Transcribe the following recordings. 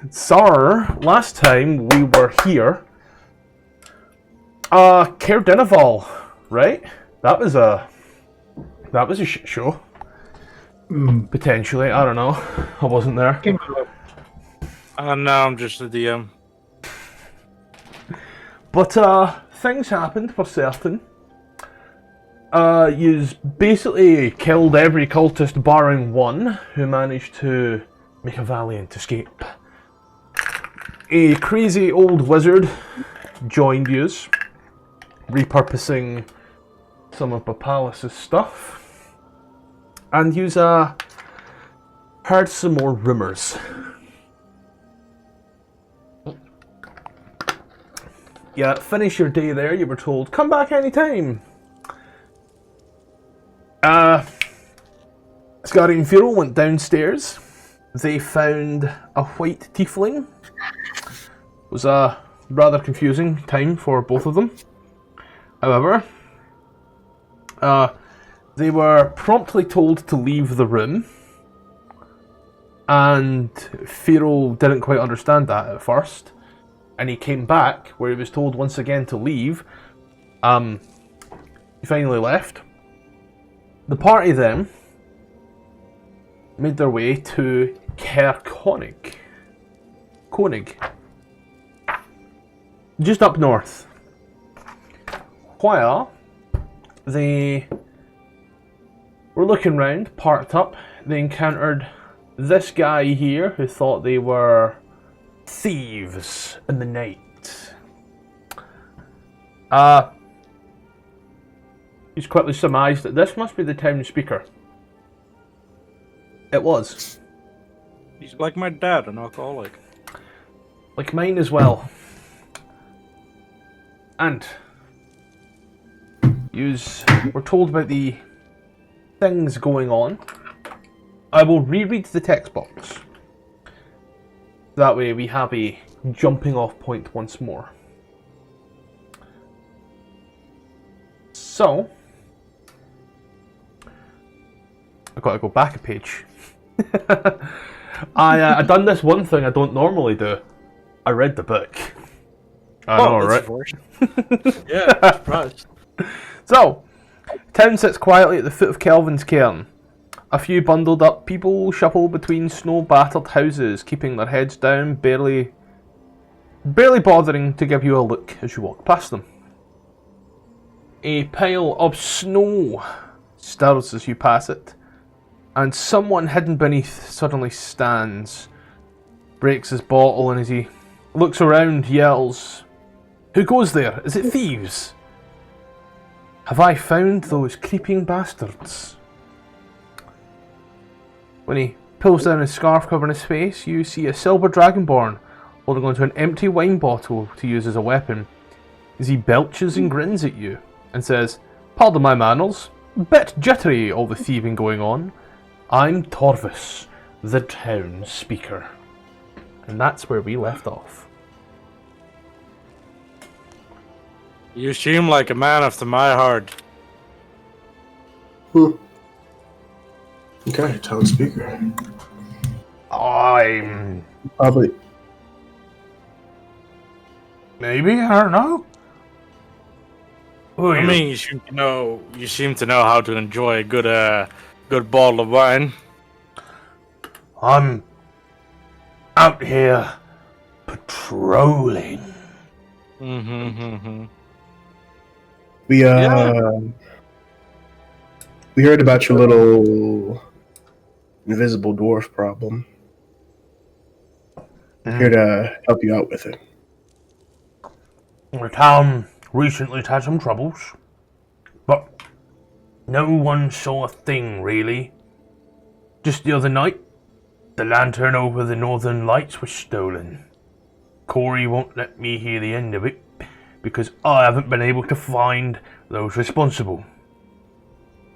Sir, last time we were here, Caer-Konig, right? That was a shit show. Potentially, I don't know. I wasn't there. Now I'm just a DM. But things happened for certain. You basically killed every cultist barring one, who managed to make a valiant escape. A crazy old wizard joined yous, repurposing some of Bapalis' stuff, and yous heard some more rumours. Yeah, finish your day there, you were told, come back anytime. Skaddi and Firal went downstairs. They found a white tiefling. It was a rather confusing time for both of them. However, they were promptly told to leave the room, and Firal didn't quite understand that at first, and he came back where he was told once again to leave. He finally left. The party then made their way to Caer-Konig. Just up north. While they were looking round, parked up, they encountered this guy here who thought they were thieves in the night. He's quickly surmised that this must be the town speaker. It was. He's like my dad, an alcoholic. Like mine as well. And yous were told about the things going on. I will reread the text box. That way we have a jumping off point once more. So, I've got to go back a page. I done this one thing I don't normally do. I read the book. I know, right? Yeah, surprised. So, town sits quietly at the foot of Kelvin's cairn. A few bundled up people shuffle between snow-battered houses, keeping their heads down, barely bothering to give you a look as you walk past them. A pile of snow stirs as you pass it, and someone hidden beneath suddenly stands, breaks his bottle, and as he looks around, yells, "Who goes there? Is it thieves? Have I found those creeping bastards?" When he pulls down his scarf covering his face, you see a silver dragonborn holding onto an empty wine bottle to use as a weapon, as he belches and grins at you and says, "Pardon my manners, bit jittery all the thieving going on. I'm Torvis, the town speaker." And that's where we left off. You seem like a man after my heart. Okay, town speaker. I'm... Probably. Maybe? I don't know. I mean, you seem to know how to enjoy a good bottle of wine. I'm out here patrolling. We heard about your little invisible dwarf problem. I'm here to help you out with it. The town recently had some troubles, but no one saw a thing really. Just the other night, the lantern over the northern lights was stolen. Corey won't let me hear the end of it because I haven't been able to find those responsible.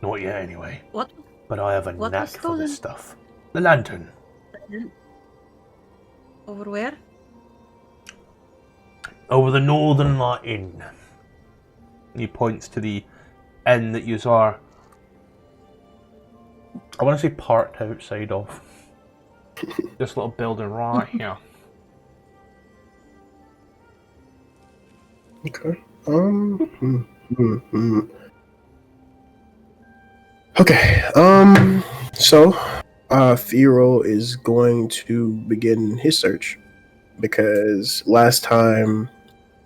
Not yet anyway. What? But I have a What knack was for this stolen? stuff. The lantern. Over where? Over the northern light inn. He points to the inn that you are, I want to say, parked outside of. This little building right here. Okay. Okay. So, Firal is going to begin his search because last time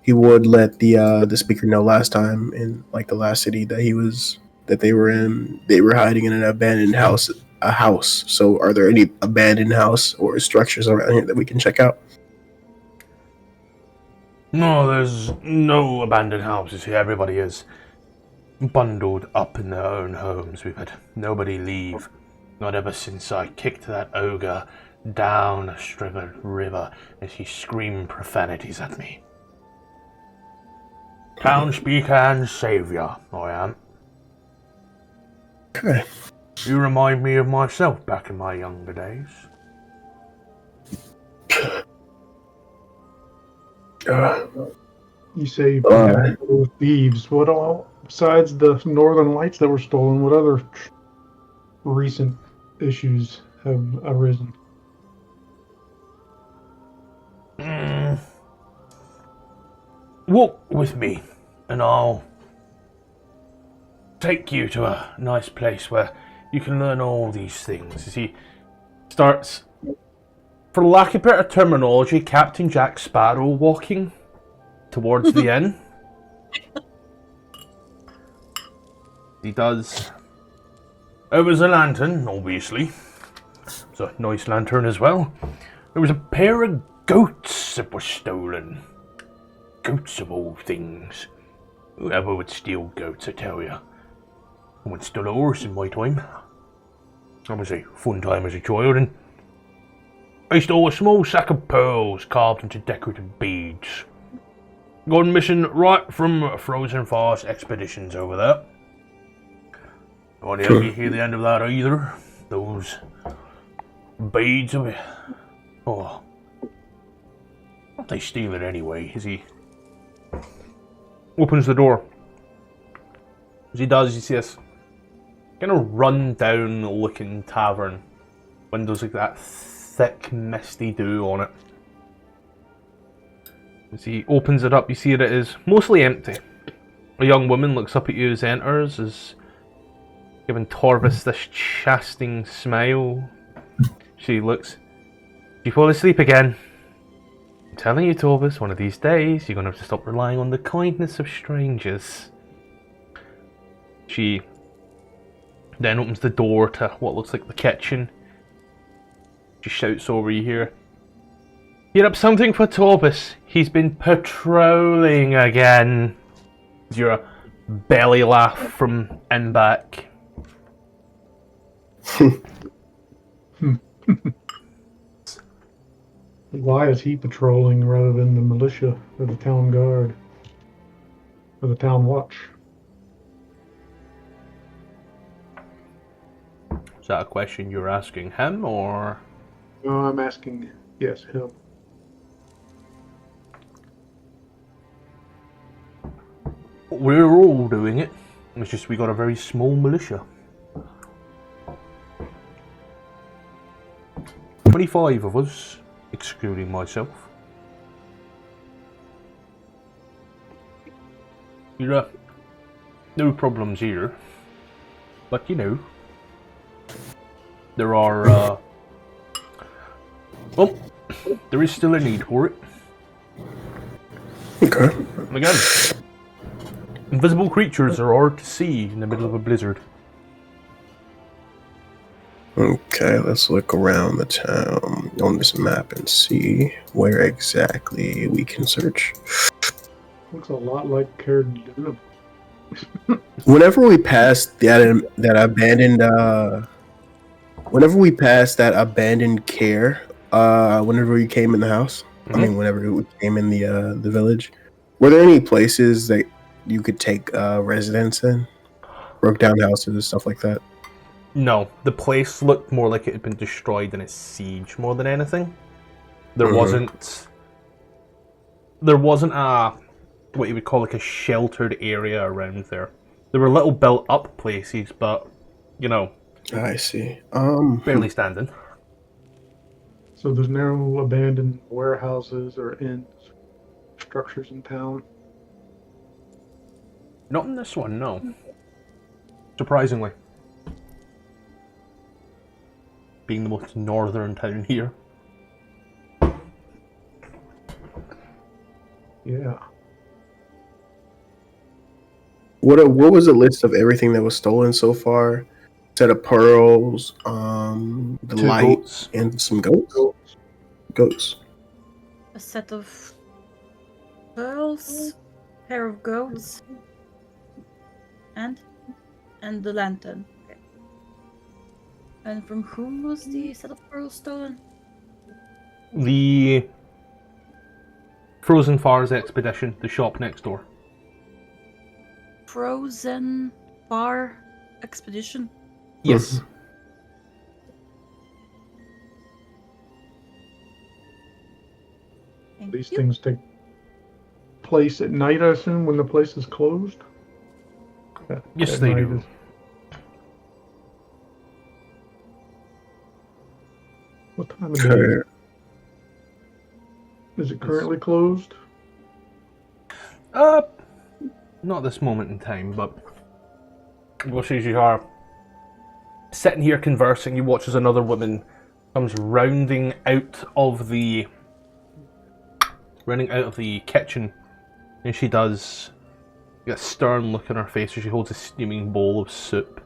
he would let the speaker know last time in like the last city that they were in. They were hiding in an abandoned house. A house. So, are there any abandoned house or structures around here that we can check out? No, there's no abandoned houses here. Everybody is bundled up in their own homes. We've had nobody leave. Not ever since I kicked that ogre down a striven river as he screamed profanities at me. Townspeaker and saviour, I am. Okay. You remind me of myself back in my younger days. You say with thieves. What all, besides the northern lights that were stolen, what other recent issues have arisen? Walk with me, and I'll take you to a nice place where you can learn all these things. As he starts, for lack of better terminology, Captain Jack Sparrow walking towards the inn. He does. It was a lantern, obviously. It's a nice lantern as well. There was a pair of goats that were stolen. Goats of all things. Whoever would steal goats, I tell you. I once stole a horse in my time. That was a fun time as a child, and I stole a small sack of pearls carved into decorative beads. Gone missing right from Frozen Fast expeditions over there. I won't ever hear the end of that either. Those beads of it. Oh. They steal it anyway, as he opens the door. As he does, you see this kind of run-down looking tavern. Windows like that thick, misty dew on it. As he opens it up, you see that it is mostly empty. A young woman looks up at you as enters, as giving Torvis this chastising smile. She looks. You fall asleep again. I'm telling you, Torvis, one of these days you're going to have to stop relying on the kindness of strangers. She then opens the door to what looks like the kitchen. She shouts over you here. Get up something for Torvis. He's been patrolling again. You're a belly laugh from in back. Why is he patrolling rather than the militia or the town guard or the town watch? Is that a question you're asking him, or? No, I'm asking, yes, him. We're all doing it. It's just we got a very small militia. 25 of us, excluding myself. No problems here. But you know, there are, well, there is still a need for it. Okay. And again, invisible creatures are hard to see in the middle of a blizzard. Okay, let's look around the town on this map and see where exactly we can search. Looks a lot like Caer-Konig. Whenever we pass that abandoned, whenever we pass that abandoned care, whenever we came in the house, I mean, whenever we came in the village, were there any places that you could take residence in? Broke down houses, stuff like that? No, the place looked more like it had been destroyed in a siege more than anything. There wasn't a, what you would call like a sheltered area around there. There were little built up places, but, you know. I see. Barely standing. So there's no abandoned warehouses or inns, structures in town? Not in this one, no. Surprisingly. Being the most northern town here. Yeah. What was a list of everything that was stolen so far? Set of pearls, the 2 light, goats. and some goats. Goats. A set of pearls, pair of goats, and the lantern. Okay. And from whom was the set of pearls stolen? The Frozen Fars Expedition, the shop next door. Frozen Bar Expedition. Yes. Thank These you. things take place at night, I assume, when the place is closed? Yes, At they night do. is- What time of day is Okay. it? Is it currently closed? Not this moment in time, but well, as you are sitting here conversing, you watch as another woman comes rounding out of the kitchen, and she does get a stern look on her face as she holds a steaming bowl of soup.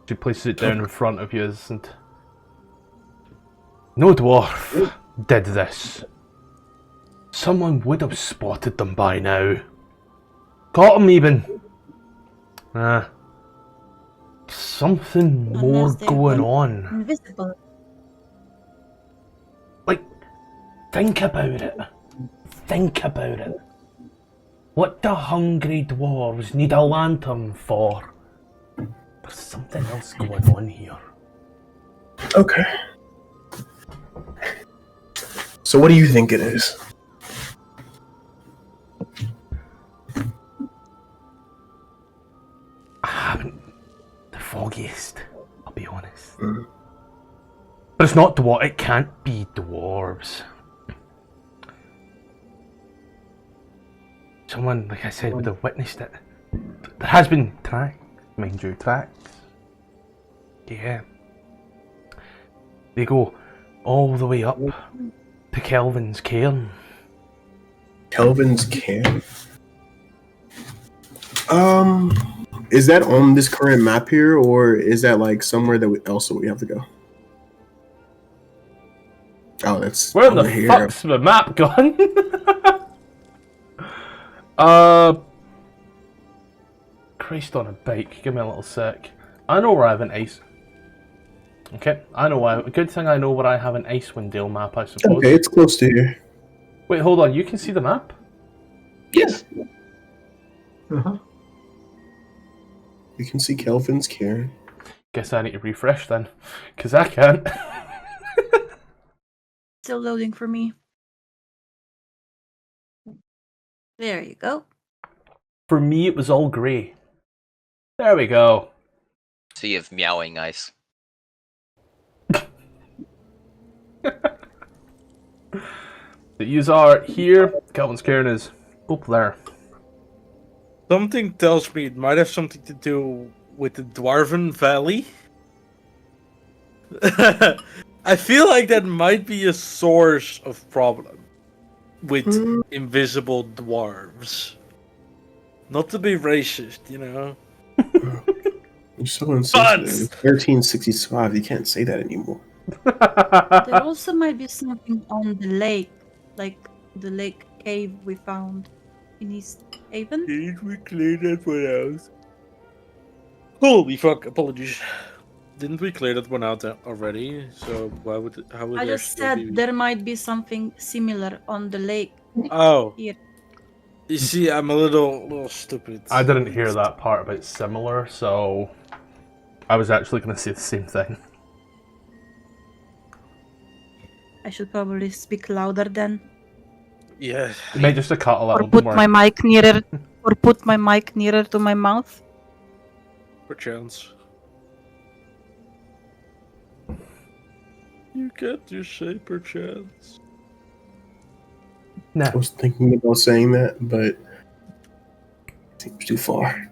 She places it down in front of you and no dwarf did this. Someone would have spotted them by now. Caught them even. Something more Unless they going went on. Invisible. Like, think about it. Think about it. What do hungry dwarves need a lantern for? There's something else going on here. Okay. So what do you think it is? I haven't the foggiest, I'll be honest. Mm. But it's not dwarf. It can't be dwarves. Someone, like I said, would have witnessed it. There has been tracks, mind you, tracks. Yeah. They go all the way up to Kelvin's cairn. Kelvin's camp. Is that on this current map here, or is that like somewhere that we have to go? Oh, that's Where the over here. fuck's the map gone? Christ on a bike. Give me a little sec. I know where I have an ice. Okay, I know why. Good thing I know where I have an Icewind Dale map, I suppose. Okay, it's close to here. Wait, hold on. You can see the map? Yes. Uh-huh. You can see Kelvin's cairn. Guess I need to refresh then, because I can't. Still loading for me. There you go. For me, it was all grey. There we go. So you have meowing ice. The yous are here. Kelvin's cairn is up there. Something tells me it might have something to do with the Dwarven Valley. I feel like that might be a source of problem with invisible dwarves. Not to be racist, you know. You're so insensitive. 1365. You can't say that anymore. There also might be something on the lake, like the lake cave we found in East Haven. Did we clear that one out? Holy fuck! Apologies. Didn't we clear that one out already? So why would how would I there just still said be... there might be something similar on the lake. Oh. Here. You see, I'm a little stupid. I didn't hear that part about similar, so I was actually going to say the same thing. I should probably speak louder then. Yeah. You may just have cut a Or little put more. my mic nearer to my mouth. Perchance. You get to say perchance. Nah. I was thinking about saying that, but Seems too far.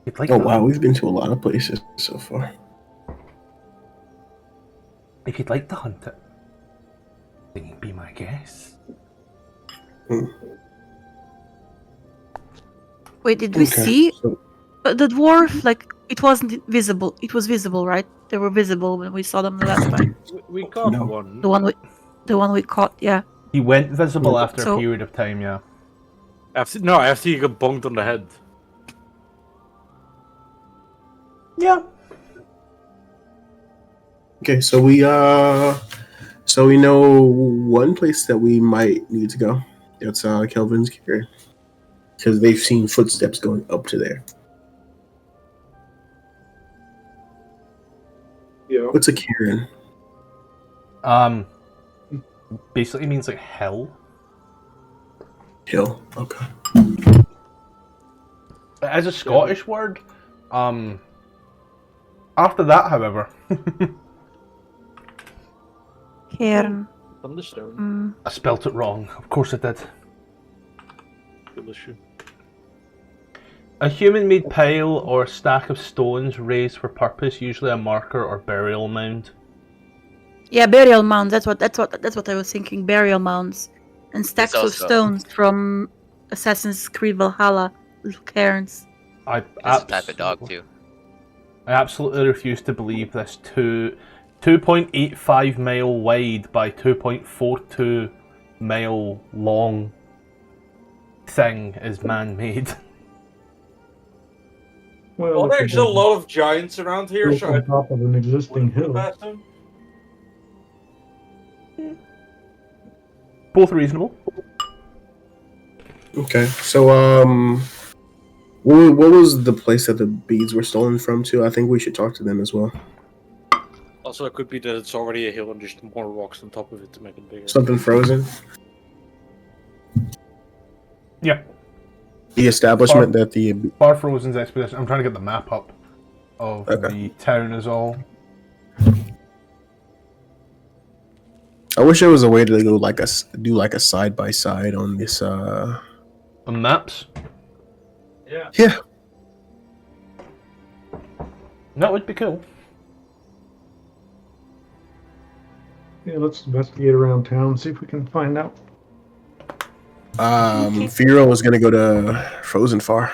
You'd like Oh to wow, hunt- we've been to a lot of places so far. If you'd like to hunt it, then you'd be my guest. Wait, did we see So, the dwarf? Like, it wasn't visible. It was visible, right? They were visible when we saw them the last time. We caught No. one. The one we caught. Yeah. He went visible Yeah. after a So- period of time, yeah. After you got bonked on the head. Yeah. okay, so we know one place that we might need to go. It's Kelvin's Caer, because they've seen footsteps going up to there. Yeah. What's a Kieran? Basically means like hell. Hill. Okay. As a Scottish word, after that, however, Cairn. Thunderstone. I spelt it wrong. Of course I did. A human-made pile or stack of stones raised for purpose, usually a marker or burial mound. Yeah, burial mounds. That's what I was thinking. Burial mounds and stacks of also- stones from Assassin's Creed Valhalla. Little cairns. It's a type of dog too. I absolutely refuse to believe this 2.85 mile wide by 2.42 mile long thing is man-made. Well, Well, if there's they're a lot of giants around here, built so on top of an existing hill. past them. Both reasonable. Okay, so what was the place that the beads were stolen from? Too, I think we should talk to them as well. Also, it could be that it's already a hill and just more rocks on top of it to make it bigger. Something frozen. Yeah. The establishment that the Far Frozen's expedition. I'm trying to get the map up of Okay. the town is all. I wish there was a way to go do like a side by side on this. On maps. Yeah. Yeah. That would be cool. Yeah, let's investigate around town, see if we can find out. Firal was gonna go to Frozen Far.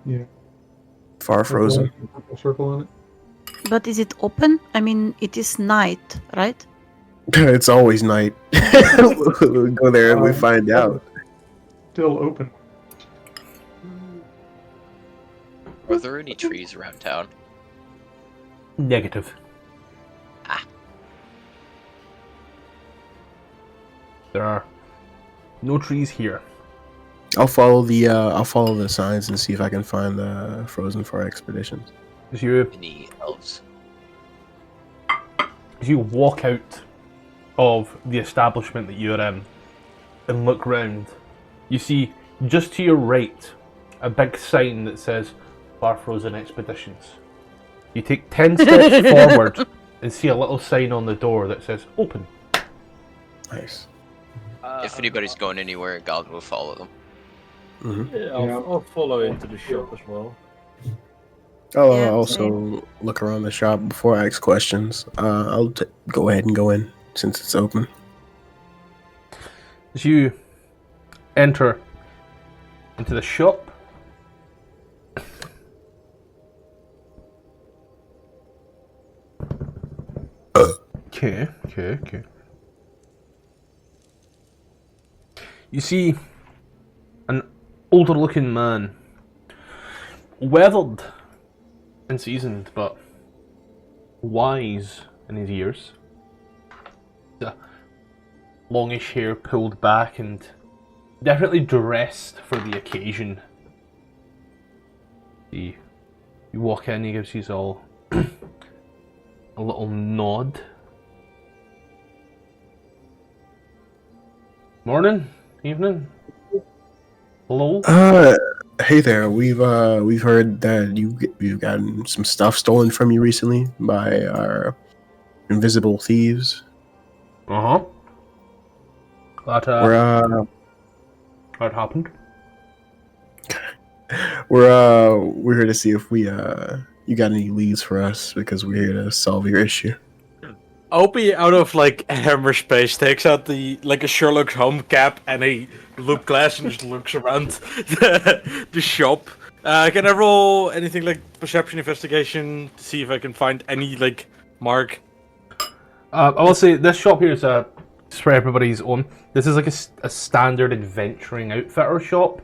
Yeah. Far Frozen. Purple circle on it. But is it open? I mean, it is night, right? It's always night. We'll go there and we find out. Still open. Are there any trees around town? Negative. Ah. There are no trees here. I'll follow the signs and see if I can find the Frozen Far expeditions. As you Any elves? walk out of the establishment that you're in and look round, you see just to your right a big sign that says Far Frozen Expeditions. You take 10 steps forward and see a little sign on the door that says open. Nice. If anybody's going anywhere, God will follow them. Yeah, I'll follow into the shop as well. I'll Yeah, also look around the shop before I ask questions. I'll go ahead and go in since it's open. As you enter into the shop, okay. You see an older looking man, weathered and seasoned, but wise in his years. The longish hair pulled back and definitely dressed for the occasion. You walk in, he gives you all a little nod. Morning, evening, hello. Hey there. We've heard that you've gotten some stuff stolen from you recently by our invisible thieves. That We're that happened. we're here to see if we you got any leads for us because we're here to solve your issue. Opie, out of like hammer space, takes out a Sherlock Holmes cap and a look glass and just looks around the shop. Can I roll anything like perception investigation to see if I can find any like mark? I will say this shop here is for everybody's own. This is like a standard adventuring outfitter shop,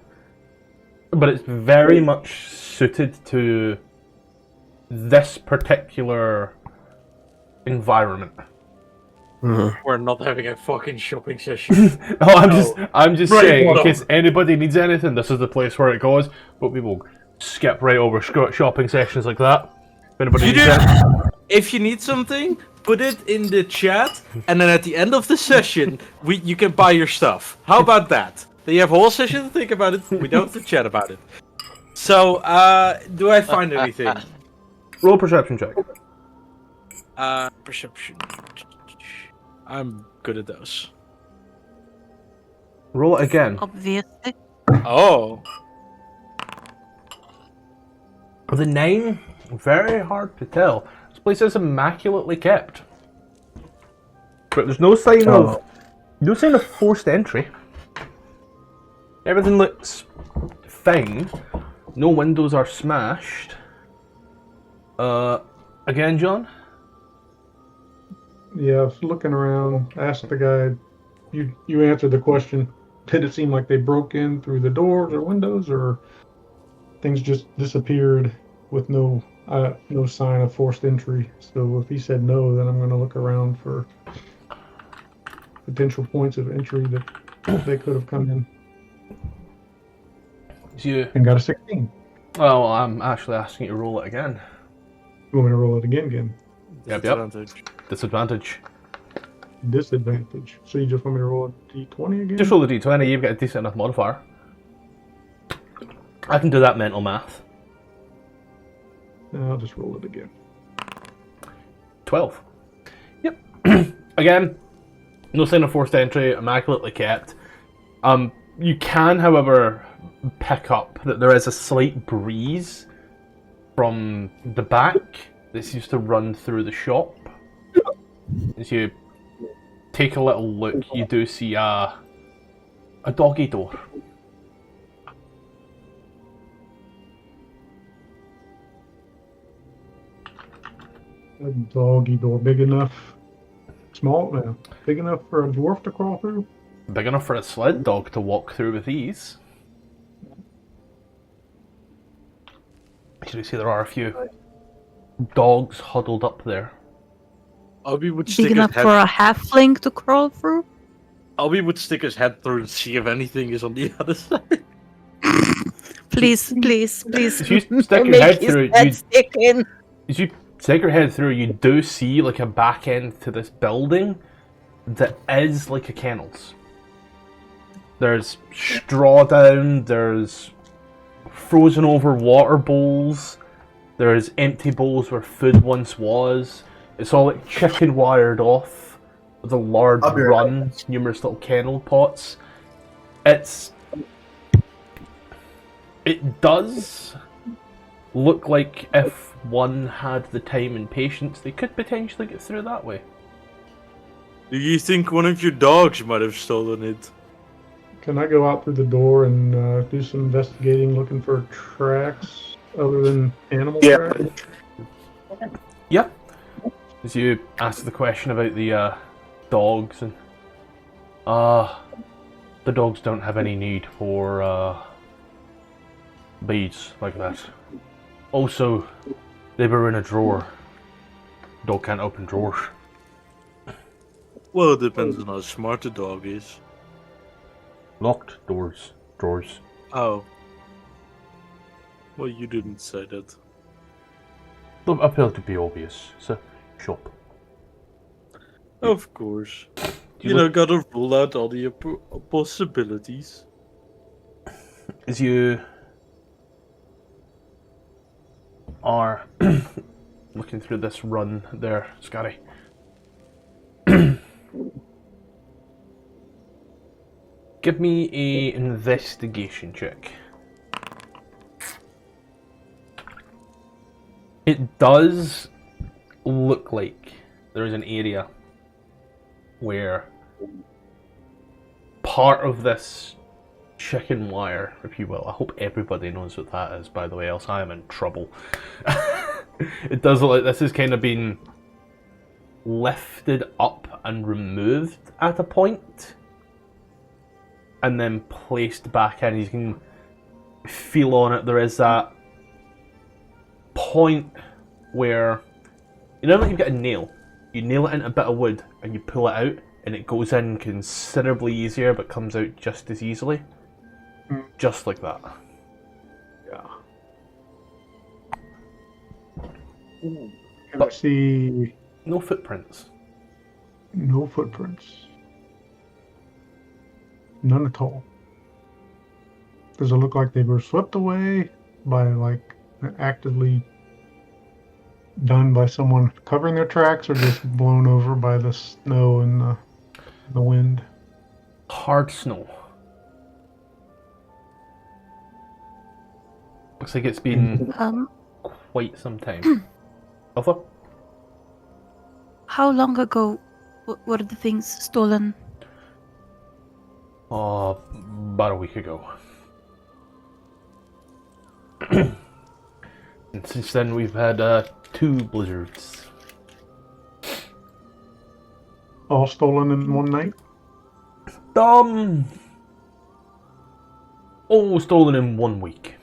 but it's very much suited to this particular environment. We're not having a fucking shopping session. I'm just Right, saying, in bottom. case anybody needs anything, this is the place where it goes. But we will skip right over shopping sessions like that. If anybody needs anything. If you need something, put it in the chat, and then at the end of the session, you can buy your stuff. How about that? Then you have a whole session to think about it. We don't have to chat about it. So, do I find anything? Roll a perception check. Perception. I'm good at those. Roll it again. Obviously. Oh. The 9, very hard to tell. This place is immaculately kept. But there's no sign of forced entry. Everything looks fine. No windows are smashed. Again, John? Yeah, I was looking around, asked the guy, you answered the question. Did it seem like they broke in through the doors or windows, or things just disappeared with no sign of forced entry? So if he said no, then I'm going to look around for potential points of entry that they could have come in. You. And got a 16. Well, I'm actually asking you to roll it again. You want me to roll it again? Yep. Disadvantage. Disadvantage. So you just want me to roll a d20 again? Just roll the d20, you've got a decent enough modifier. I can do that mental math. I'll just roll it again. 12. Yep. Again, no sign of forced entry, immaculately kept. You can, however, pick up that there is a slight breeze from the back that seems to run through the shop. As you take a little look, you do see a doggy door. A doggy door, big enough, small, no, big enough for a dwarf to crawl through. Big enough for a sled dog to walk through with ease. As you see, there are a few dogs huddled up there. Albie would Big stick his enough head. for a halfling to crawl through? Albie would stick his head through and see if anything is on the other side. Please. As you stick your Make head his through, head stick in. as you stick your head through, you do see like a back end to this building that is like a kennels. There's straw down, there's frozen over water bowls, there's empty bowls where food once was. It's all like chicken wired off with a large I'll be right run, numerous little kennel pots. It does look like if one had the time and patience, they could potentially get through that way. Do you think one of your dogs might have stolen it? Can I go out through the door and do some investigating, looking for tracks other than animal tracks? Yeah. As you ask the question about the dogs, and the dogs don't have any need for beads like that. Also, they were in a drawer. Dog can't open drawers. Well, it depends on how smart the dog is. Locked drawers. Oh. Well, you didn't say that. Look, I felt to be obvious. It's a shop. Of course. You You know, look- gotta rule out all the possibilities. As you are looking through this run there, Skaddi. Give me a investigation check. It does look like there is an area where part of this chicken wire, if you will, I hope everybody knows what that is, by the way, else I am in trouble. It does look like this has kind of been lifted up and removed at a point, and then placed back in. You can feel on it, there is that point where, you know, like you've got a nail, you nail it into a bit of wood and you pull it out and it goes in considerably easier but comes out just as easily. Just like that. Yeah. Can I see No footprints. no footprints? None at all. Does it look like they were swept away by, like, actively done by someone covering their tracks, or just blown over by the snow and the wind? Hard snow. Looks like it's been quite some time. Alpha? How long ago were the things stolen? About a week ago. And since then we've had 2 blizzards. All stolen in one night? All stolen in 1 week.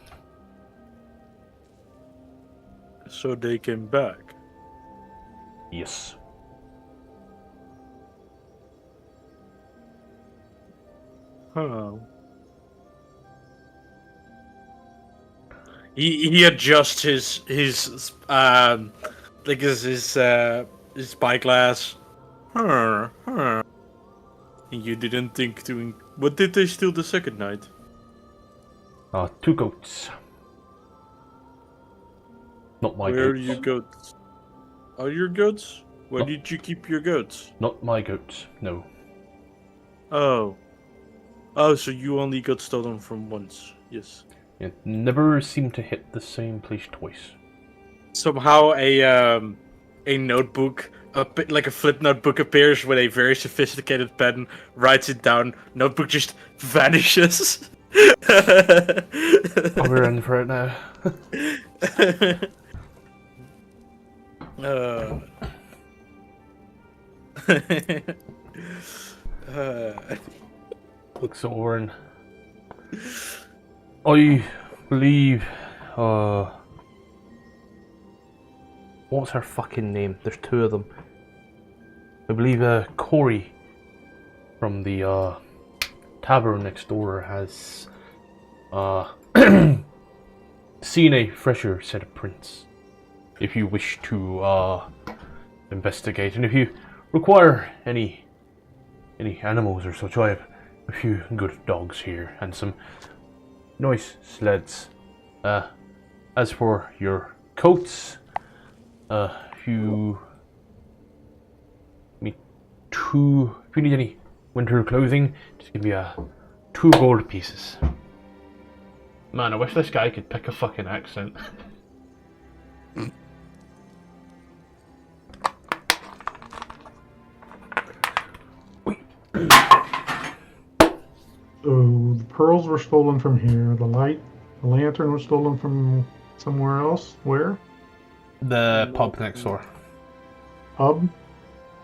So they came back. Yes. Huh. He adjusts his spyglass. Huh. You didn't think to. What did they steal the second night? 2 goats. Not my Where goats. are your goats? Are your goats? Where No. did you keep your goats? Not my goats, no. Oh. Oh, so you only got stolen from once. Yes. It never seemed to hit the same place twice. Somehow a notebook, like a flip notebook, appears with a very sophisticated pen, writes it down. Notebook just vanishes. Oh, we're in for it now. Looks over and I believe what's her fucking name? There's 2 of them. I believe Corey from the tavern next door has seen a fresher set of prints. If you wish to investigate, and if you require any animals or such, I have a few good dogs here and some nice sleds. As for your coats, if you need any winter clothing, just give me 2 gold pieces. Man, I wish this guy could pick a fucking accent. So the pearls were stolen from here. The lantern was stolen from somewhere else. Where? The pub next door. Pub?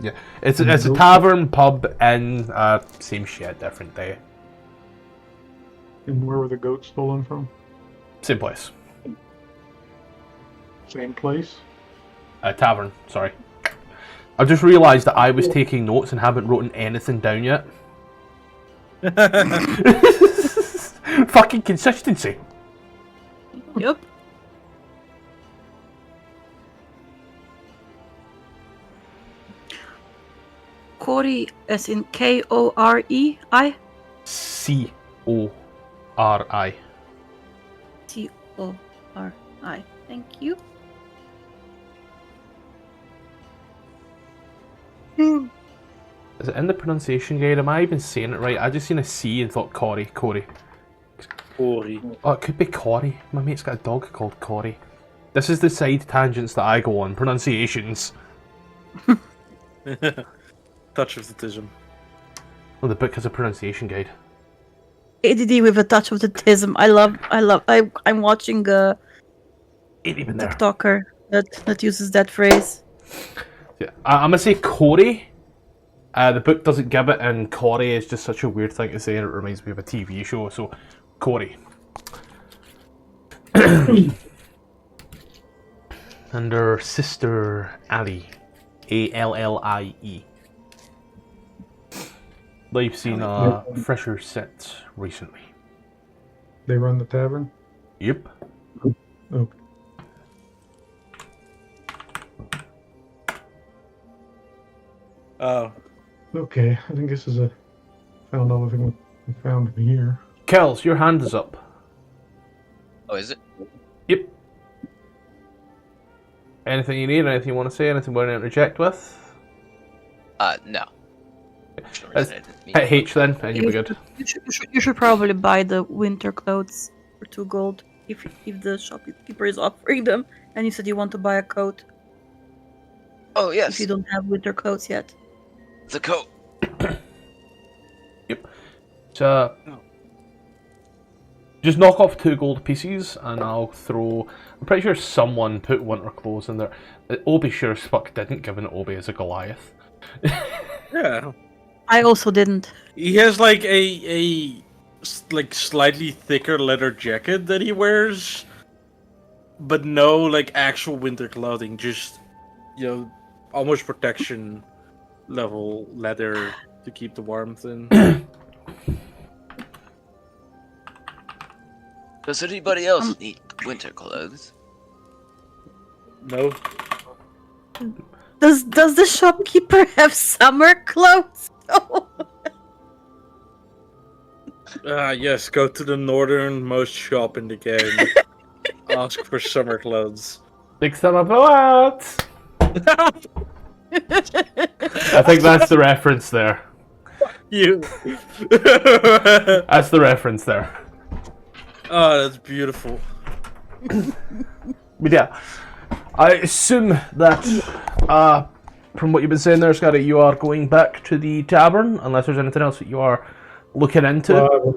Yeah, it's a tavern, pub, inn, same shit, different day. And where were the goats stolen from? Same place. Same place? Tavern, sorry. I just realised that I was taking notes and haven't written anything down yet. Fucking consistency. Yep. Corey, as in K-O-R-E-I? C-O-R-I. T-O-R-I. Thank you. Is it in the pronunciation guide? Am I even saying it right? I just seen a C and thought Corey. Corey. Oh, it could be Corey. My mate's got a dog called Corey. This is the side tangents that I go on. Pronunciations. Touch of the tism. Well, the book has a pronunciation guide. ADD with a touch of the tism. I'm watching a Ain't even there. TikToker that uses that phrase. Yeah, I'm gonna say Corey. The book doesn't give it, and Corey is just such a weird thing to say, and it reminds me of a TV show. So, Corey. And her sister Ali, Allie. They've seen a fresher set recently. They run the tavern? Yep. Okay. Oh. Okay, I think this is found everything we found in here. Kels, your hand is up. Oh, is it? Yep. Anything you need? Anything you want to say? Anything you want to interject with? No. Hit H then, and you'll be good. You should probably buy the winter clothes for 2 gold if the shopkeeper is offering them. And you said you want to buy a coat. Oh, If yes. you don't have winter clothes yet. The coat. Yep. So, just knock off 2 gold pieces, and I'll throw. I'm pretty sure someone put winter clothes in there. Obi sure as fuck didn't, given Obi is a Goliath. Yeah. I also didn't. He has like a slightly thicker leather jacket that he wears, but no like actual winter clothing. Just almost protection level leather to keep the warmth in. Does anybody else need winter clothes? No. Does the shopkeeper have summer clothes? Yes, go to the northernmost shop in the game. Ask for summer clothes. Next time I go out! I think that's the reference there. You. That's the reference there. Oh, that's beautiful. But yeah, I assume that from what you've been saying there, Skaddi, you are going back to the tavern, unless there's anything else that you are looking into. I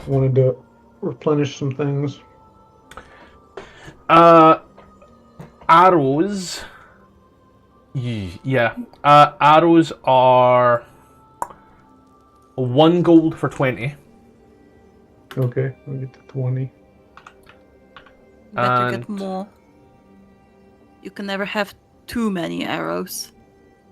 wanted to replenish some things. Arrows. Yeah. Arrows are 1 gold for 20. Okay, I'll get to 20. Better get And- more. You can never have too many arrows.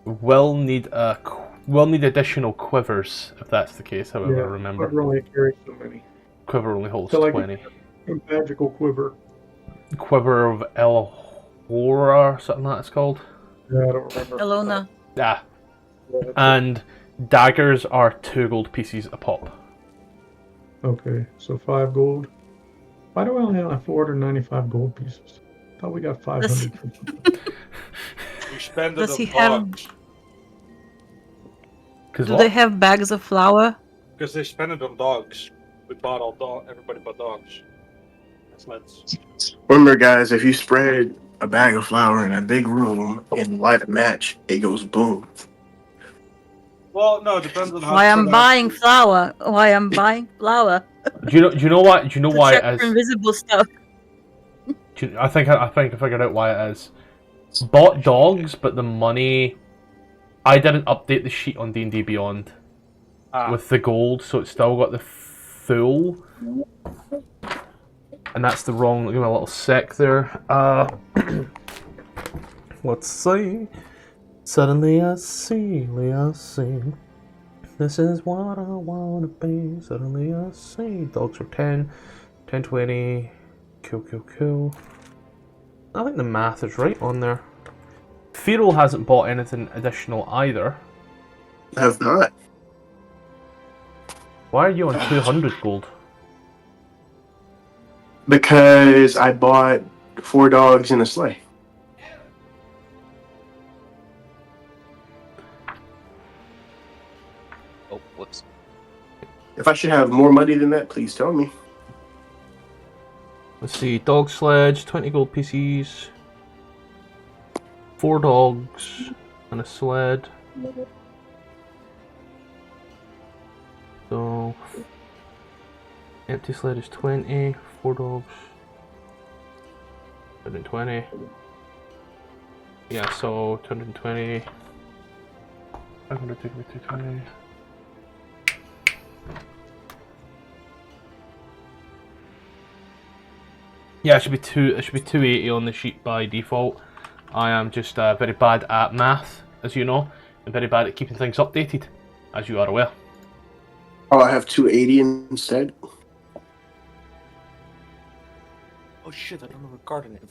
Will need additional quivers if that's the case. However, Yeah, remember, Quiver only carries so many. quiver only holds So, like, 20. A magical quiver. Quiver of Elhora, or something like that's called. Yeah, I don't remember. Elona. Yeah. Yeah, that's And daggers are 2 gold pieces a pop. okay, so 5 gold. Why do I only have 495 gold pieces? I thought we got 500. from something. You spend Does it he on have- dogs. Do they have bags of flour? Because they spend it on dogs. We bought everybody bought dogs. Let's. Remember, guys, if you spread a bag of flour in a big room and light a match, it goes boom. Well, no, it depends on how. Why I'm buying flour? Why I'm buying flour? Do you know why? Do you know To why check it for is? invisible stuff. I think I figured out why it is. Bought dogs, but the money. I didn't update the sheet on D&D Beyond with the gold, so it's still got the full. And that's the wrong. Give me a little sec there. Let's see. Suddenly I see. This is what I wanna be. Suddenly I see. Dogs are 10, 10, 20. Cool. I think the math is right on there. Firal hasn't bought anything additional either. I have not. Why are you on 200 gold? Because I bought 4 dogs in a sleigh. Oh, whoops. If I should have more money than that, please tell me. Let's see, dog sledge, 20 gold pieces, 4 dogs, and a sled. So, empty sled is 20, 4 dogs, 120. Yeah, so 220. 500 take away 220. Yeah, it should be 280 on the sheet by default. I am just very bad at math, as you know, and very bad at keeping things updated, as you are aware. Oh, I have 280 instead. Oh shit! I don't have a card in it.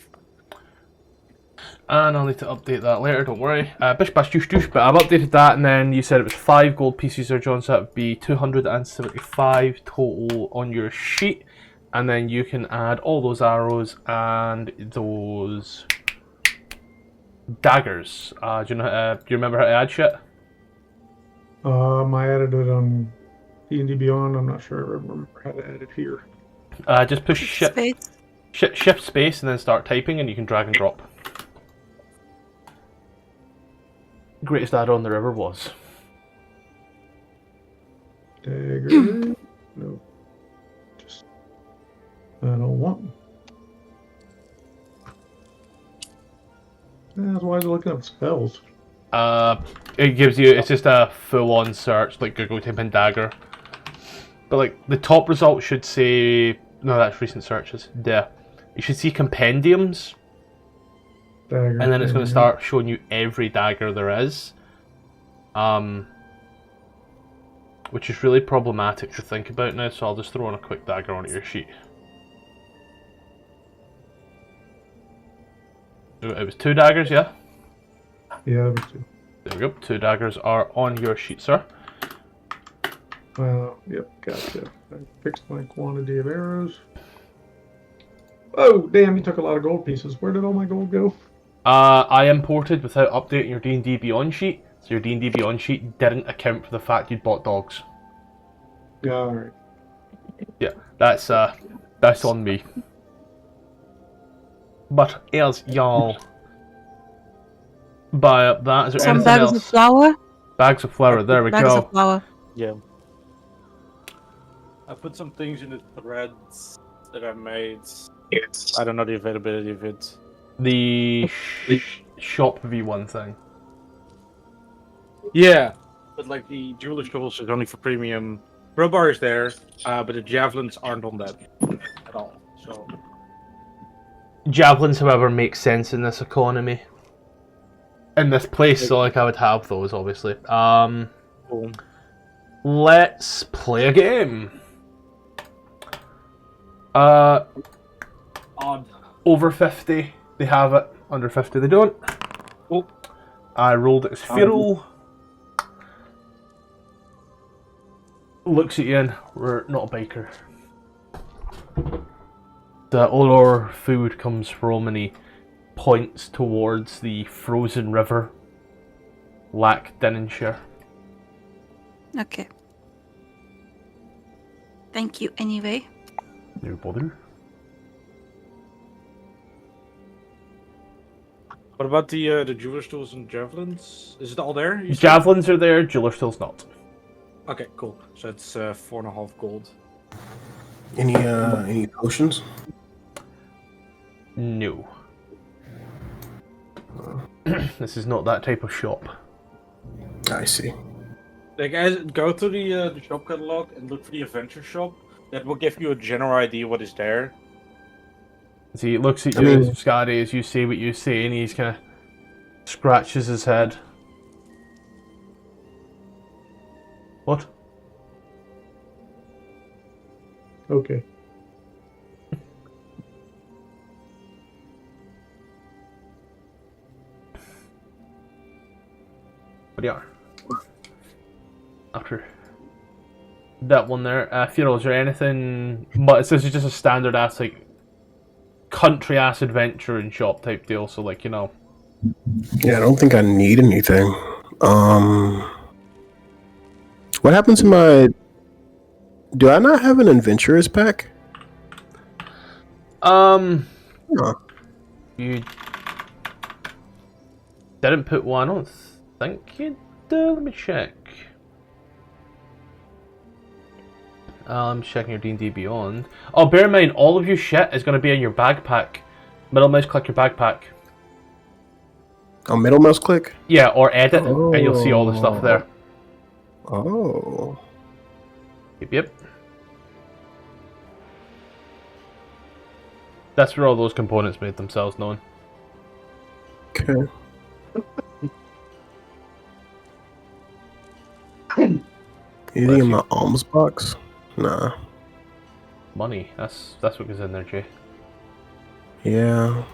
And I'll need to update that later, don't worry. Bish bash douche douche, but I've updated that, and then you said it was 5 gold pieces there, John, so that would be 275 total on your sheet. And then you can add all those arrows and those daggers. Do you remember how to add shit? I added it on D&D Beyond. I'm not sure I remember how to add it here. Just push shift space and then start typing, and you can drag and drop. Greatest add-on there ever was. Dagger. No. Just. I don't want them. That's why I was looking up spells. It gives you, it's just a full-on search, like Google type in dagger. But like, the top result should say, no, that's recent searches, there. You should see compendiums. Dagger. And then it's going to start showing you every dagger there is. Which is really problematic to think about now, so I'll just throw on a quick dagger onto your sheet. So it was 2 daggers, yeah? Yeah, it was 2. There we go, 2 daggers are on your sheet, sir. Yep, gotcha. I fixed my quantity of arrows. Oh, damn, you took a lot of gold pieces. Where did all my gold go? I imported without updating your D&D Beyond sheet, so your D&D Beyond sheet didn't account for the fact you'd bought dogs. Yeah, alright. Yeah, that's on me. But as y'all buy up that, is there Some anything bags else? of flour. Bags of flour, there we Bags go. of flour. Yeah. I put some things in the threads that I made. I don't know the availability of it. The shop V1 thing. Yeah, but like the jeweler's tools is only for premium. Crowbar is there, but the javelins aren't on that at all. So Javelins, however, make sense in this economy. In this place, so like I would have those, obviously. cool. Let's play a game. Odd. Over 50, they have it. Under 50, they don't. Oh. I rolled it as Firal. Looks at you and we're not a baker. All our food comes from, and he points towards the frozen river, Lac Dinenshire. Okay. Thank you anyway. No bother. What about the jeweler's tools and javelins? Is it all there? You said? Javelins are there, jeweler still's not. Okay, cool. So it's 4.5 gold. Any potions? No. This is not that type of shop. I see. Like, guys, go to the shop catalog and look for the adventure shop. That will give you a general idea what is there. See, he looks at you, Skaddi, as you say what you say, and he's kind of scratches his head. What? Okay. But yeah. After that one there, Firal, is there anything? But this is just a standard ass like country ass adventure and shop type deal. So like, you know. Yeah, I don't think I need anything. What happened to my? Do I not have an adventurers pack? Huh. You didn't put one. I don't think you did. Let me check. I'm checking your D&D Beyond. Oh, bear in mind, all of your shit is going to be in your backpack. Middle mouse click your backpack. Oh, middle mouse click? Yeah, or edit, and you'll see all the stuff there. Oh. Yep. That's where all those components made themselves known. Okay. Anything in my alms box? Nah. Money. That's what goes in there, Jay. Yeah.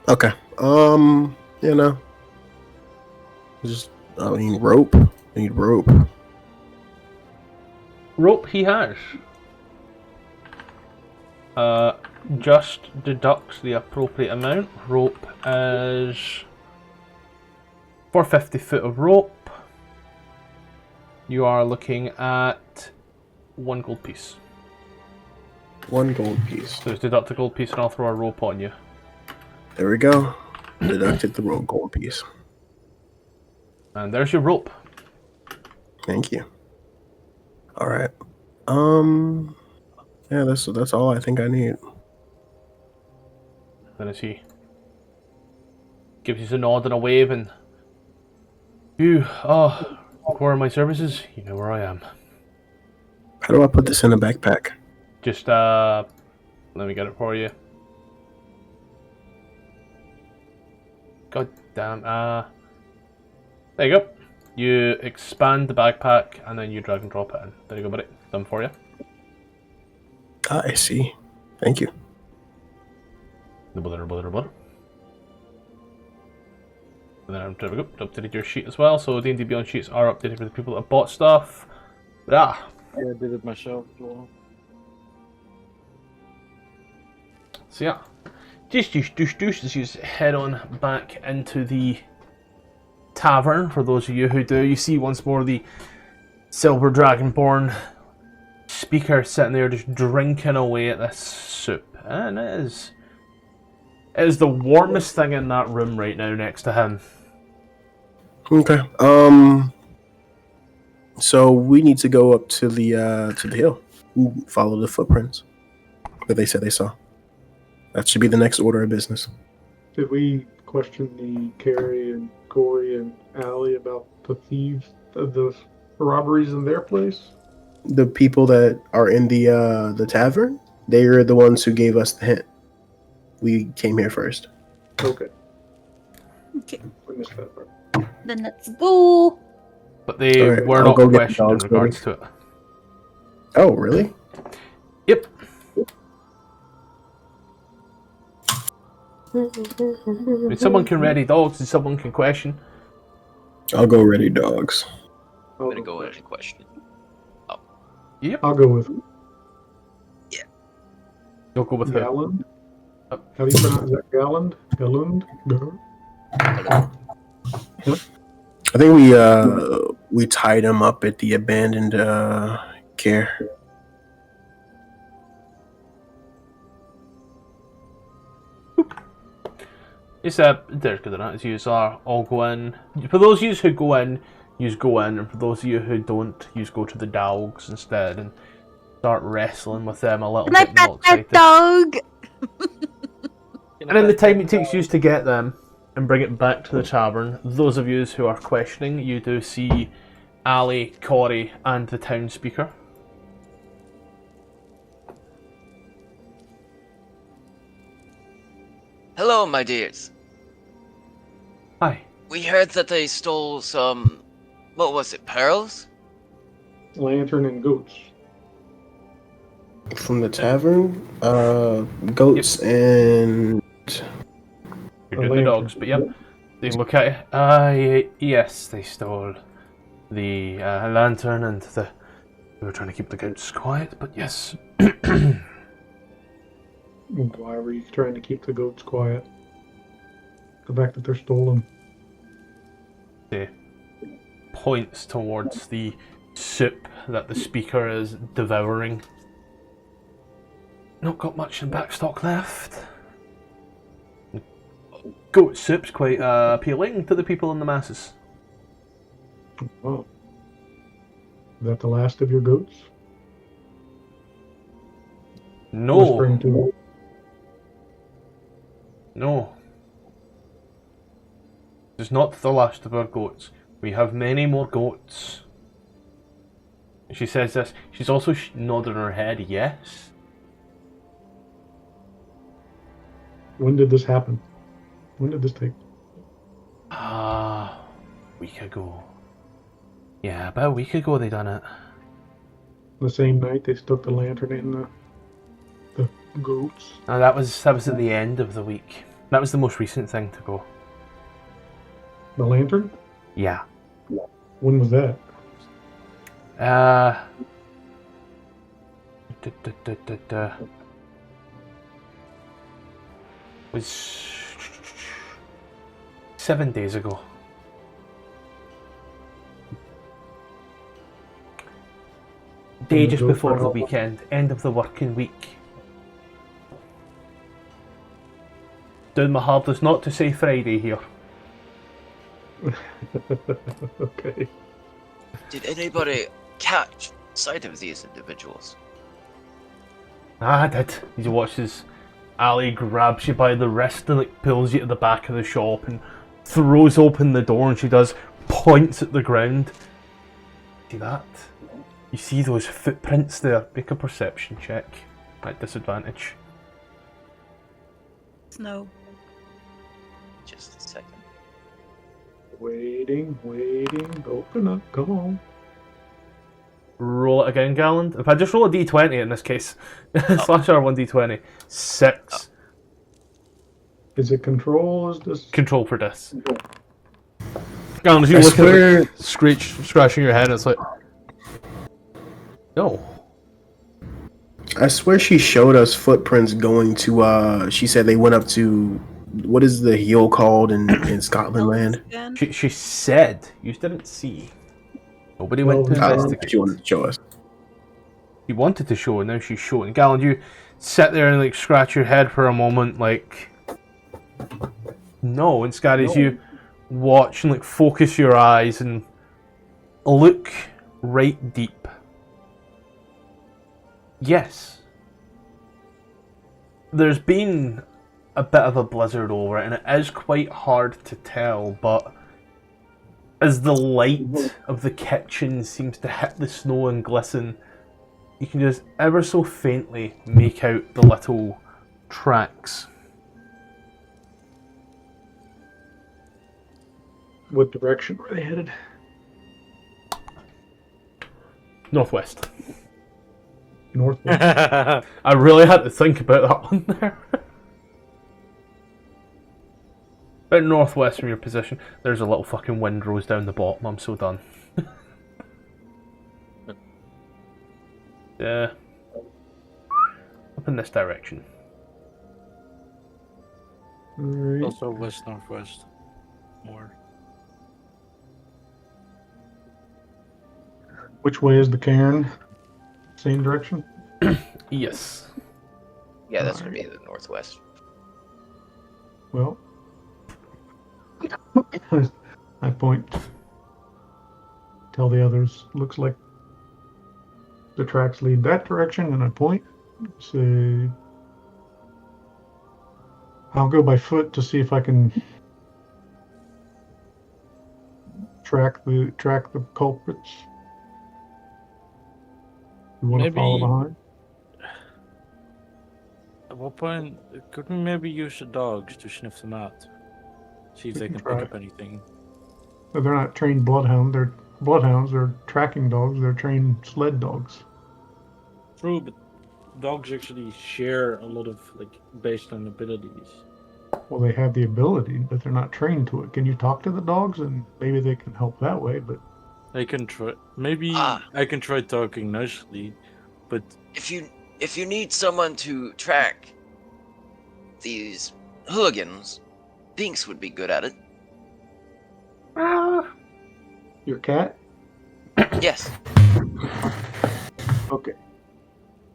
Okay. You know. Just I need rope. I need rope. Rope he has. Just deducts the appropriate amount. Rope is for 50 foot of rope. You are looking at 1 gold piece. 1 gold piece. So just deduct a gold piece and I'll throw a rope on you. There we go. Deducted the gold piece. And there's your rope. Thank you. Alright. Yeah, that's all I think I need. Then as he gives you a nod and a wave and you require my services, you know where I am. How do I put this in a backpack? Just let me get it for you. God damn. There you go. You expand the backpack and then you drag and drop it in. There you go, buddy. Done for you. Ah, I see. Thank you. The butter. And then there we go. Updated your sheet as well. So D&D Beyond sheets are updated for the people that have bought stuff. Yeah, I did it myself as well. So yeah. Just head on back into the tavern. For those of you who do, you see once more the silver dragonborn speaker sitting there just drinking away at this soup. And it is the warmest thing in that room right now next to him. Okay. So we need to go up to the hill. Follow the footprints that they said they saw. That should be the next order of business. Did we question the Carrie and Corey and Allie about the thieves of the robberies in their place? The people that are in the tavern, they are the ones who gave us the hint. We came here first. Okay. Okay. I missed that part. Then let's go. But they Alright, were I'll not go get the questioned in dogs, regards to it. Oh, really? Yep. I mean, someone can ready dogs and someone can question. I'll go ready dogs. I'm gonna go with a question. Yep. I'll go with You'll go with her. Galland. How do you pronounce that? Galland? Galund? I think we tied him up at the abandoned care. It's there's good enough. You are all go in. For those of you who go in, you go in, and for those of you who don't, you go to the dogs instead and start wrestling with them a little Can I bit pet more that excited. dog? And in the time it takes you to get them and bring it back to the tavern, those of you who are questioning, you do see Ali, Corey, and the town speaker. Hello, my dears. Hi. We heard that they stole some... What was it, pearls? Lantern and goats. From the tavern, goats and You're doing the dogs, but yep. They look at it. Yes, they stole the lantern and the... We were trying to keep the goats quiet, but yes. Why were you trying to keep the goats quiet? The fact that they're stolen. They points towards the soup that the speaker is devouring. Not got much in backstock left. Goat soup's quite appealing to the people in the masses. Oh. Is that the last of your goats? No, Whispering to no. It's not the last of our goats. We have many more goats. She says this. She's also nodding her head, yes. When did this happen? When did this take? A week ago. Yeah, about a week ago they done it. The same night they stuck the lantern in the goats. No, that was at the end of the week. That was the most recent thing to go. The lantern? Yeah. When was that? Was 7 days ago. Day just before the weekend, end of the working week. Doing my hardest not to say Friday here. Okay. Did anybody catch sight of these individuals? I did. You watch as Ali grabs you by the wrist and like pulls you to the back of the shop and throws open the door, and she does, points at the ground. See that? You see those footprints there? Make a perception check at disadvantage. Snow. Just a second. Waiting. Open up. Come on. Roll it again, Galland. If I just roll a d20 in this case, slash R1 d20. 6. Is it control? Is this Control for this. Galland, as you I look swear- at it, scratching your head, it's like, no. I swear she showed us footprints going to, she said they went up to, what is the hill called in Scotland land? Again? She said you didn't see. Nobody went to investigate. She wanted to show us. You wanted to show, and now she's showing. Galland, you sit there and like scratch your head for a moment, like no. And Skaddi, as you watch and like focus your eyes and look right deep. Yes, there's been a bit of a blizzard over it, and it is quite hard to tell, but as the light of the kitchen seems to hit the snow and glisten, you can just ever so faintly make out the little tracks. what direction were they headed? Northwest. Northwest. I really had to think about that one there. About northwest from your position, there's a little fucking windrose down the bottom. I'm so done. Yeah. Up in this direction. Alright. Also west northwest. More. Which way is the cairn? Same direction? Yes. Yeah, that's gonna be the northwest. Well, I point. Tell the others. Looks like the tracks lead that direction, and I point. Say, I'll go by foot to see if I can track the culprits. You want to Maybe- follow behind? At what point could we maybe use the dogs to sniff them out? See if We they can can try. pick up anything. But they're not trained bloodhound. They're bloodhounds. They're tracking dogs. They're trained sled dogs. True, but dogs actually share a lot of based on abilities. Well, they have the ability, but they're not trained to it. Can you talk to the dogs, and maybe they can help that way? But I can try. Maybe I can try talking nicely, but If you need someone to track these hooligans, Binks would be good at it. your cat? Yes. Okay.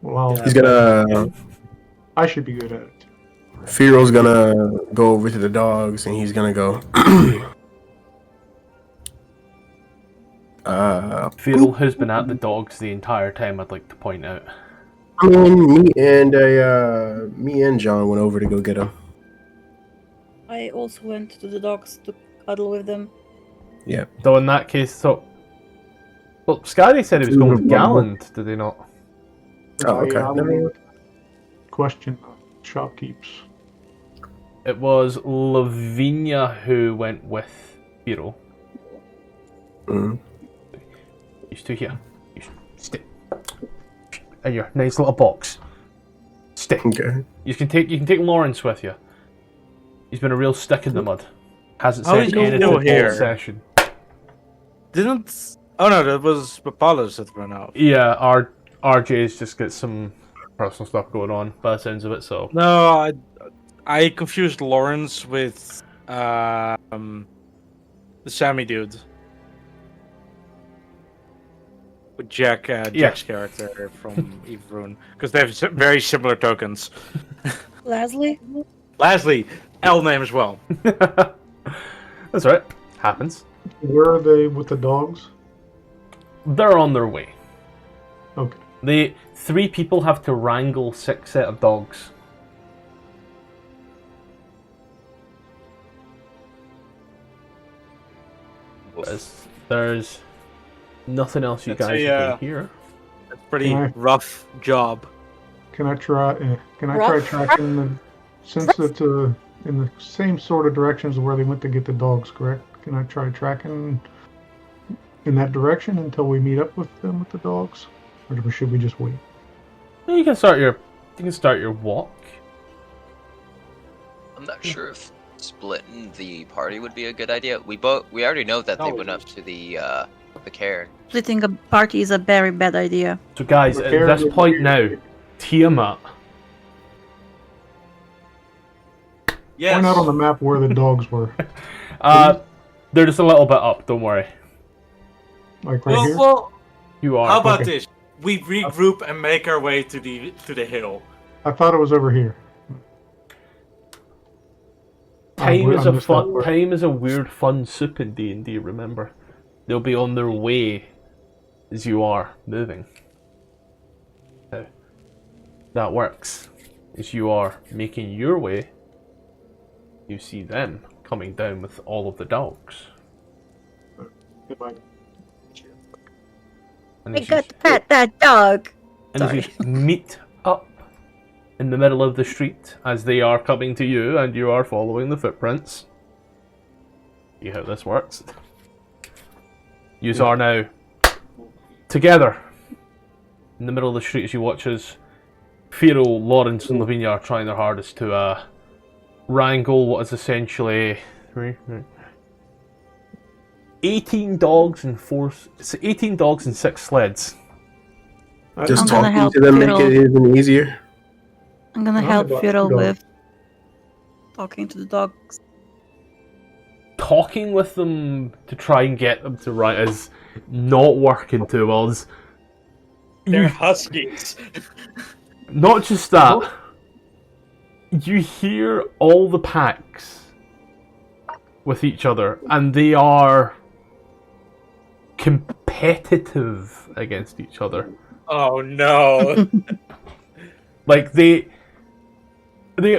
Well, He's gonna I should be good at it. Firal's gonna go over to the dogs and he's gonna go. Firal has been at the dogs the entire time, I'd like to point out. I mean, me and John went over to go get him. I also went to the dogs to cuddle with them. Yeah. So in that case, well, Skaddi said he was going with Galland, did he not? Oh, okay. I would question shopkeeps. It was Lavinia who went with Firal. Mm. You two here. You stay. In your nice little box. Stay. Okay. You can take Lawrence with you. He's been a real stick in the mud. Hasn't How said is he anything still all here? session. Didn't... Oh no, that was Papalas that ran out. Yeah, RJ's just got some personal stuff going on by the sounds of it, so. No, I confused Lawrence with the Sammy dude. With Jack's character from Eve Rune. Because they have very similar tokens. Leslie? Lastly, L name as well. That's right. Happens. Where are they with the dogs? They're on their way. Okay. The 3 people have to wrangle 6 set of dogs. There's nothing else you That's guys a, can hear. That's a pretty Alright. rough job. Can I try? Can I try Rough. tracking them? Since it's in the same sort of directions where they went to get the dogs, correct? Can I try tracking in that direction until we meet up with them with the dogs, or should we just wait? You can start your walk. I'm not sure if splitting the party would be a good idea. We already know that they went up to the cairn. Splitting a party is a very bad idea. So guys, at Repair this the- point now, Tiamat. Yes. Point out on the map where the dogs were, They're just a little bit up, don't worry. like right here. Well, You are. how about Okay. this? We regroup and make our way to the hill. I thought it was over here. Time I is a missed that fun. part. Time is a weird, fun soup in D&D. Remember, they'll be on their way as you are moving. How that works is you are making your way. You see them coming down with all of the dogs, If I- and I as got to pet that dog. and as you meet up in the middle of the street as they are coming to you, and you are following the footprints. See how this works. Yous are now together in the middle of the street as you watch as Firal, Lawrence, and Lavinia are trying their hardest to wrangle what is essentially 18 dogs and 6 sleds. Just I'm gonna talking help to them make Firal. it even easier. I'm gonna I help got Firal dogs. with talking to the dogs. Talking with them to try and get them to write is not working too well. They're huskies. Not just that, you hear all the packs with each other, and they are competitive against each other. Oh no. Like they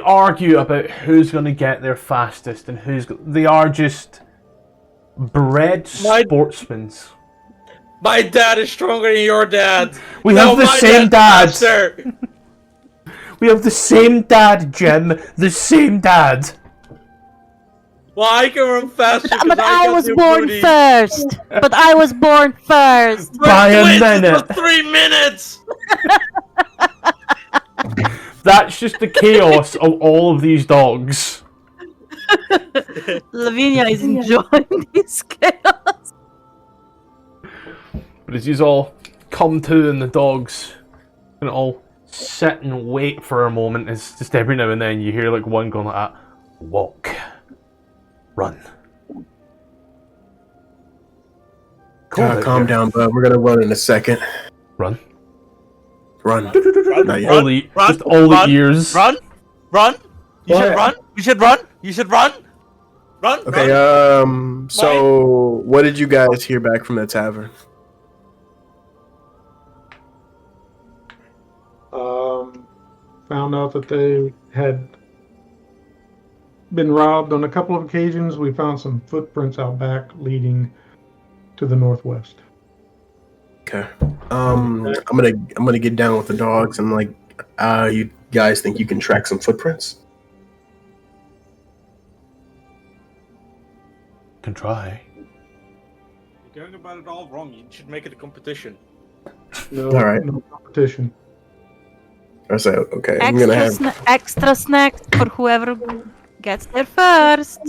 argue about who's going to get there fastest and they are just bred sportsmen. My dad is stronger than your dad. We have the my same dad's dad. faster. We have the same dad, Jim. The same dad. Well, I can run faster. 'cause But I got was new born booty. first. But I was born first. By a Wait, minute. For 3 minutes. That's just the chaos of all of these dogs. Lavinia is enjoying this chaos. But as you all come to and the dogs and all sit and wait for a moment, it's just every now and then you hear like one going like that. Walk. Run. Calm down, bud. We're gonna run in a second. Run. Run. Run, Not yet. All the run, just all run, the ears. Run! Run! You should What? run! You should run! You should run! Run! Okay, Run! so what did you guys hear back from the tavern? Found out that they had been robbed on a couple of occasions. We found some footprints out back leading to the northwest. Okay. I'm gonna get down with the dogs and like, you guys think you can track some footprints? Can try. You're going about it all wrong. You should make it a competition. No, All right. no competition. I said, okay, I'm gonna have. Extra snacks for whoever gets there first.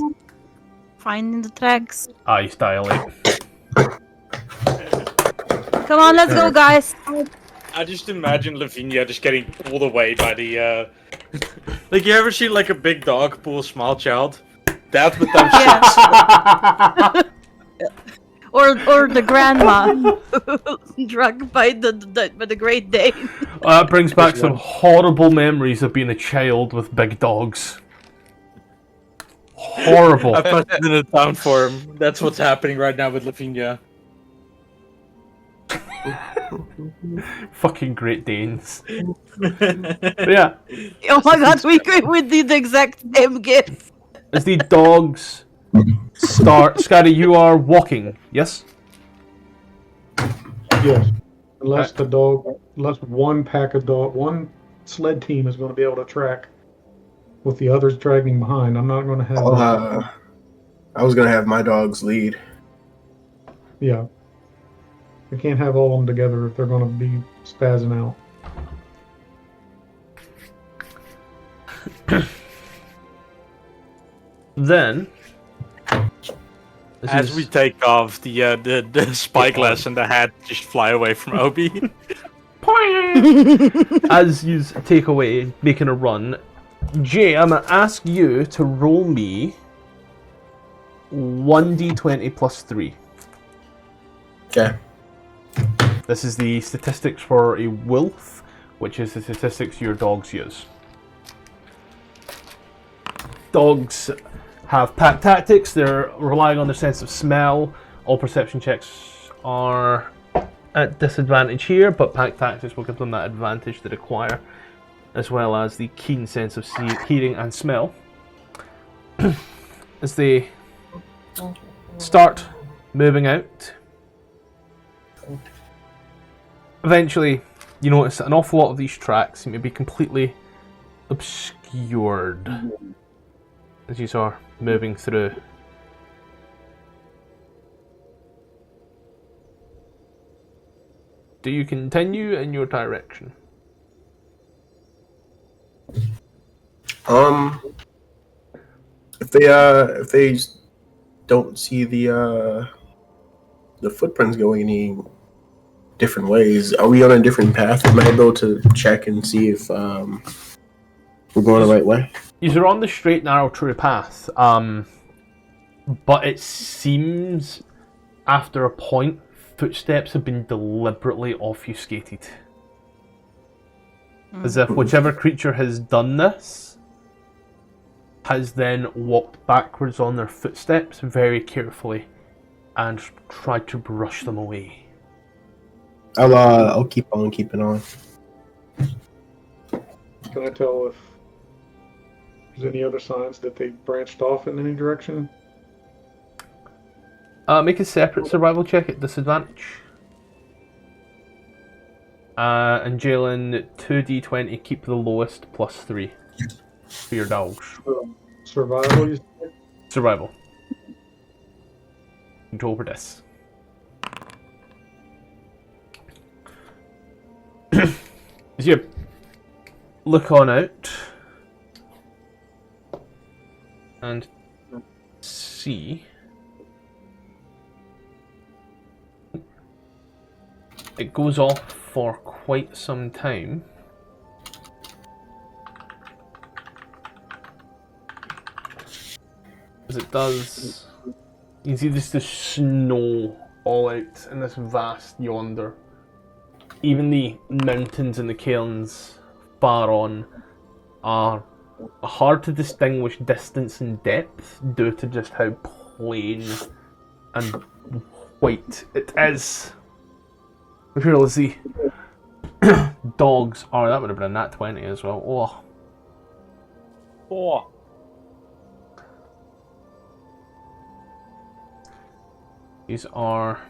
Finding the tracks. Aye, style it. Come on, let's go, guys. I just imagine Lavinia just getting pulled away by the, like, you ever see, like, a big dog pull a small child? That with them Yeah. Or the grandma drugged by the Great Dane. That brings back some horrible memories of being a child with big dogs. Horrible. I put it in a town form. That's what's happening right now with Lavinia. Fucking Great Danes. But yeah, Oh my god, we did the exact same gift. as the dogs start, Skaddi, you are walking, yes? Yes. Unless one sled team is going to be able to track with the others dragging behind. I'm not going to have. I was gonna have my dogs lead. Yeah. We can't have all of them together if they're going to be spazzing out. Then, As we take off, the spyglass and the hat just fly away from Obi. as you take away, making a run, Jay, I'm gonna ask you to roll me 1d20 plus 3. Okay. This is the statistics for a wolf, which is the statistics your dogs use. Dogs have pack tactics, they're relying on their sense of smell. All perception checks are at disadvantage here, but pack tactics will give them that advantage they require, as well as the keen sense of hearing and smell. As they start moving out, eventually you notice that an awful lot of these tracks seem to be completely obscured as you are moving through. Do you continue in your direction? If they don't see the footprints going any different ways, are we on a different path? Am I able to check and see if we're going the right way? You're on the straight, narrow, true path, but it seems after a point, footsteps have been deliberately obfuscated. As if whichever creature has done this has then walked backwards on their footsteps very carefully and tried to brush them away. I'll keep on keeping on. Can I tell if there's any other signs that they branched off in any direction? Make a separate survival check at disadvantage. And Jalen, 2d20, keep the lowest, plus 3 for your dogs. Survival, you said? Survival. Control for this. As you look on out and see it goes off for quite some time. As it does, you can see this snow all out in this vast yonder. even the mountains and the cairns far on are hard to distinguish distance and depth due to just how plain and white it is. If you really see dogs are, that would have been a nat 20 as well. Oh. 4. These are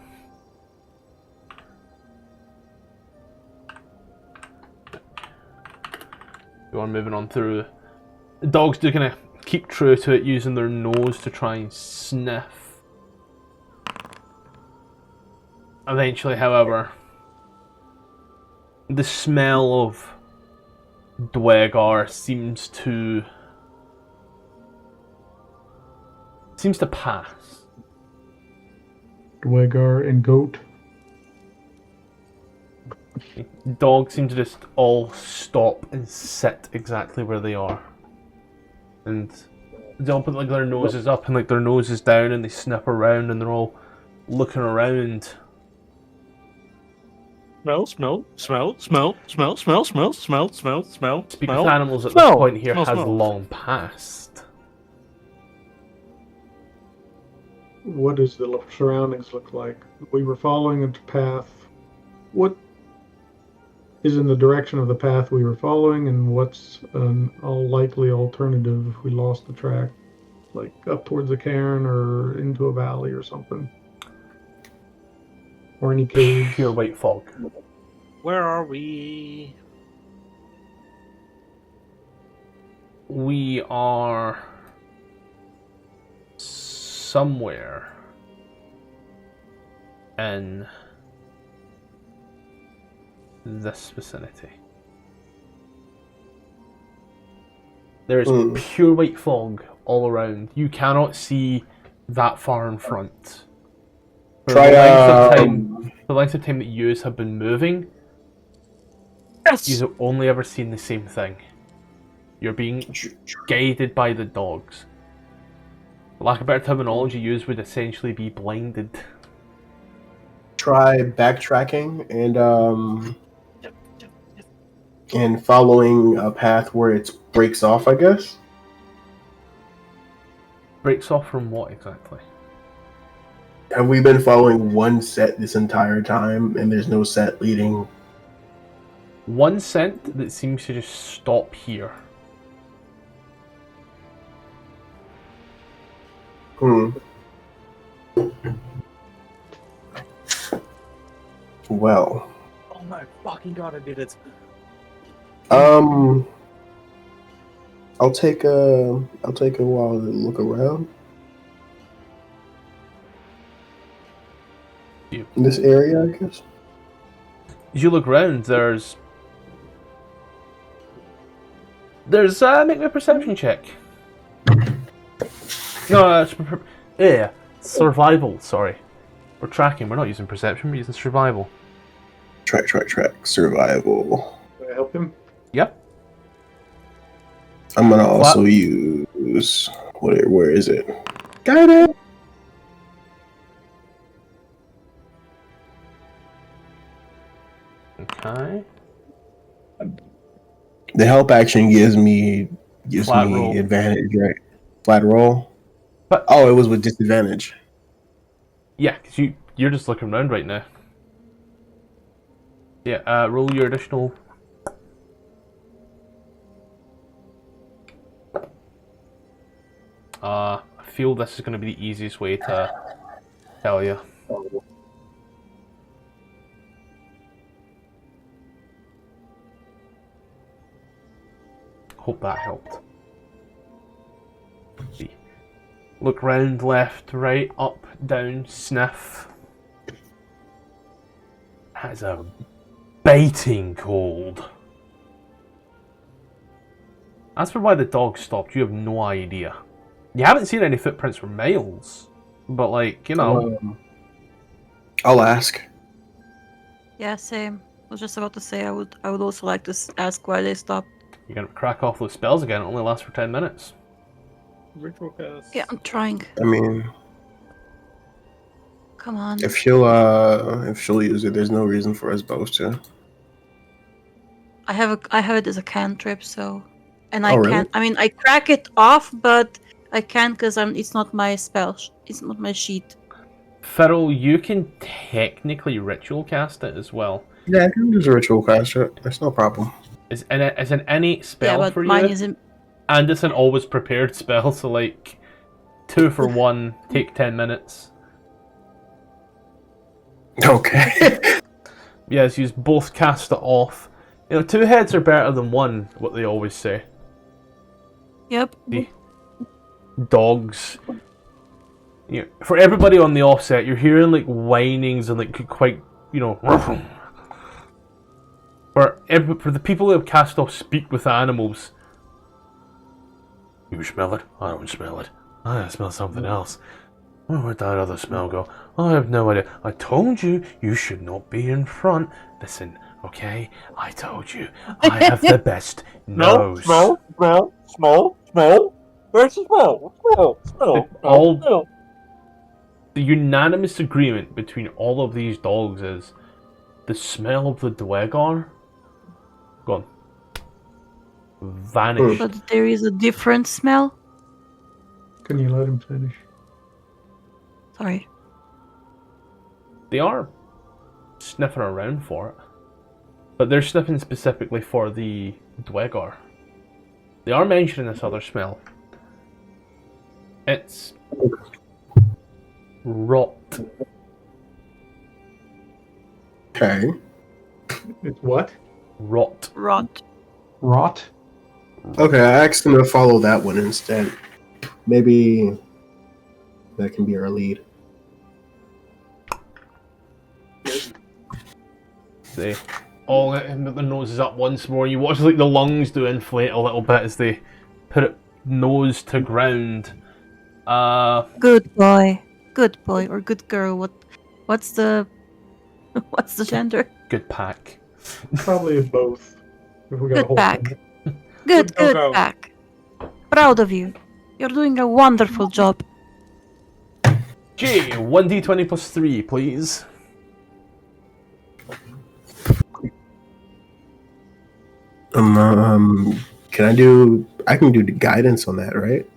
you are moving on through. The dogs do kind of keep true to it, using their nose to try and sniff. Eventually, however, the smell of Duergar seems to pass. Duergar and goat. Dogs seem to just all stop and sit exactly where they are. And they all put like their noses up and like their noses down, and they sniff around, and they're all looking around. Smell. Speak of animals at Smell. this point here Smell, has smell. long passed. What does the surroundings look like? We were following a path. What is in the direction of the path we were following, and what's an all likely alternative if we lost the track? Like up towards the cairn or into a valley or something? Or any caves? Pure white fog. Where are we? We are somewhere in this vicinity. There is pure white fog all around. You cannot see that far in front. For Try the length of time that you have been moving, Yes. you've only ever seen the same thing. You're being guided by the dogs. For lack of better terminology, you would essentially be blinded. Try backtracking and following a path where it breaks off, I guess. Breaks off from what exactly? Have we been following one set this entire time, and there's no set leading? One scent that seems to just stop here. Well. Oh my fucking god! I did it. I'll take a while to look around. In this area, I guess. As you look around, there's make me a perception check. No, survival. Sorry, we're tracking. We're not using perception. We're using survival. Track. Survival. Can I help him? Yep. I'm gonna also use where is it? Got it. Okay. The help action gives me Flat roll. advantage, right? Flat roll. But it was with disadvantage. yeah, because you're just looking around right now. Yeah. Roll your additional. I feel this is going to be the easiest way to tell you. Hope that helped. See. Look round, left, right, up, down, sniff. That is a biting cold. As for why the dog stopped, you have no idea. You haven't seen any footprints for miles, but like, you know. I'll ask. Yeah, same. I was just about to say I would also like to ask why they stopped. You're gonna crack off those spells again, it only lasts for 10 minutes. Ritual cast. Yeah, I'm trying. I mean, Come on. If she'll use it, there's no reason for us both to. I have it as a cantrip, so, and I Oh, really? can't. I mean, I crack it off, but I can't because it's not my spell. It's not my sheet. Firal, you can technically ritual cast it as well. Yeah, I can use a ritual caster. That's no problem. It's an innate spell Yeah, but for mine you, isn't. and it's an always prepared spell. So like, 2 for 1, take 10 minutes. Okay. Yes, you both cast it off. 2 heads are better than 1. What they always say. Yep. The dogs. For everybody on the offset, you're hearing like whinings and like quite, For the people who have cast off speak with animals. You smell it? I don't smell it. I smell something else. Where'd that other smell go? I have no idea. I told you, you should not be in front. Listen, okay? I told you. I have the best nose. Smell. Where's the smell? Smell. The unanimous agreement between all of these dogs is the smell of the Duergar gone. Vanished. But there is a different smell. Can you let him finish? Sorry. They are sniffing around for it. But they're sniffing specifically for the Duergar. They are mentioning this other smell. It's rot. Okay. It's what? Rot. Rot. Rot? Okay, I asked him to follow that one instead. Maybe that can be our lead. They all get him with their noses up once more. You watch like the lungs do inflate a little bit as they put it nose to ground. Good boy, or good girl. What's the gender? Good pack. Probably both. If we got a Good whole pack. thing. Good go. pack. Proud of you. You're doing a wonderful job. Jay, 1d20 plus 3, please. I can do the guidance on that, right?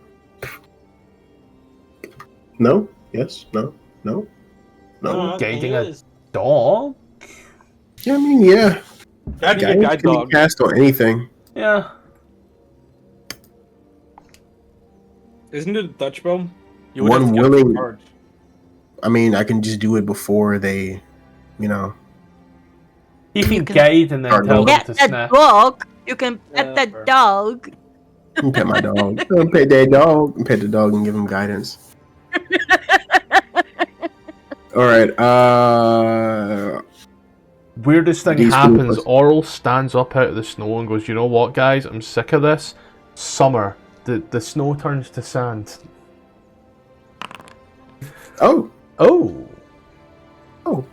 No? Yes? No? No? No? Guiding a dog? Yeah, I mean, yeah. Guiding a Guidance guide can dog. be cast on anything. Yeah. Isn't it a Dutch bomb? You One have to get willing- cards. I mean, I can just do it before they, He can You can- guide and then tell them Get to that snap. dog. You can pet Yeah, that fair. dog. pet my dog. Pet that dog. Pet the dog and give him guidance. All right. Weirdest thing These happens. people- Oral stands up out of the snow and goes, "You know what, guys? I'm sick of this. Summer. The snow turns to sand." Oh. Oh. Oh.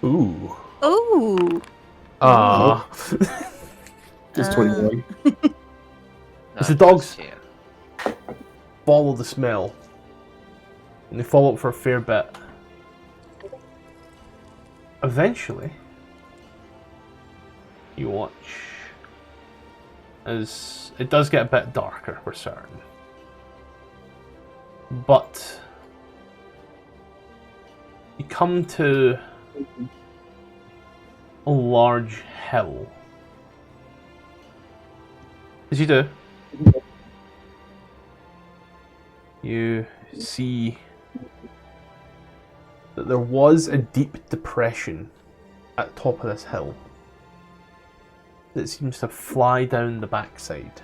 Ooh. Ooh. Ah. It's 21. It's the dogs. Follow the smell. And they follow it for a fair bit. Eventually, you watch as it does get a bit darker, we're certain. But you come to a large hill. As you do, you see that there was a deep depression at the top of this hill that seems to fly down the backside.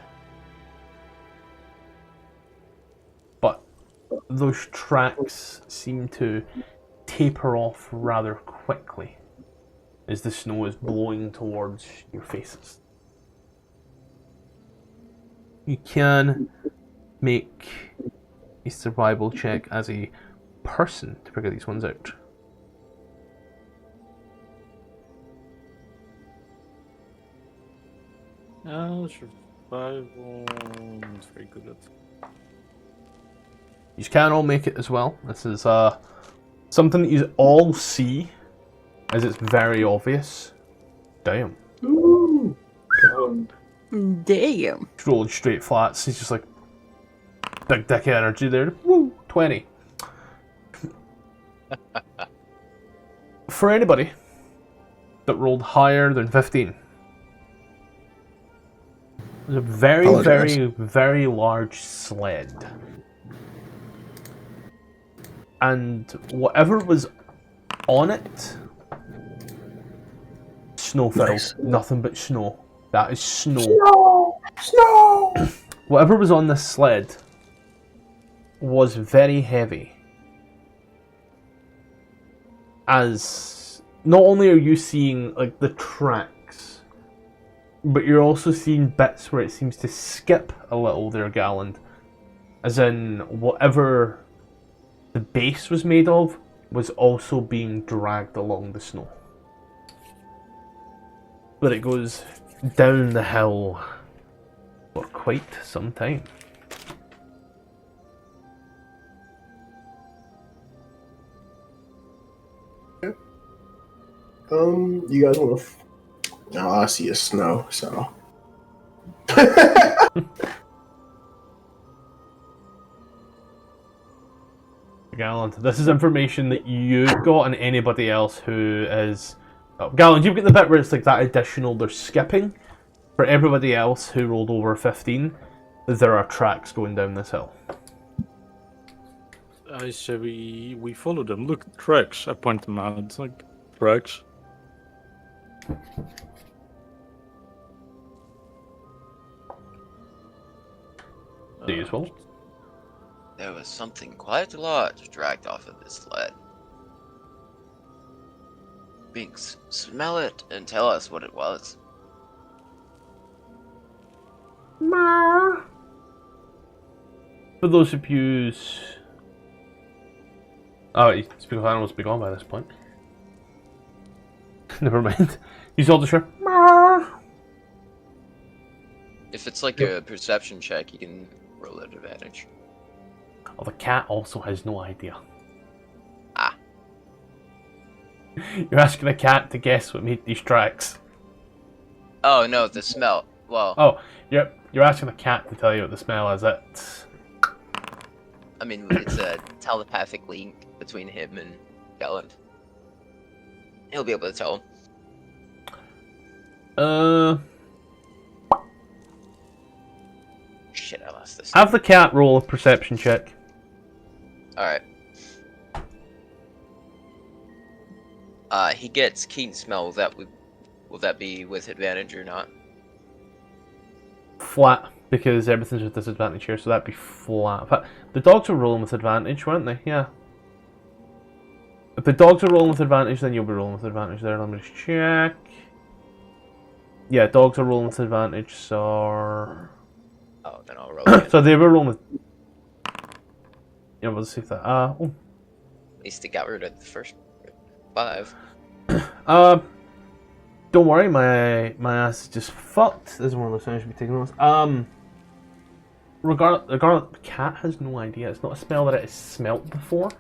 But those tracks seem to taper off rather quickly as the snow is blowing towards your faces. You can make a survival check as a person to figure these ones out. Survival. It's very good at. You can all make it as well. This is Something that you all see, as it's very obvious. Damn. Ooh. God. Damn. He's rolling straight flats. He's just like, big dick energy there. Woo, 20. For anybody that rolled higher than 15, there's a very, Apologize. very, very large sled. And whatever was on it, snow Nice. Nothing but snow. That is snow. Snow! Snow! Whatever was on this sled was very heavy. As not only are you seeing like the tracks, but you're also seeing bits where it seems to skip a little there, Galland. As in, whatever the base was made of was also being dragged along the snow. But it goes down the hill for quite some time. You guys want to? No, I see a snow, so. Gallant, this is information that you got and anybody else who is... Oh, Gallant, you've got the bit where it's like that additional, they're skipping. For everybody else who rolled over 15, there are tracks going down this hill. I say we follow them. Look, tracks. I point them out. It's like tracks. Do you as well? There was something quite large dragged off of this sled. Binks, smell it and tell us what it was. For those of you... Oh, speak of animals be gone by this point. Never mind. He's all just sure. If it's like a perception check, you can roll at advantage. Oh, the cat also has no idea. Ah. You're asking a cat to guess what made these tracks. Oh no, the smell. Well, Oh, you're asking a cat to tell you what the smell is. It. I mean, it's a telepathic link between him and Gallant. He'll be able to tell. Shit, I lost this. Have the cat roll a perception check. Alright. He gets keen smell. Will that be with advantage or not? Flat, because everything's with disadvantage here, so that'd be flat. In fact, the dogs are rolling with advantage, weren't they? Yeah. If the dogs are rolling with advantage, then you'll be rolling with advantage there. Let me just check. Yeah, dogs are rolling with advantage, so... Oh, then I'll roll again. So they were rolling with... Yeah, we'll see if that... Oh. At least they got rid of the first 5. Don't worry, my ass is just fucked. This is one of those times I should be taking notes. Regardless, the cat has no idea. It's not a smell that it has smelt before.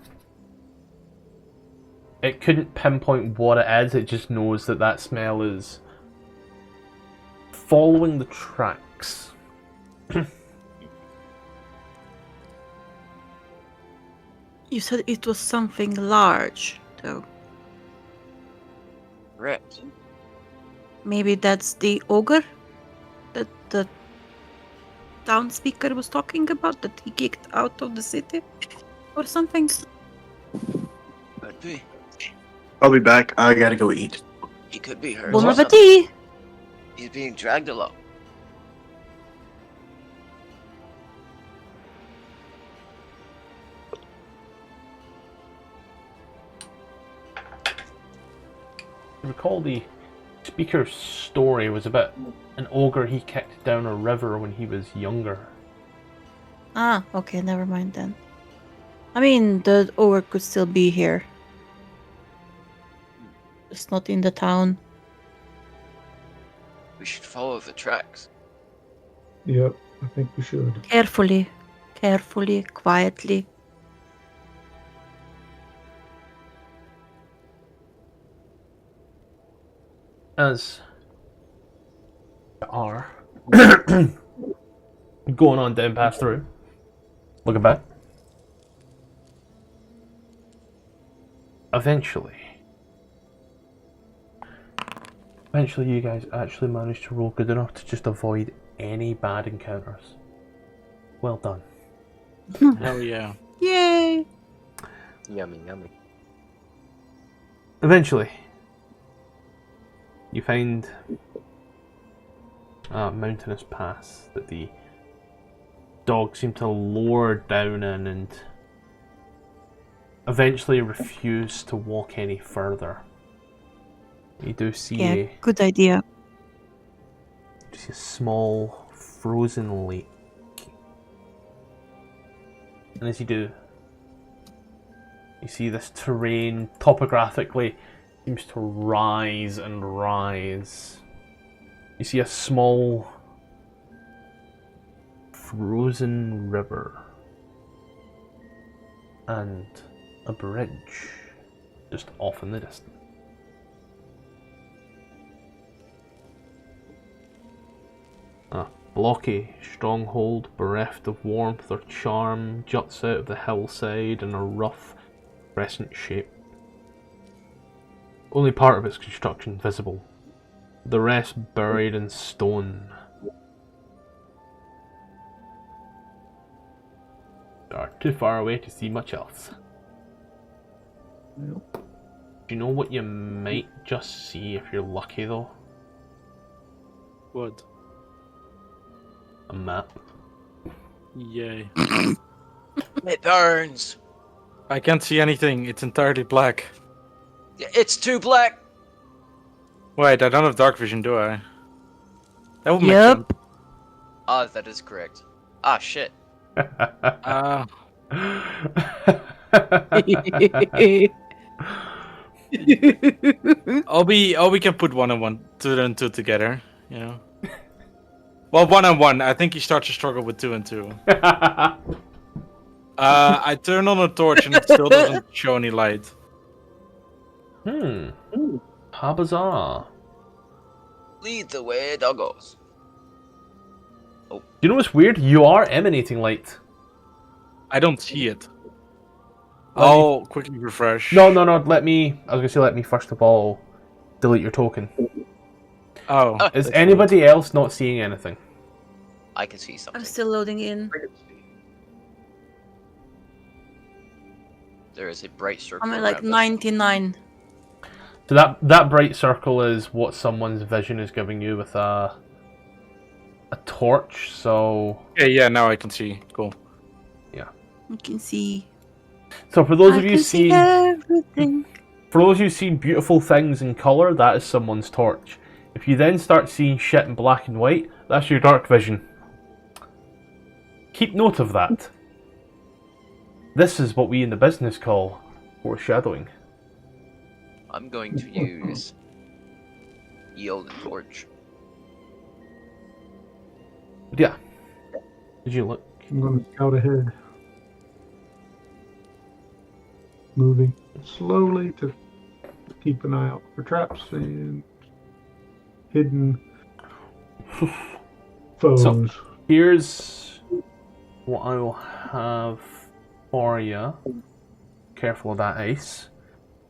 It couldn't pinpoint what it is. It just knows that that smell is following the tracks. You said it was something large, though. Correct. Maybe that's the ogre that the town speaker was talking about, that he kicked out of the city? Or something? Could be. I'll be back. I gotta go eat. He could be hurt. Bon or something. appetit! He's being dragged along. I recall the speaker's story was about an ogre he kicked down a river when he was younger. Ah, okay, never mind then. I mean, the ogre could still be here. It's not in the town. We should follow the tracks. Yep, I think we should. Carefully, quietly. as you are going on down past through, looking back, eventually you guys actually managed to roll good enough to just avoid any bad encounters. Well done. Hell yeah. Yay! Yummy, yummy. Eventually, you find a mountainous pass that the dogs seem to lower down in and eventually refuse to walk any further. You do see Yeah, good idea. a small frozen lake. And as you do, you see this terrain topographically seems to rise and rise. You see a small frozen river and a bridge just off in the distance. A blocky stronghold bereft of warmth or charm juts out of the hillside in a rough crescent shape. Only part of its construction visible, the rest buried in stone. You are too far away to see much else. Do you know what you might just see if you're lucky though? What? A map. Yay. It burns. I can't see anything. It's entirely black. It's too black. Wait, I don't have dark vision, do I? That would make Yep. sense. Ah, that is correct. Ah, shit. We can put 1 and 1, 2 and 2 together, you know. Well, 1 and 1. I think he starts to struggle with 2 and 2. I turn on a torch and it still doesn't show any light. How bizarre. Lead the way, doggos. You know what's weird? You are emanating light. I don't see it. I'll quickly refresh. No. Let me first of all delete your token. Oh. Is anybody else not seeing anything? I can see something. I'm still loading in. There is a bright circle. I'm at like around us. 99. So that bright circle is what someone's vision is giving you with a torch. So Yeah, now I can see. Cool. You can see. so for those I of you can see see everything. for those of you seeing beautiful things in color, that is someone's torch. If you then start seeing shit in black and white, that's your dark vision. Keep note of that. This is what we in the business call foreshadowing. I'm going to use yield and torch. But yeah. Did you look? I'm going to scout ahead. Moving slowly to keep an eye out for traps and hidden foes. Here's what I will have for you. Careful of that ice.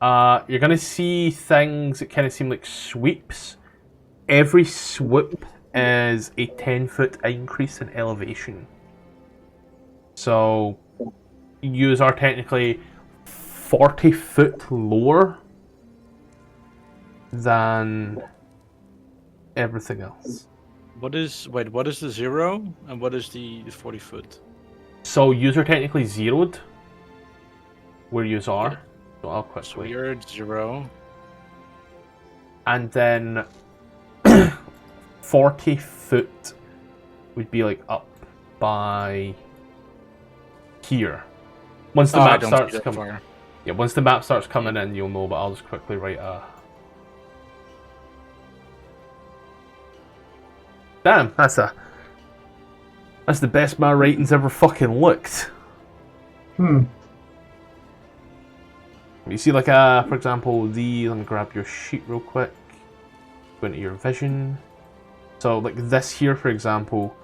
You're going to see things that kind of seem like sweeps. Every swoop is a 10-foot increase in elevation. So, you are technically 40 foot lower than everything else. What is the 0 and what is the 40 foot? So, yous are technically zeroed where yous are. So I'll So quickly. you're at 0. And then 40 foot would be like up by here. Once the I map don't starts see that coming, far. yeah, once the map starts coming in, you'll know. But I'll just quickly write a. Damn, that's the best my ratings ever fucking looked. You see, like, for example, let me grab your sheet real quick. go into your vision. So like this here, for example,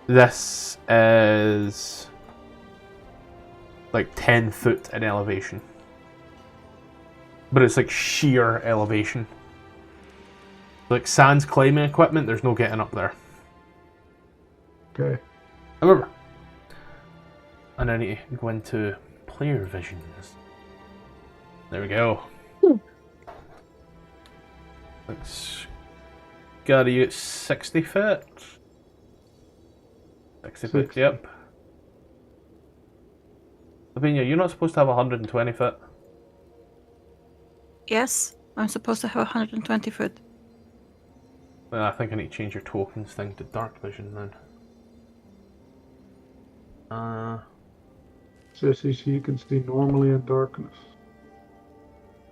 this is like 10 foot in elevation. But it's like sheer elevation. Like sans climbing equipment, there's no getting up there. Okay. However, and I need to go into player visions. There we go. Like, Skaddi, you at 60 feet? 60 feet, yep. Albino, you're not supposed to have 120 feet. Yes, I'm supposed to have 120 foot. Well, I think I need to change your tokens thing to dark vision then. So you can see normally in darkness.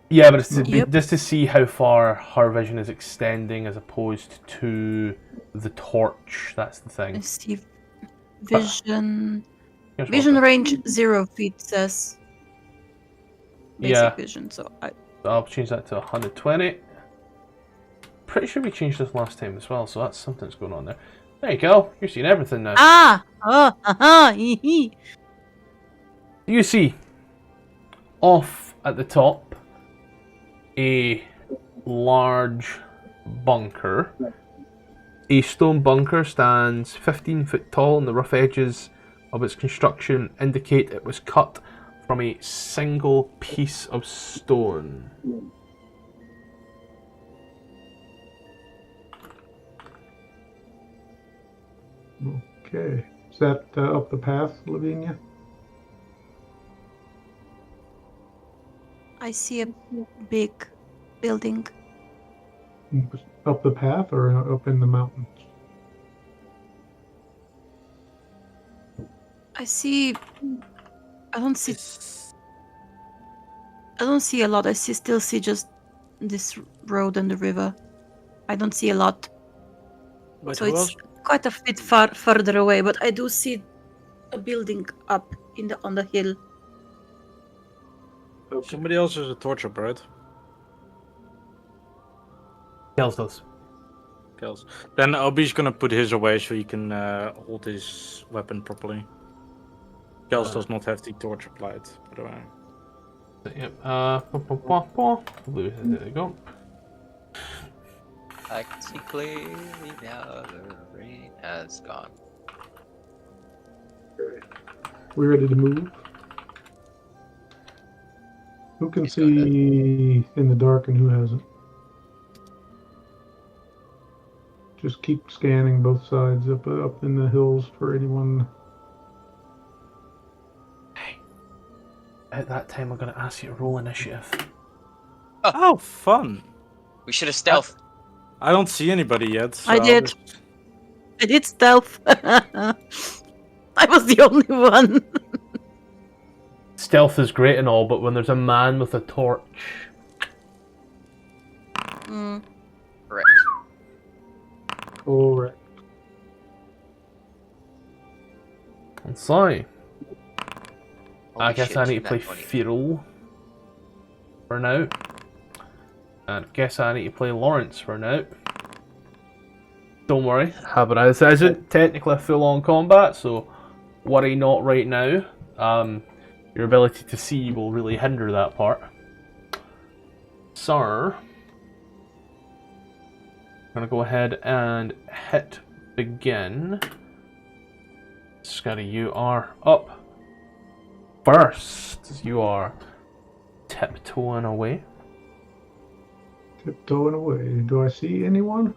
Yeah, but it's to, Yep. just to see how far her vision is extending as opposed to the torch. That's the thing. Let's see. Vision. Here's Vision what range 0 feet says. Basic Yeah. vision, so I'll change that to 120. Pretty sure we changed this last time as well, so that's something's going on there. There you go. You're seeing everything now. hee hee. You see, off at the top, a large bunker. A stone bunker stands 15 foot tall, and the rough edges of its construction indicate it was cut from a single piece of stone. Okay. Is that up the path, Lavinia? I see a big building. Up the path or up in the mountains? I see. I don't see. I don't see a lot. I still see just this road and the river. I don't see a lot. But So who it's else? quite a bit further away, but I do see a building up on the hill. Somebody else has a torch up, right? Kells does. Kills. Then Obi's gonna put his away so he can hold his weapon properly. Kels does not have the torch applied, by the way. Yep. There you go. I can see clearly now the rain has gone. We ready to move? Who can Yes, go ahead. see in the dark and who hasn't? Just keep scanning both sides up in the hills for anyone. At that time, I'm going to ask you to roll initiative. Oh, fun! We should have stealth. I don't see anybody yet. So I I'll did. just- I did stealth. I was the only one. Stealth is great and all, but when there's a man with a torch... Mm. Correct. Correct. And so, I Holy guess shit, I need to play nat 20. Firal for now. And I guess I need to play Lawrence for now. Don't worry, this isn't technically a full-on combat, so worry not right now. Your ability to see will really hinder that part. So, I'm going to go ahead and hit begin. Skaddi, you are up first. You are tiptoeing away. Tiptoeing away. Do I see anyone?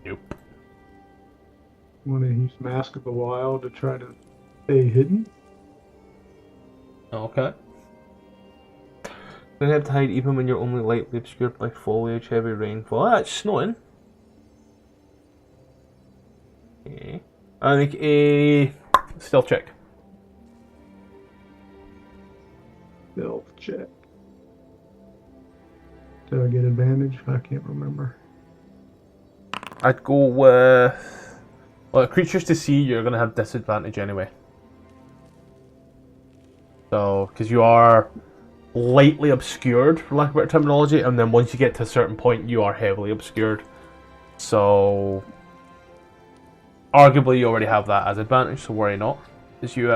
Nope. I'm gonna use Mask of the Wild to try to stay hidden. Okay. Don't have to hide even when you're only lightly obscured by foliage, heavy rainfall. Ah, it's snowing. Okay. I think a stealth check. Stealth check. Did I get advantage? I can't remember. I'd go with... Well, creatures to see, you're going to have disadvantage anyway. So, because you are lightly obscured, for lack of better terminology, and then once you get to a certain point, you are heavily obscured. So, arguably, you already have that as advantage, so worry not. As you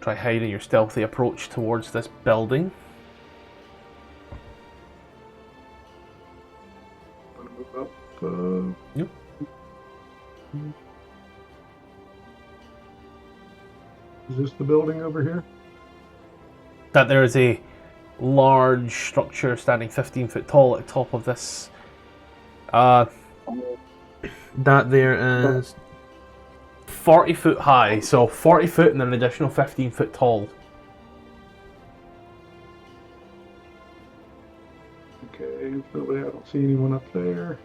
try hiding your stealthy approach towards this building. Yep. Is this the building over here? That there is a large structure standing 15 foot tall at the top of this. That there is 40 foot high, so 40 foot and then an additional 15 foot tall. Okay, so I don't see anyone up there.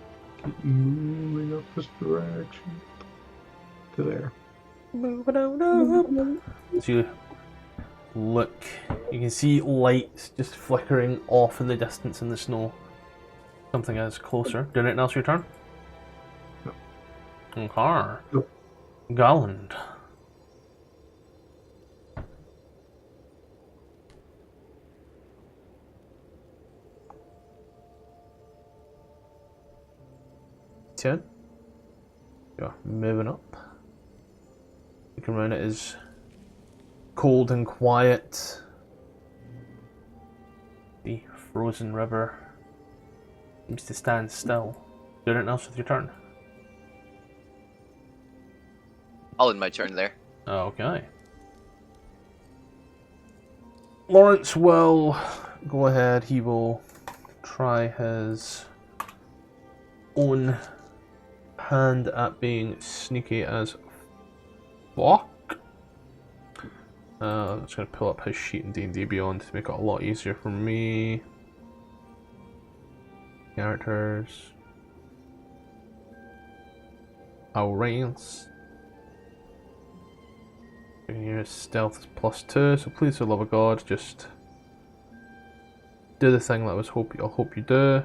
Keep moving up this direction. To there. As you look, you can see lights just flickering off in the distance in the snow. Something is closer. Did anything else your turn? No. Okay. Nope. Garland. Ten. You're moving up. Looking around, it is cold and quiet. The frozen river seems to stand still. Do anything else with your turn? I'll end my turn there. Okay. Lawrence will go ahead. He will try his own hand at being sneaky as fuck. I'm just going to pull up his sheet in D&D Beyond to make it a lot easier for me. Characters. Outranks. Your stealth is +2, so please, for the love of God, just do the thing that I'll hope you do.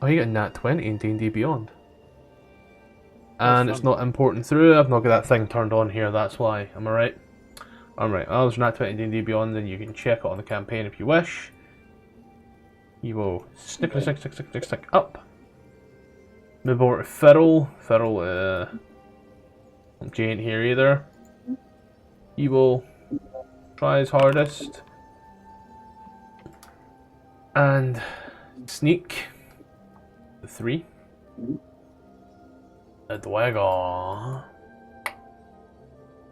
Oh, you got a nat 20 in D&D Beyond. And it's not importing through. I've not got that thing turned on here, that's why. Am I right? I'm right. Oh, there's nat 20 in D&D Beyond, then you can check it on the campaign if you wish. You will stick up. Move over to Firal. Firal, Jay ain't here either. He will try his hardest. And sneak. The 3. A Duergar.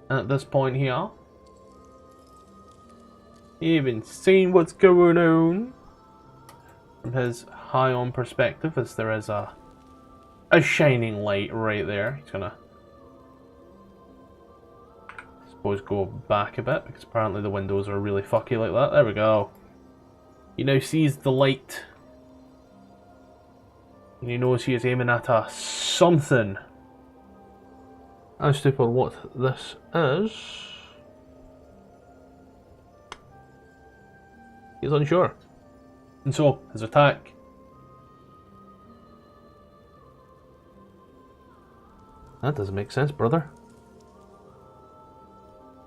At this point here, even seeing what's going on from his high on perspective, as there is a shining light right there. He's gonna, I suppose, go back a bit because apparently the windows are really fucky like that. There we go. He now sees the light. And he knows he is aiming at a something. As to for what this is, he's unsure. And so, his attack. That doesn't make sense, brother.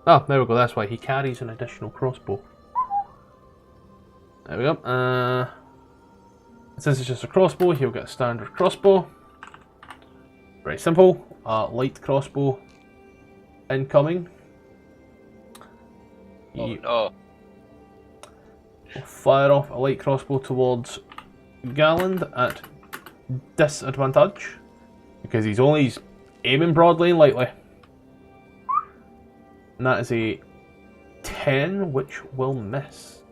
Oh, there we go, that's why he carries an additional crossbow. There we go. Since it's just a crossbow, he'll get a standard crossbow. Very simple. Light crossbow incoming. Oh no. Will fire off a light crossbow towards Garland at disadvantage because he's aiming broadly and lightly. And that is a 10, which will miss.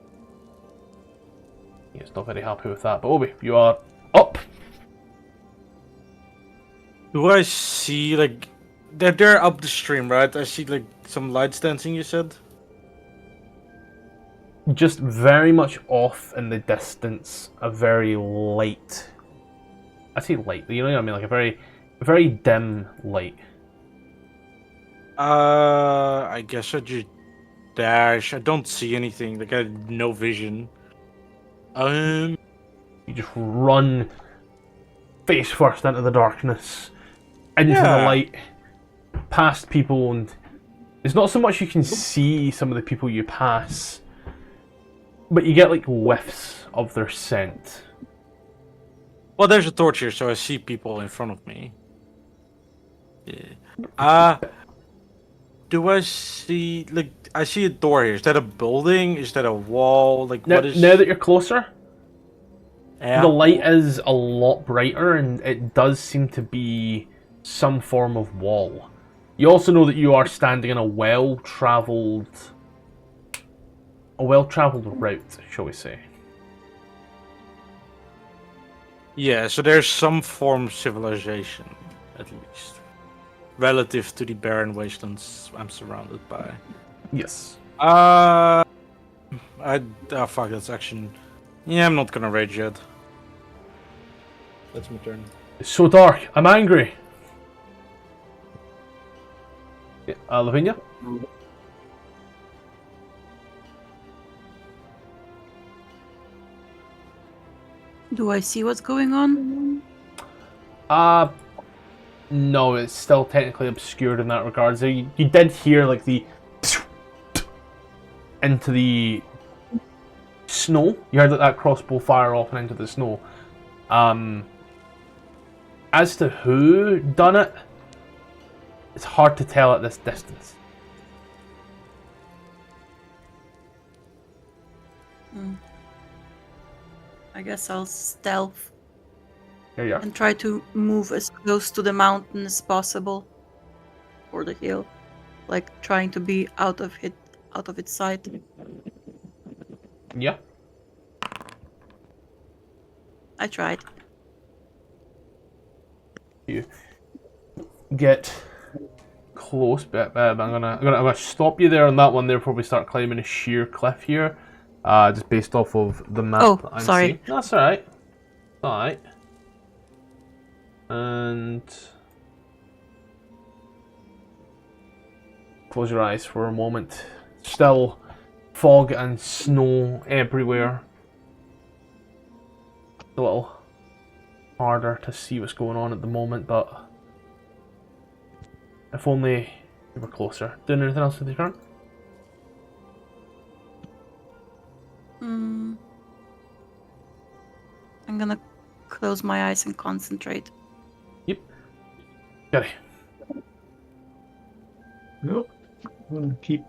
He's not very happy with that, but Obi, you are up. Do I see, like, they're up the stream, right? I see, like, some lights dancing, you said? Just very much off in the distance, a very light. I say light, you know what I mean? Like a very dim light. I guess I just dash. I don't see anything. Like, I have no vision. You just run face first into the darkness, into the light, past people, and It's not so much you can see some of the people you pass, but you get like whiffs of their scent. Well, there's a torch here, so I see people in front of me. Yeah. Do I see like I see a door here? Is that a building? Is that a wall? Like Now, what is? now that you're closer, Yeah. the light is a lot brighter, and it does seem to be some form of wall. You also know that you are standing in a well-traveled route, shall we say. Yeah, so there's some form of civilization, at least. Relative to the barren wastelands I'm surrounded by. Yes. Fuck, that's action. Yeah, I'm not gonna rage yet. That's my turn. It's so dark. I'm angry. Yeah, Lavinia? Do I see what's going on? No, it's still technically obscured in that regard. So you did hear like the into the snow. You heard that crossbow fire off and into the snow. As to who done it, it's hard to tell at this distance. I guess I'll stealth Here you are. and try to move as close to the mountain as possible, or the hill, like trying to be out of its sight. Yeah. I tried. You get close, but I'm gonna stop you there on that one. There, before we start climbing a sheer cliff here, just based off of the map. Oh, that I'm sorry. seeing. That's all right. All right. And close your eyes for a moment. Still fog and snow everywhere. A little harder to see what's going on at the moment, but if only we were closer. Doing anything else with your turn? I'm gonna close my eyes and concentrate. Yep. Got it. Nope. I'm gonna keep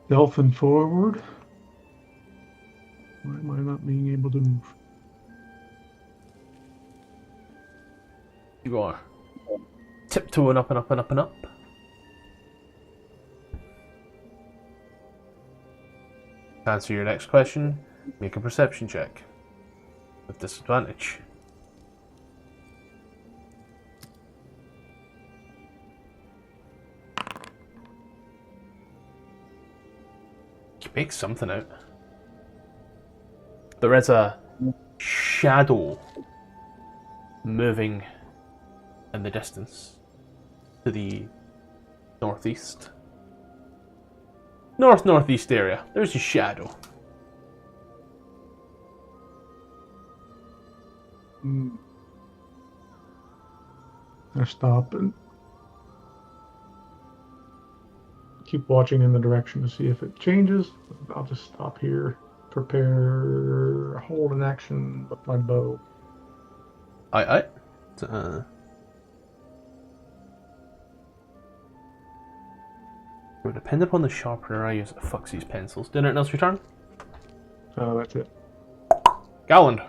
delphing forward. Why am I not being able to move? You are tiptoeing up and up and up and up. To answer your next question, make a perception check. With disadvantage. You make something out. There is a shadow moving in the distance to the northeast. Northeast area. There's a shadow. I stop and keep watching in the direction to see if it changes. I'll just stop here. Prepare, hold an action with my bow. Aye. It would depend upon the sharpener I use that fucks these pencils. Doing anything else your turn? That's it. Galland.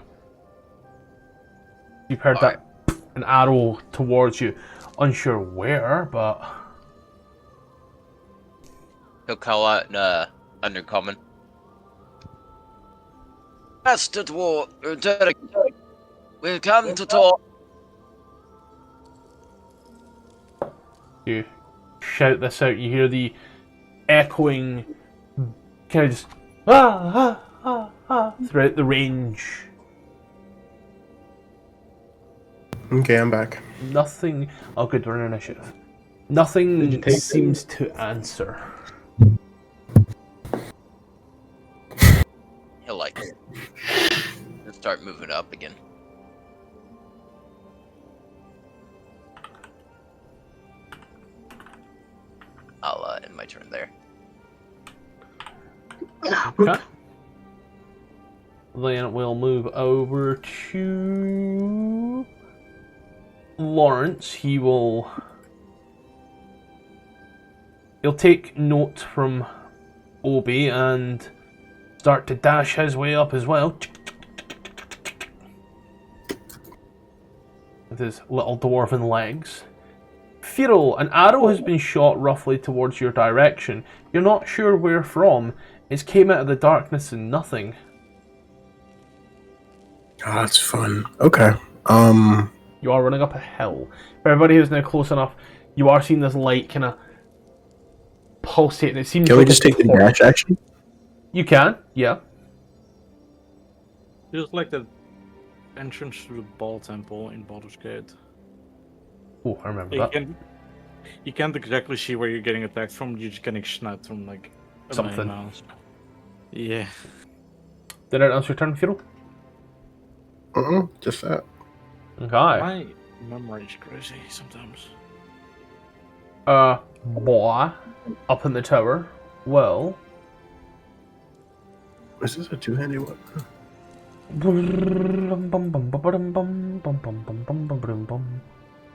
You've heard that an arrow towards you. Unsure where, but He'll call out in Undercommon. Master Dwarf, Duergar, we've come to talk. you shout this out. You hear the echoing kind of just throughout the range. Okay, I'm back. Nothing. Oh, good, we're in initiative. Nothing seems to answer. He'll like he'll start moving up again. turn there. Okay. Then we'll move over to Lawrence. He'll take note from Obi and start to dash his way up as well. With his little dwarven legs. Firal, an arrow has been shot roughly towards your direction. You're not sure where from. It came out of the darkness and nothing. Oh, that's fun. Okay. You are running up a hill. For everybody who's now close enough, you are seeing this light kind of pulsating. It seems. Can we like just a take the torch. dash action? You can, yeah. Feels like the entrance to the Ball Temple in Baldur's Gate. Oh, I remember You that. can't exactly see where you're getting attacked from. You're just getting sniped from like a million Something. miles. Yeah. Did that answer your turn, Firal? Just that. Okay. My memory is crazy sometimes. Boy, up in the tower. Well. Is this a two-handed weapon?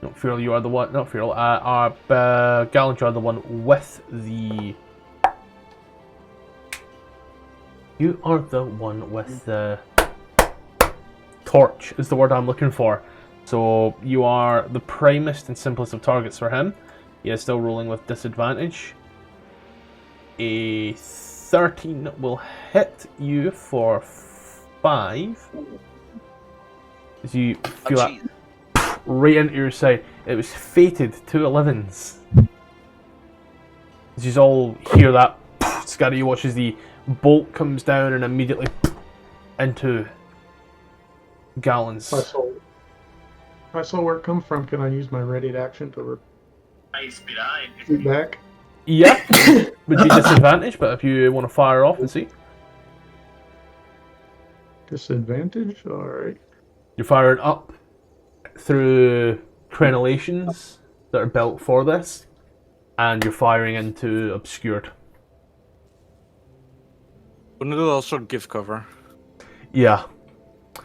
No, Firal, you are the one. Not Firal. Gallant, you are the one with the. You are the one with the torch. Is the word I'm looking for. So you are the primest and simplest of targets for him. He is still rolling with disadvantage. A 13 will hit you for 5. As you feel that right into your side. It was fated 2 11s. As you all hear that, Skaddi watches the bolt comes down and immediately into Gallon's. If I saw where it come from, can I use my ready action to shoot back? Yeah, would be disadvantage, but if you want to fire off and see. Disadvantage? Alright. You're firing up through crenellations that are built for this, and you're firing into obscured. Wouldn't it also give cover? Yeah.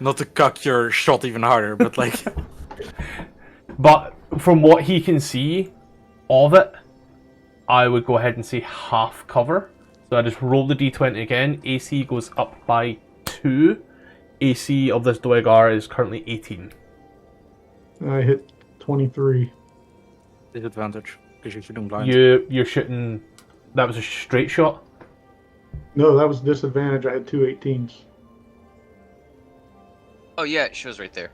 Not to cock your shot even harder, but like... But from what he can see of it, I would go ahead and say half cover. So I just roll the d20 again. AC goes up by 2. AC of this Duergar is currently 18. I hit 23. Disadvantage, because you're shooting blind. You're shooting... That was a straight shot? No, that was disadvantage. I had 2 18s. Oh yeah, it shows right there.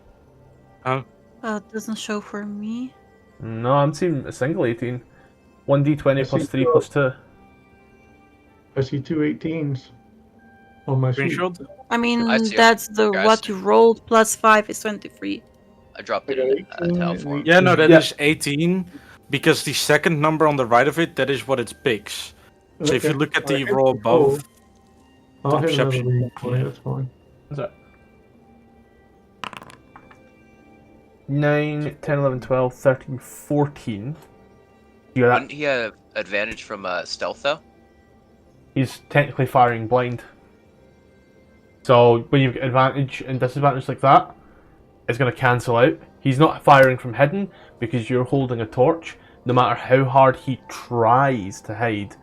It doesn't show for me. No, I'm seeing a single 18. 1d20 I plus see 3 two. plus 2. I see 2 18s on my sheet. Screenshot? I mean, I see it. that's the Guys. what you rolled plus 5 is 23. I dropped I it got in 18 tile and form. Yeah, no, that is Yeah. 18, because the second number on the right of it, that is what it picks. So if you look at the row above, I'll hit another perception. read for you, that's fine. What's that? 9, 10, 11, 12, 13, 14. You got Wouldn't that? he have advantage from stealth though? He's technically firing blind. So when you've got advantage and disadvantage like that, it's going to cancel out. He's not firing from hidden because you're holding a torch. No matter how hard he tries to hide,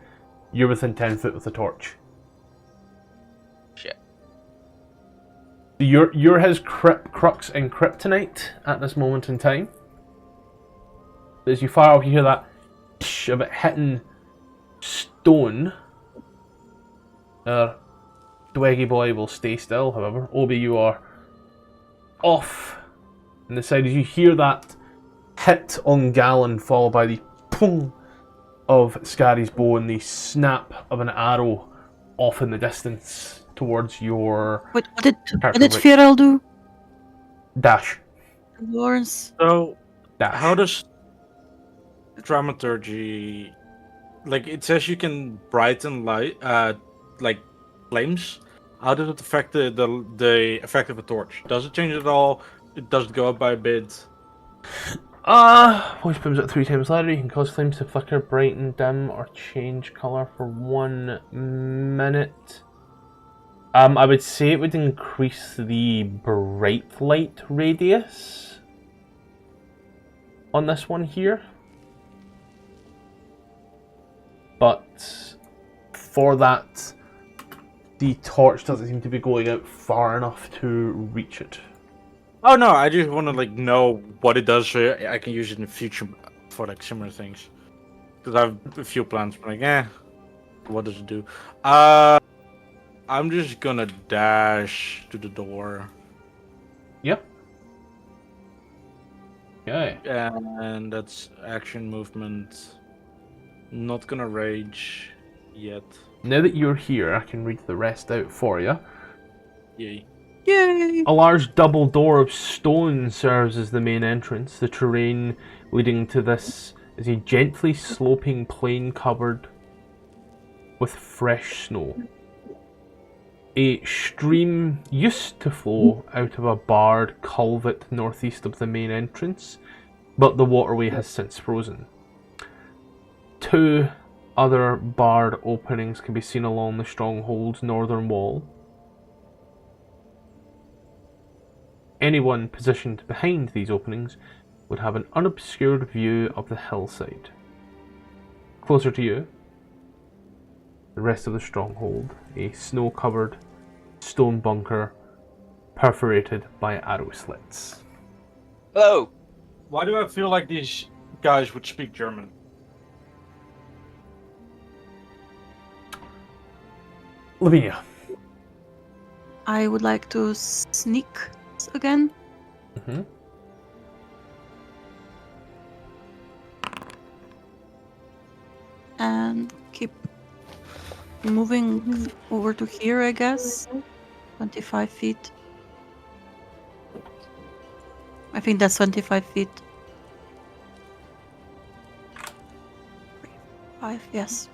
you're within 10 foot with the torch. Shit. You're his crux and kryptonite at this moment in time. As you fire off, you hear that tsh of it hitting stone. Dweggy boy will stay still, however. Obi, you are off. And the side as you hear that hit on Gallon, followed by the pong of Skaddi's bow and the snap of an arrow off in the distance towards your What did Careful, Firal do? dash. Lawrence? so Dash. how does dramaturgy, like it says you can brighten light, like flames. How does it affect the effect of a torch? Does it change at all? It does it go up by a bit? Voice booms at 3 times louder. You can cause flames to flicker, brighten, dim, or change colour for 1 minute. I would say it would increase the bright light radius on this one here. But for that, the torch doesn't seem to be going out far enough to reach it. Oh no, I just want to like know what it does so I can use it in the future for like similar things. Because I have a few plans, but like, what does it do? I'm just gonna dash to the door. Yep. Okay. And that's action movement. Not gonna rage yet. Now that you're here, I can read the rest out for you. Yay. Yay! A large double door of stone serves as the main entrance. The terrain leading to this is a gently sloping plain covered with fresh snow. A stream used to flow out of a barred culvert northeast of the main entrance, but the waterway has since frozen. 2 other barred openings can be seen along the stronghold's northern wall. Anyone positioned behind these openings would have an unobscured view of the hillside. Closer to you, the rest of the stronghold, a snow-covered stone bunker perforated by arrow slits. Hello. Why do I feel like these guys would speak German? Lavinia. I would like to sneak again. Mm-hmm. And keep moving over to here, I guess. 25 feet. I think that's 25 feet. 5, yes.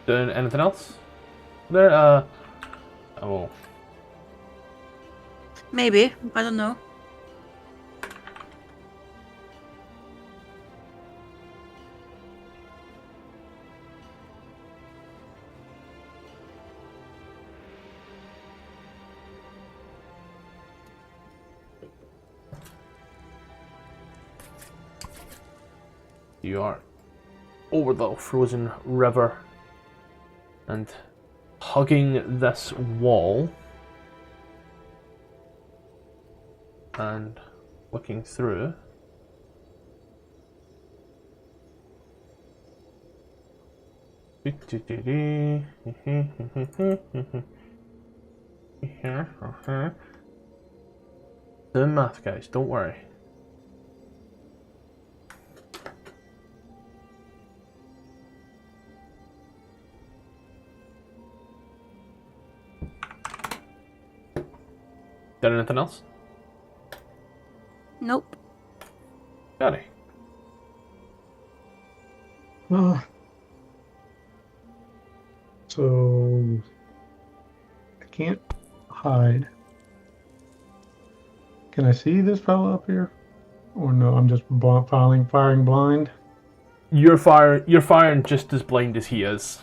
Doing anything else? There, oh. Maybe. I don't know. You are over the frozen river and hugging this wall and looking through. Doing math, guys, don't worry. Got anything else? Nope. Got it. So I can't hide. Can I see this fellow up here? Or no, I'm just firing blind. You're firing just as blind as he is.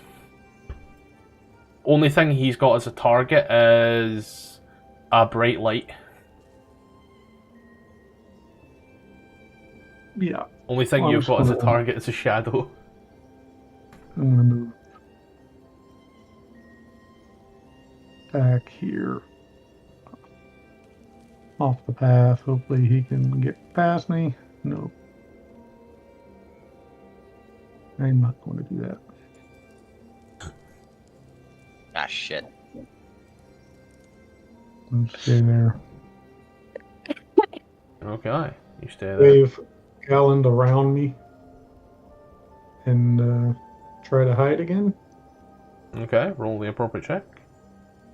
Only thing he's got as a target is a bright light. Yeah. Only thing Well, you've got as a gonna- target is a shadow. I'm gonna move back here. Off the path. Hopefully he can get past me. No. I'm not going to do that. Ah, shit. I'm stay there. Okay, you stay there. Wave Galland around me and try to hide again. Okay, roll the appropriate check.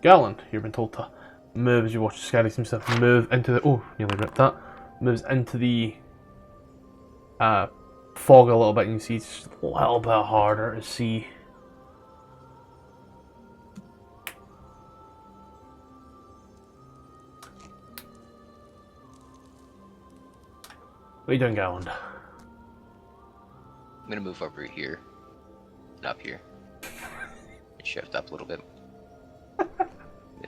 Gallant, you've been told to move as you watch Skaddi himself move into the... Oh, nearly ripped that. Moves into the fog a little bit, and you see it's just a little bit harder to see. What are you doing, Gowland? I'm gonna move over here. And up here. And shift up a little bit.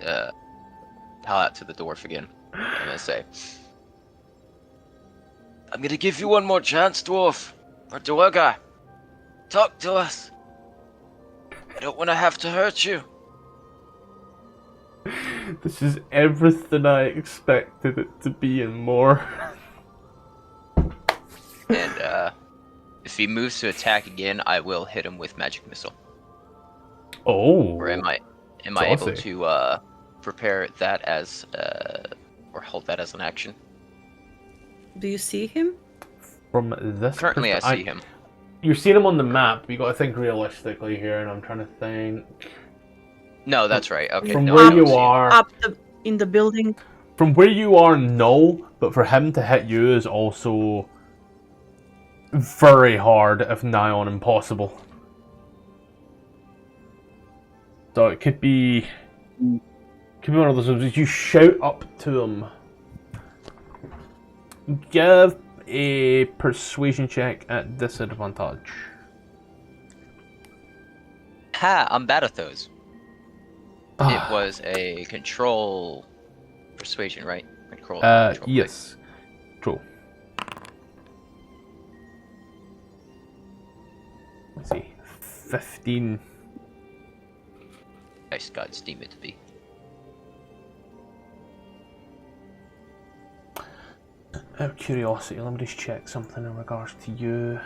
Tell out to the dwarf again. I'm gonna say, I'm gonna give you one more chance, dwarf. Or Duergar. Talk to us. I don't want to have to hurt you. This is everything I expected it to be and more. and if he moves to attack again, I will hit him with magic missile. Oh. Or am I Saucy. able to prepare that as or hold that as an action? Do you see him? From this Currently, I perspective, see him. You're seeing him on the map. You got to think realistically here, and I'm trying to think. No, that's right. Okay. From no, I where don't you see him. are, In the building. from where you are, no. But for him to hit you is also very hard, if nigh on impossible. So it could be one of those ones. You shout up to him. Give a persuasion check at disadvantage. Ha! I'm bad at those. Ah. It was a control persuasion, right? Control. Yes. True. Let's see. 15. Nice God, steam it to be. Out of curiosity, let me just check something in regards to you.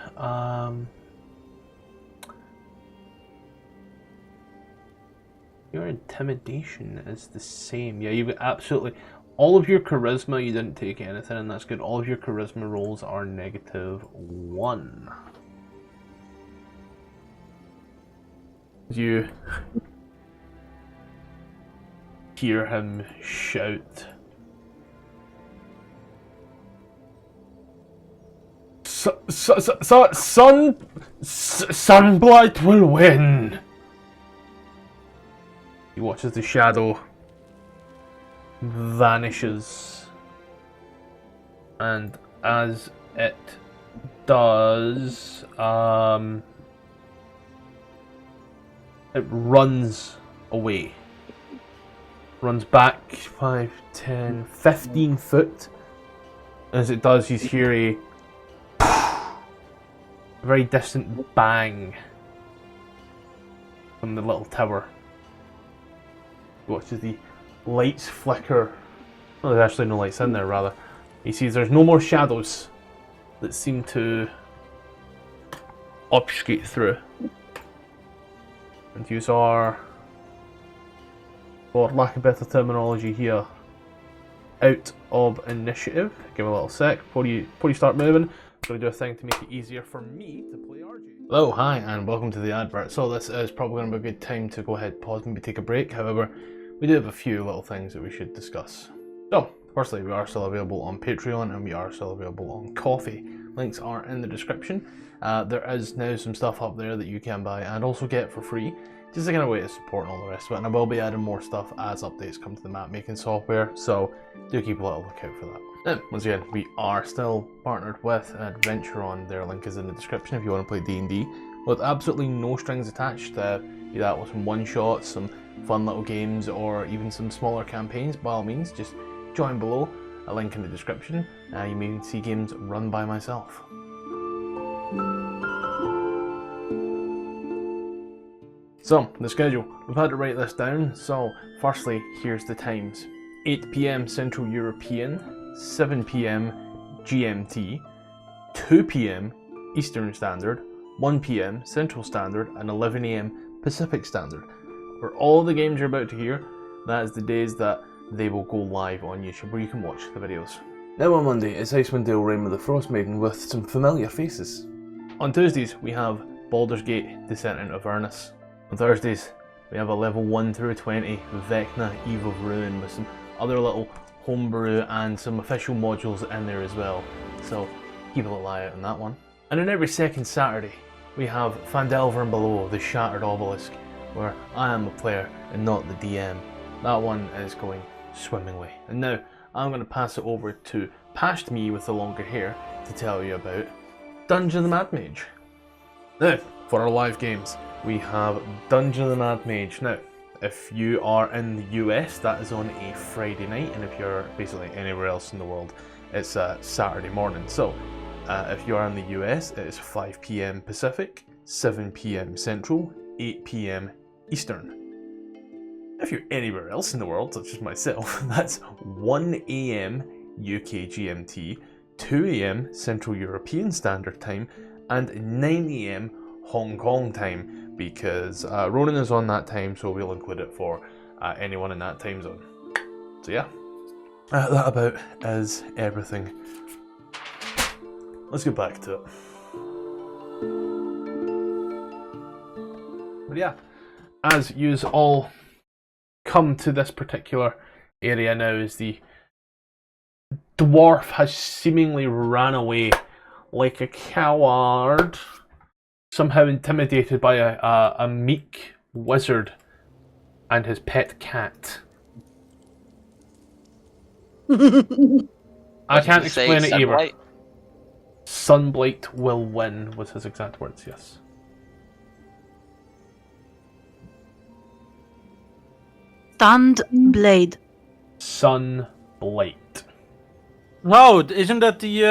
Your intimidation is the same. Yeah, you've got absolutely all of your charisma. You didn't take anything, and that's good. All of your charisma rolls are -1. You hear him shout. Sunblight will win. He watches the shadow vanishes, and as it does, it runs away. Runs back 5, 10, 15 foot. As it does, you hear a very distant bang from the little tower. You watch as the lights flicker. Well, there's actually no lights in there, rather. He sees there's no more shadows that seem to obfuscate through. And you are, for lack of better terminology here, out of initiative. Give me a little sec before you start moving. I'm going to do a thing to make it easier for me to play RJ. Hello, hi, and welcome to the advert. So this is probably going to be a good time to go ahead, pause, maybe take a break. However, we do have a few little things that we should discuss. So, firstly, we are still available on Patreon, and we are still available on Coffee. Links are in the description. There is now some stuff up there that you can buy and also get for free. Just a kind of way to support and all the rest of it. And I will be adding more stuff as updates come to the map making software, so do keep a little lookout for that. Now, once again, we are still partnered with Adventuron. Their link is in the description if you want to play D&D with absolutely no strings attached. Be that with some one-shots, some fun little games, or even some smaller campaigns. By all means, just join below. A link in the description. You may see games run by myself. So, the schedule. We've had to write this down. So, firstly, here's the times. 8 PM Central European, 7 PM GMT, 2 PM Eastern Standard, 1 PM Central Standard, and 11 AM Pacific Standard. For all the games you're about to hear, that is the days that they will go live on YouTube, where you can watch the videos. Now on Monday, it's Icewind Rime with the Frostmaiden with some familiar faces. On Tuesdays, we have Baldur's Gate Descent into Avernus. On Thursdays, we have a level 1 through 20 Vecna Eve of Ruin with some other little homebrew and some official modules in there as well. So keep a little eye out on that one. And on every second Saturday, we have Phandelver and Below, the Shattered Obelisk, where I am a player and not the DM. That one is going swimmingly. And now, I'm going to pass it over to Past Me with the longer hair, to tell you about Dungeon the Mad Mage. Now, for our live games, we have Dungeon the Mad Mage. Now, if you are in the US, that is on a Friday night, and if you're basically anywhere else in the world, it's a Saturday morning. So, if you are in the US, it is 5 PM Pacific, 7 PM Central, 8 PM Eastern. If you're anywhere else in the world, such as myself, that's 1 AM UK GMT, 2 AM Central European Standard Time, and 9 AM Hong Kong time, because Ronan is on that time, so we'll include it for anyone in that time zone. So yeah, that about is everything. Let's get back to it. But yeah, as yous all come to this particular area now, is the dwarf has seemingly ran away like a coward, somehow intimidated by a meek wizard and his pet cat. I can't explain it either. Sunblight will win was his exact words, yes. Stunned blade. Sunblight. No, isn't that the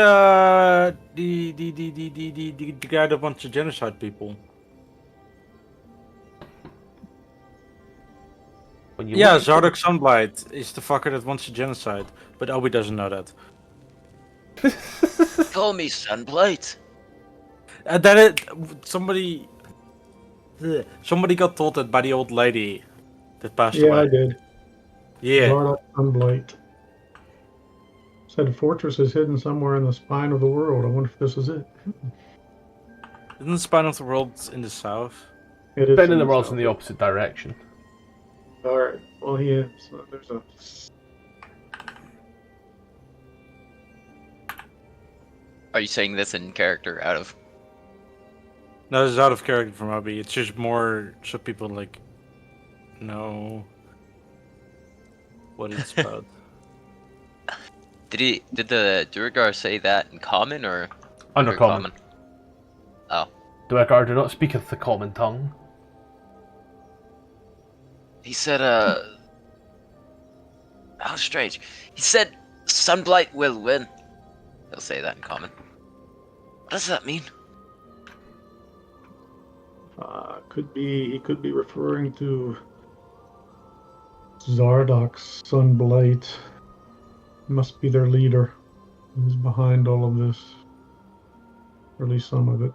guy that wants to genocide people? Yeah, Zardock Sunblight is the fucker that wants to genocide, but Obi doesn't know that. Call me Sunblight. Somebody got told that by the old lady that passed away. Yeah, I did. Yeah. Zardock Sunblight. Said the fortress is hidden somewhere in the spine of the world. I wonder if this is it. Isn't the spine of the world in the south? It is. Spin in the world's in the opposite direction. Alright, well, he is. There's a. Are you saying this in character out of? No, this is out of character from Obi. It's just more so people like know what it's about. Did the Duergar say that in common or Undercommon. Oh. Duergar do not speaketh the common tongue. He said, how strange. He said, Sunblight will win. He'll say that in common. What does that mean? He could be referring to Zardock's Sunblight. Must be their leader. Who's behind all of this? Or at least some of it.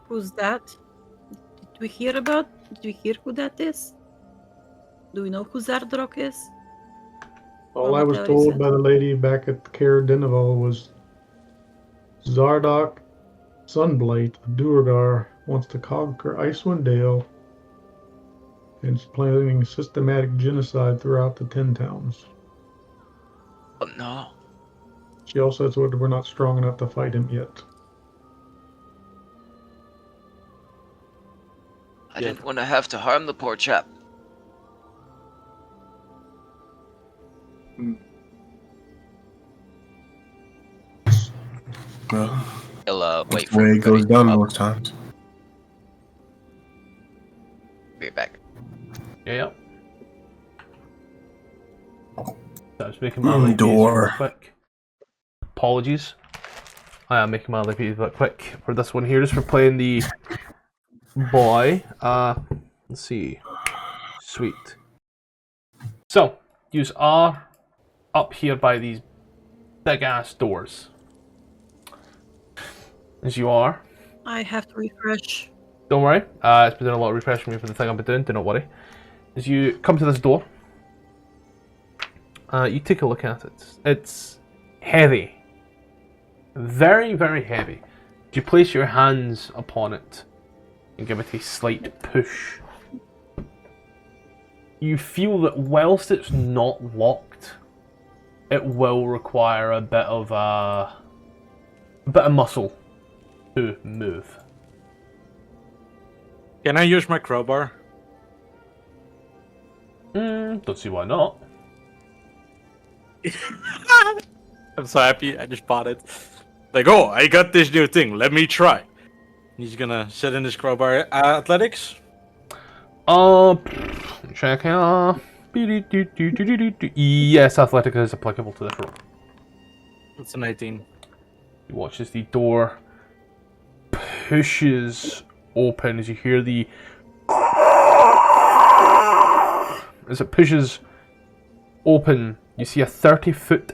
Who's that? Did we hear about? Did we hear who that is? Do we know who Zardock is? All I was told by the lady back at Caer-Konig was Zardock Sunblight, Duergar, wants to conquer Icewind Dale and is planning systematic genocide throughout the 10 towns. Oh no. She also says we're not strong enough to fight him yet. I didn't want to have to harm the poor chap. Well, He'll wait the for way it goes everybody down to most times. be back. Yeah. So I was making my life Door. easier quick. Apologies. I am making my life easier but quick for this one here, just for playing the boy. Let's see. Sweet. So, use R up here by these big ass doors. As you are. I have to refresh. Don't worry. It's been doing a lot of refresh for me for the thing I've been doing. Do not worry. As you come to this door, you take a look at it. It's heavy. Very, very heavy. You place your hands upon it and give it a slight push. You feel that whilst it's not locked, it will require a bit of muscle to move. Can I use my crowbar? Don't see why not. I'm so happy I just bought it. Like, oh, I got this new thing. Let me try. He's gonna set in his crowbar. Athletics. Check out. Yes, athletic is applicable to this roll. It's an 18. He watches the door pushes open as you hear the as it pushes open. You see a 30-foot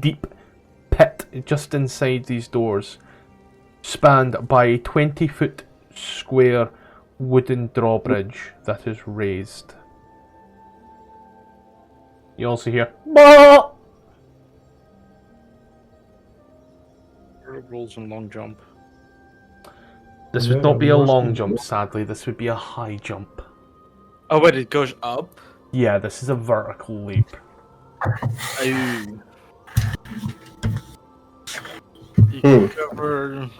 deep pit just inside these doors, spanned by a 20-foot square wooden drawbridge that is raised. You also hear "Bah!" Rolls and long jump. This would Yeah, not be a worse long than- jump, sadly. This would be a high jump. Oh wait, it goes up. Yeah, this is a vertical leap. You can cover.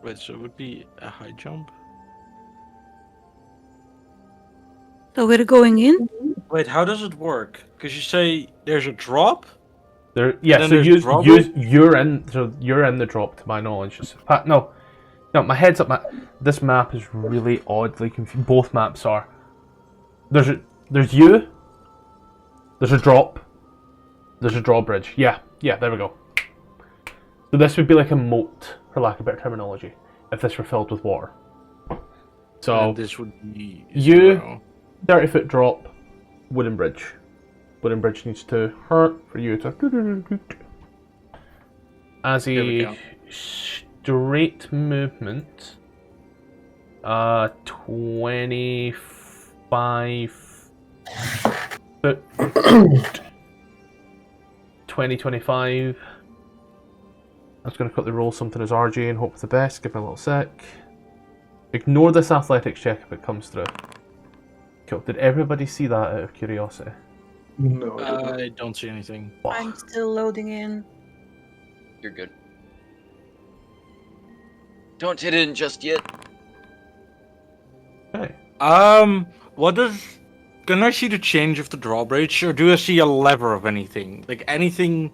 Wait, so it would be a high jump? So we're going in? Wait, how does it work? Because you say there's a drop? There, yeah. then So there's drop you're in. So you're in the drop, to my knowledge. No, my head's up. This map is really oddly confused. Both maps are. There's you. There's a drop. There's a drawbridge. Yeah. There we go. So this would be like a moat, for lack of better terminology, if this were filled with water. So And this would be you- 0. 30-foot drop, wooden bridge. Wooden bridge needs to hurt for you to. As There we a go. straight movement, 25 foot, 20-25. I'm just going to quickly roll something as RJ and hope for the best. Give me a little sec. Ignore this athletics check if it comes through. Cool. Did everybody see that out of curiosity? No. I don't see anything. I'm still loading in. You're good. Don't hit it just yet. Okay. What does... Can I see the change of the drawbridge, or do I see a lever of anything? Like, anything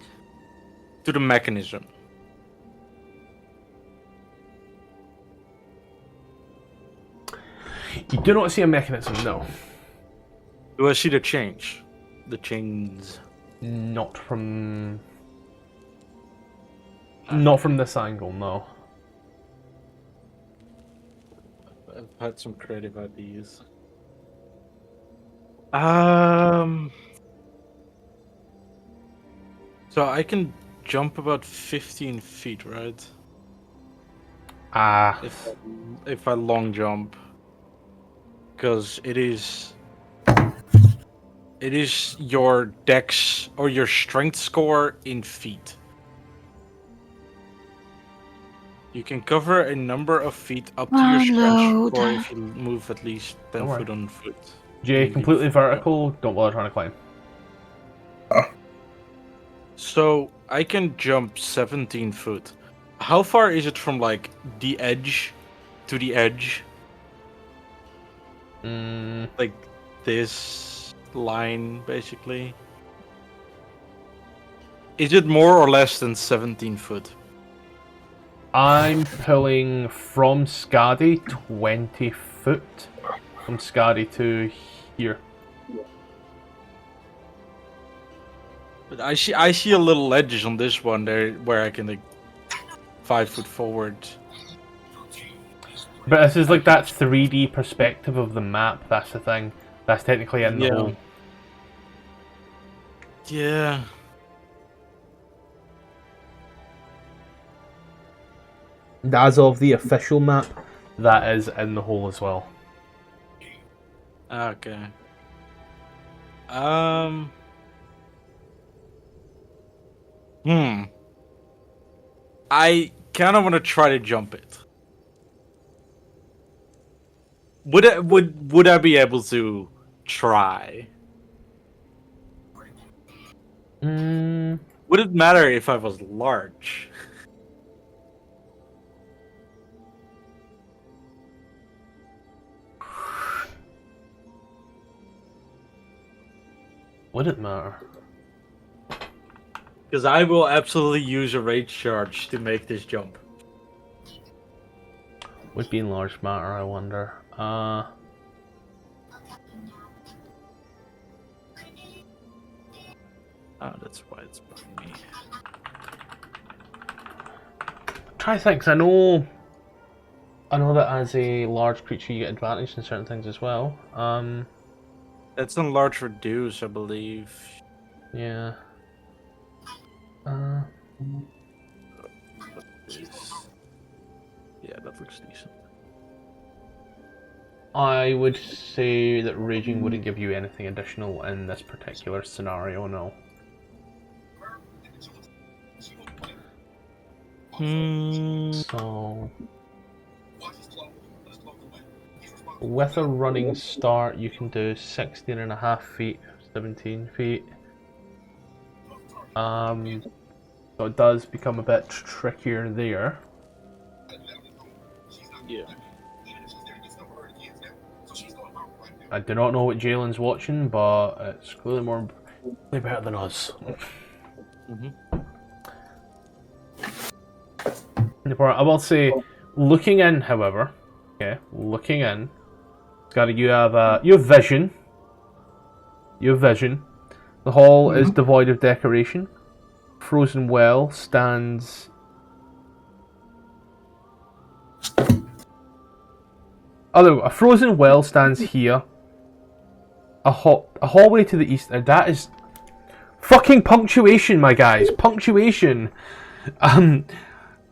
to the mechanism? You do not see a mechanism, no. Do I see the change? The chains... Not from this angle, no. I've had some creative ideas. So I can jump about 15 feet, right? Ah, If I long jump, because it is your dex or your strength score in feet. You can cover a number of feet up to your strength score if you move at least 10 Don't worry. foot on foot. Jay, Maybe completely f- vertical. Don't bother trying to climb. So I can jump 17 foot. How far is it from like the edge to the edge? Like this line, basically. Is it more or less than 17 foot? I'm pulling from Skaddi 20 foot. From Skaddi to here. But I see a little ledge on this one there where I can like 5 foot forward. But this is like that 3D perspective of the map. That's the thing. That's technically in the Yeah. hole. Yeah. As of the official map, that is in the hole as well. Okay. I kind of want to try to jump it. Would I be able to try? Would it matter if I was large? Would it matter? Because I will absolutely use a rage charge to make this jump. Would be in large matter, I wonder. Oh, that's why it's bugging me. Try to think, 'cause I know that as a large creature you get advantage in certain things as well. That's on large reduce, I believe. Yeah. Yeah, that looks decent. I would say that raging wouldn't give you anything additional in this particular scenario, no. So, with a running start, you can do 16.5 feet, 17 feet. So it does become a bit trickier there. Yeah. I do not know what Jalen's watching, but it's clearly way better than us. I will say, looking in, however, looking in, Skaddi, you have vision. You have vision. The hall is devoid of decoration. Frozen well stands. A frozen well stands here. A hallway to the east. That is fucking punctuation, my guys. Punctuation. The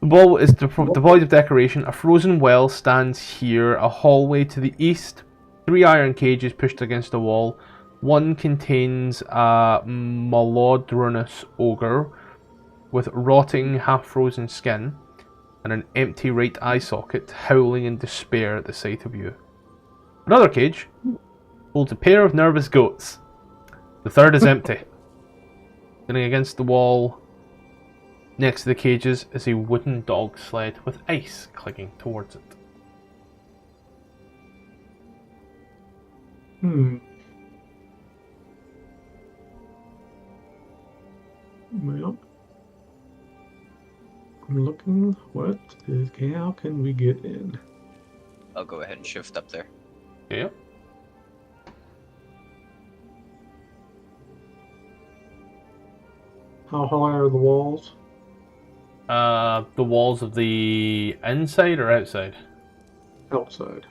wall is devoid of decoration. A frozen well stands here. A hallway to the east. 3 iron cages pushed against the wall. One contains a malodorous ogre with rotting, half-frozen skin and an empty right eye socket, howling in despair at the sight of you. Another cage holds a pair of nervous goats. The third is empty. Leaning against the wall next to the cages is a wooden dog sled with ice clinging towards it. Well, I'm looking. How can we get in? I'll go ahead and shift up there. Yeah. How high are the walls? The walls of the inside or outside? Outside.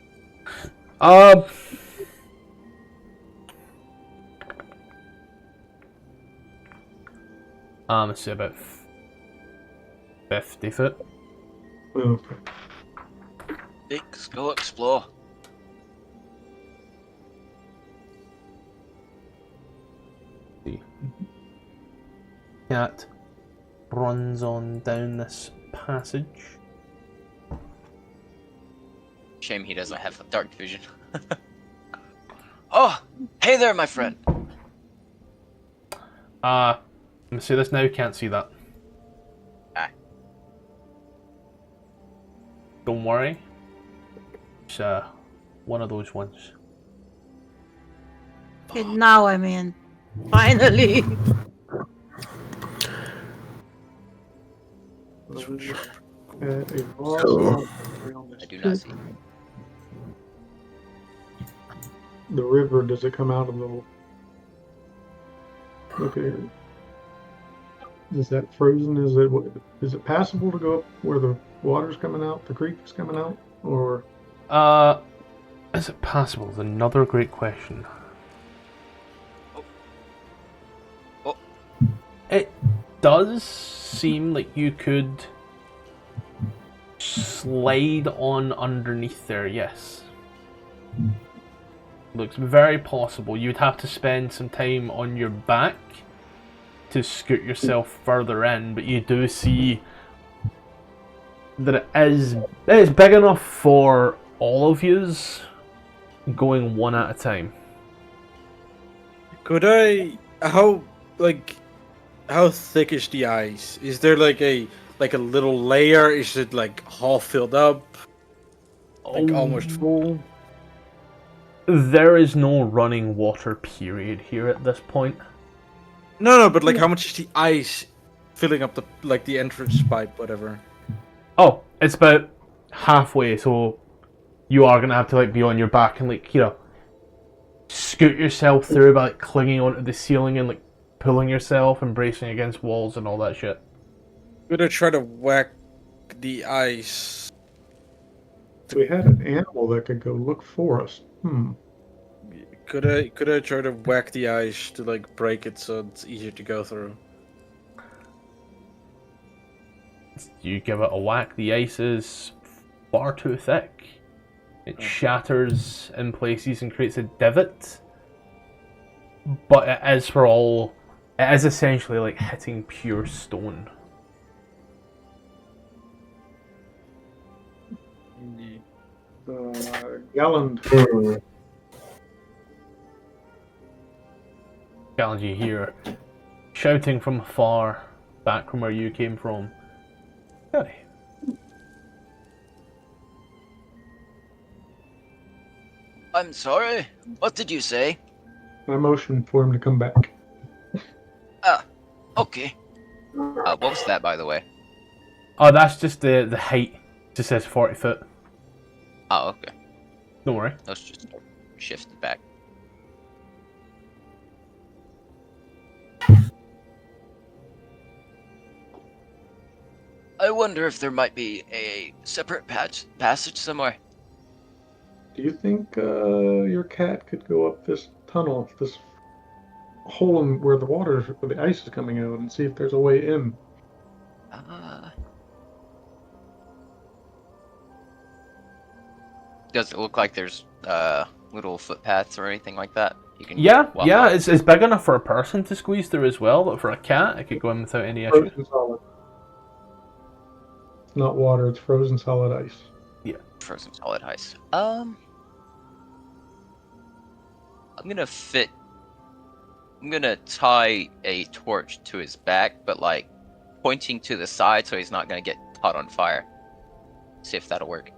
Let's say about 50 foot. Okay. Let's go explore. Cat runs on down this passage. Shame he doesn't have dark vision. Oh, hey there, my friend. Let me say this now, can't see that. Ah. Don't worry. It's one of those ones. Okay, now I'm in. Finally. I do not see. The river, does it come out of the... Okay. Is that frozen? Is it passable to go up where the water's coming out, the creek is coming out? Or... Is it passable? Is another great question. Oh. It does seem like you could slide on underneath there, yes. Looks very possible. You'd have to spend some time on your back to scoot yourself further in, but you do see that it is big enough for all of yous going one at a time. Could I? How thick is the ice? Is there like a little layer? Is it like half filled up? Like almost full? There is no running water period here at this point. No, but like, how much is the ice filling up the entrance pipe, whatever? Oh, it's about halfway, so you are gonna have to like be on your back and like, you know, scoot yourself through by like clinging onto the ceiling and like pulling yourself and bracing against walls and all that shit. Could I try to whack the ice? We had an animal that could go look for us. Could I try to whack the ice to like break it so it's easier to go through? You give it a whack, the ice is far too thick. It shatters in places and creates a divot. But it is essentially like hitting pure stone. Galland. Galland, you hear shouting from afar, back from where you came from. Hey. I'm sorry. What did you say? I motioned for him to come back. Okay. What was that, by the way? Oh, that's just the height. It just says 40 foot. Oh, okay. Don't worry. Let's just shift it back. I wonder if there might be a separate passage somewhere. Do you think your cat could go up this tunnel, this hole in where where the ice is coming out, and see if there's a way in? Does it look like there's little footpaths or anything like that? You can Yeah, walk yeah, up? it's big enough for a person to squeeze through as well, but for a cat, it could go in without any issue. Frozen solid. It's not water, it's frozen solid ice. Frozen solid ice. I'm gonna tie a torch to his back, but like pointing to the side so he's not gonna get caught on fire. See if that'll work.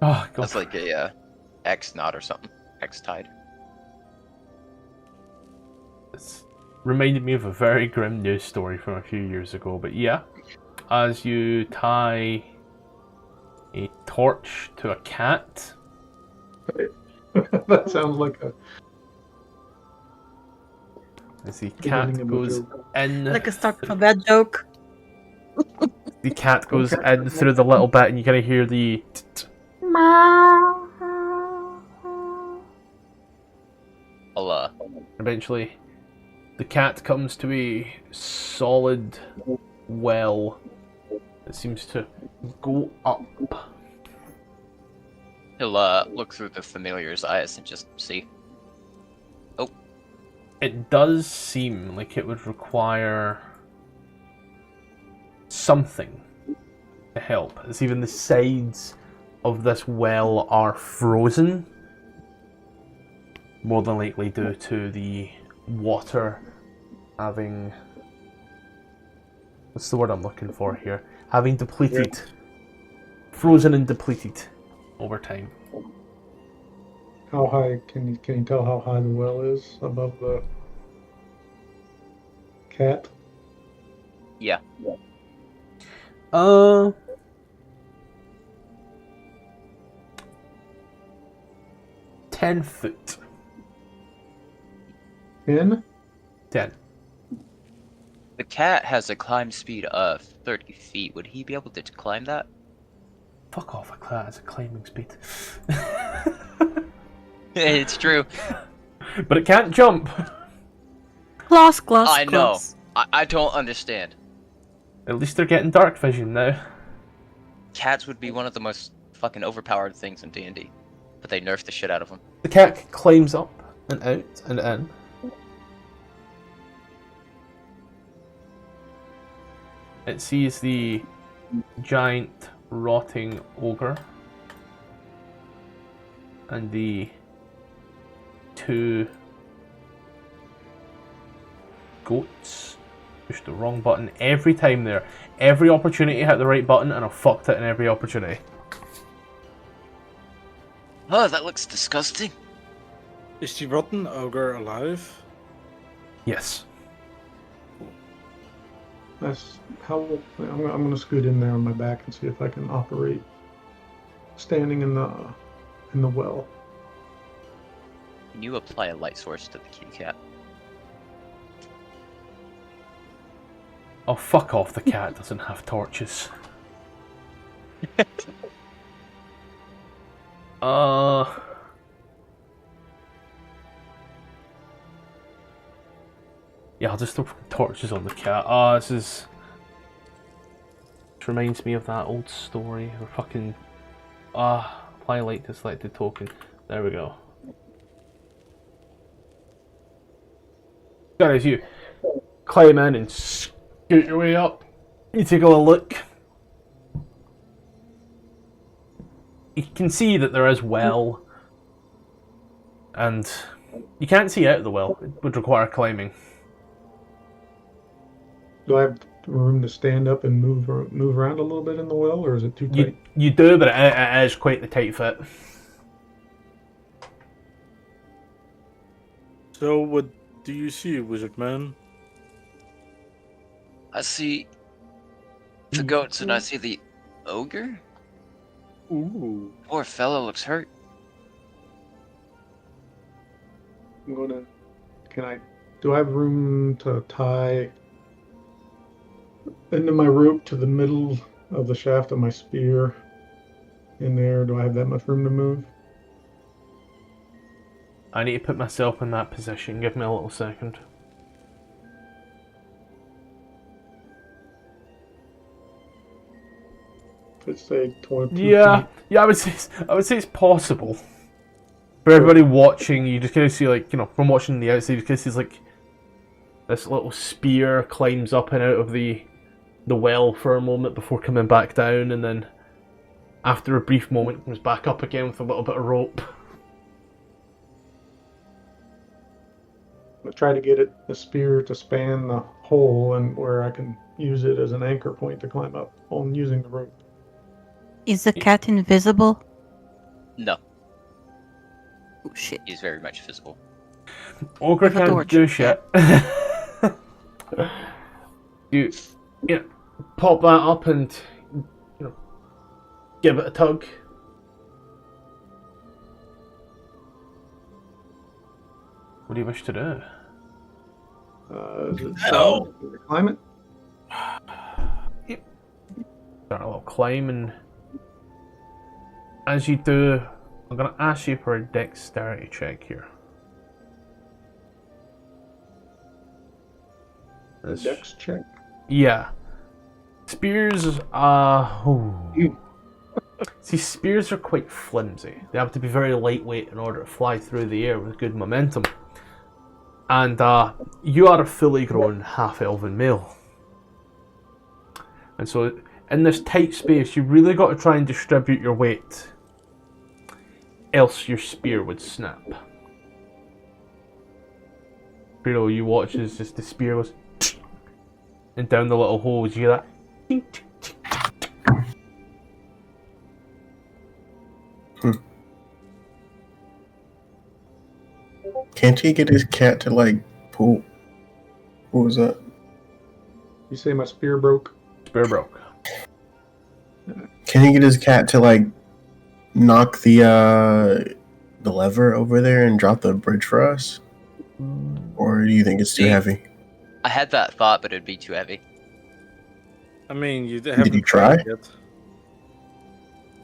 Oh, God. That's like a X knot or something. X tied. It's reminded me of a very grim news story from a few years ago, but yeah. As you tie a torch to a cat, That sounds like a as the beginning cat of a goes joke. in, Like a start of a bad joke. the cat goes in through the little bit, and you kind of hear the. I'll Eventually, the cat comes to a solid well that seems to go up. he'll look through the familiar's eyes and just see. It does seem like it would require something to help, as even the sides of this well are frozen, more than likely due to the water having... What's the word I'm looking for here? Having depleted. Frozen and depleted over time. How high can you tell how high the well is above the cat? Yeah. 10 foot. 10? 10. The cat has a climb speed of 30 feet. Would he be able to climb that? Fuck off, a cat has a climbing speed. It's true. But it can't jump. Claws, claws, I know. claws. I don't understand. At least they're getting dark vision now. Cats would be one of the most fucking overpowered things in D&D. But they nerfed the shit out of them. The cat climbs up and out and in. It sees the giant rotting ogre and the two goats. Pushed the wrong button every time there. Every opportunity to hit the right button, and I fucked it in every opportunity. Oh, that looks disgusting. Is the rotten ogre alive? Yes. That's how I'm gonna scoot in there on my back and see if I can operate standing in the well. Can you apply a light source to the kitty cat? Oh, fuck off, the cat doesn't have torches. Yeah, I'll just throw torches on the cat. This reminds me of that old story. We're fucking... apply light to selected token. There we go. Guys, you climb in and scoot your way up. You take a little look. You can see that there is well. And you can't see out of the well. It would require climbing. Do I have room to stand up and move around a little bit in the well, or is it too tight? You do, but it is quite the tight fit. So what do you see, wizard man? I see the goats and I see the ogre. Ooh. Poor fellow looks hurt. I'm gonna. Do I have room to tie into my rope to the middle of the shaft of my spear? In there, do I have that much room to move? I need to put myself in that position. Give me a little second. Let's say 22 Yeah, feet. yeah. I would say it's possible. For everybody watching, you just kind of see, like, you know, from watching the outside, you kind of see like this little spear climbs up and out of the well for a moment before coming back down, and then after a brief moment comes back up again with a little bit of rope. I try to get the spear to span the hole and where I can use it as an anchor point to climb up on using the rope. Is the cat invisible? No, Oh shit. he's very much visible. Ogre With a can't torch. do shit. you know, pop that up and, you know, give it a tug. What do you wish to do? Is it No. Is it climb it? Start a little climb, and as you do, I'm going to ask you for a dexterity check here. This- Dex check. Yeah. Spears, See, spears are quite flimsy. They have to be very lightweight in order to fly through the air with good momentum. And you are a fully grown half-elven male. And so, in this tight space, you really got to try and distribute your weight. Else your spear would snap. You watch as just the spear goes and down the little holes. You hear that? Can't he get his cat to, like, poop? What was that? You say my spear broke? Spear broke. Can he get his cat to, like, knock the lever over there and drop the bridge for us? Or do you think it's too See, heavy? I had that thought, but it'd be too heavy. I mean, you haven't you try? tried yet.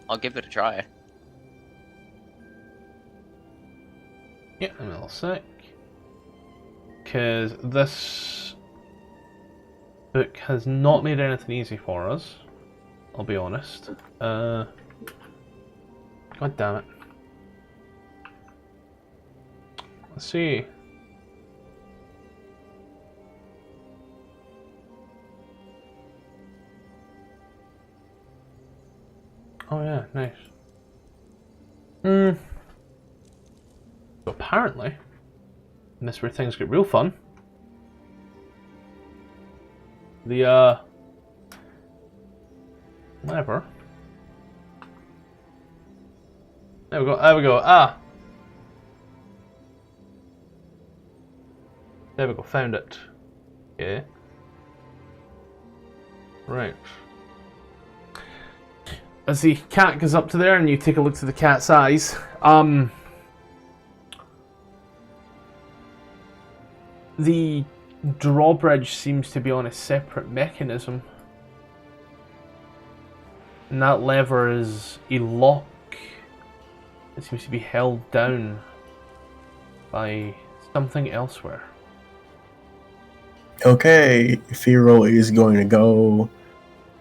I'll give it a try. Yeah, a little sec. Because this book has not made anything easy for us. I'll be honest. God damn it. Let's see. Oh yeah, nice. So apparently, and this is where things get real fun. The whatever. There we go. There we go. There we go, found it. Yeah. Right. As the cat goes up to there and you take a look to the cat's eyes, the drawbridge seems to be on a separate mechanism. And that lever is a lock. It seems to be held down by something elsewhere. Okay, Firal is going to go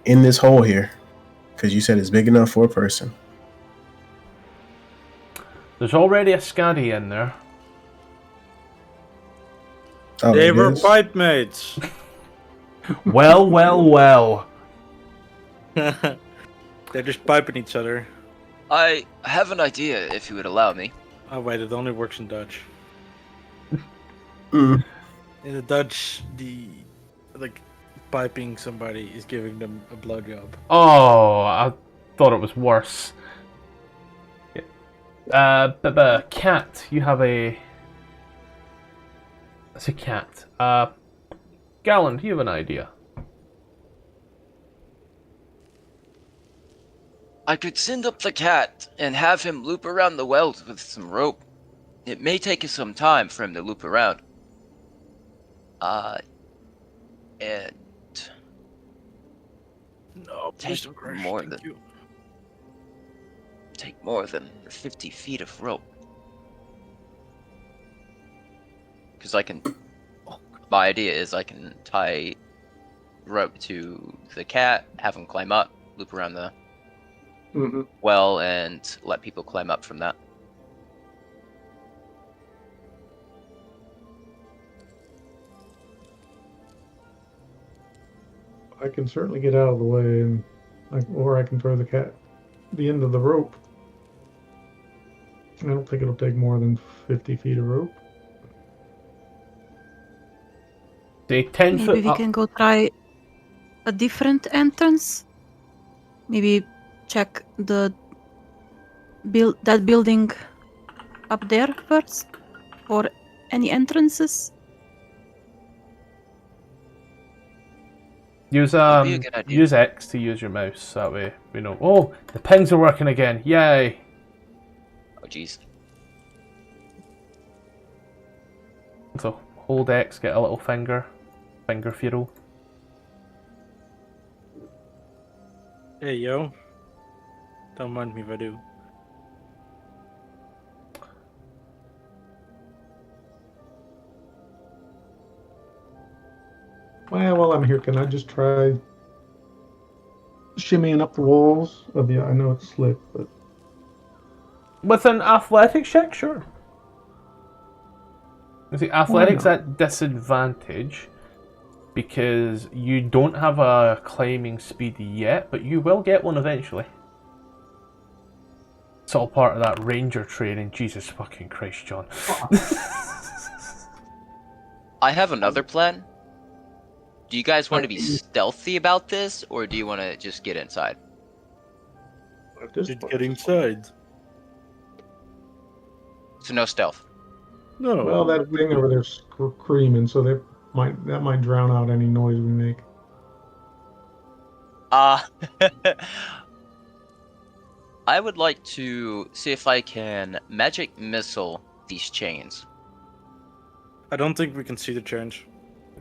in this hole here. Because you said it's big enough for a person. There's already a Skaddi in there. Oh, They it were is? pipe mates. Well, well, well. They're just piping each other. I have an idea, if you would allow me. Oh wait, it only works in Dutch. Mm. In the Dutch, piping somebody is giving them a blowjob. Oh, I thought it was worse. Yeah. Cat, you have a... That's a cat. Gallon, do you have an idea? I could send up the cat and have him loop around the wells with some rope. It may take us some time for him to loop around. And No, please don't crash. more Thank than- you. take more than 50 feet of rope. Because I can... My idea is I can tie rope to the cat, have him climb up, loop around the Mm-hmm. well, and let people climb up from that. I can certainly get out of the way, and or I can throw the cat the end of the rope. I don't think it'll take more than 50 feet of rope. Say 10 Maybe foot we up. can go try a different entrance. Maybe check that building up there first, or any entrances. Use That'd be a good idea. use X to use your mouse. That way we know. Oh, the pings are working again! Yay! Oh, jeez. So hold X, get a little finger Firal. Hey yo. Don't mind me if I do. Well, while I'm here, can I just try shimmying up the walls of the? I know it's slick, but With an athletics check, sure. You see, athletics not? at disadvantage because you don't have a climbing speed yet, but you will get one eventually. It's all part of that ranger training. Jesus fucking Christ, John. I have another plan. Do you guys want to be stealthy about this, or do you want to just get inside? at this Just point- get inside. So no stealth. No. Well, that thing over there's screaming, so that might drown out any noise we make. I would like to see if I can magic missile these chains. I don't think we can see the change.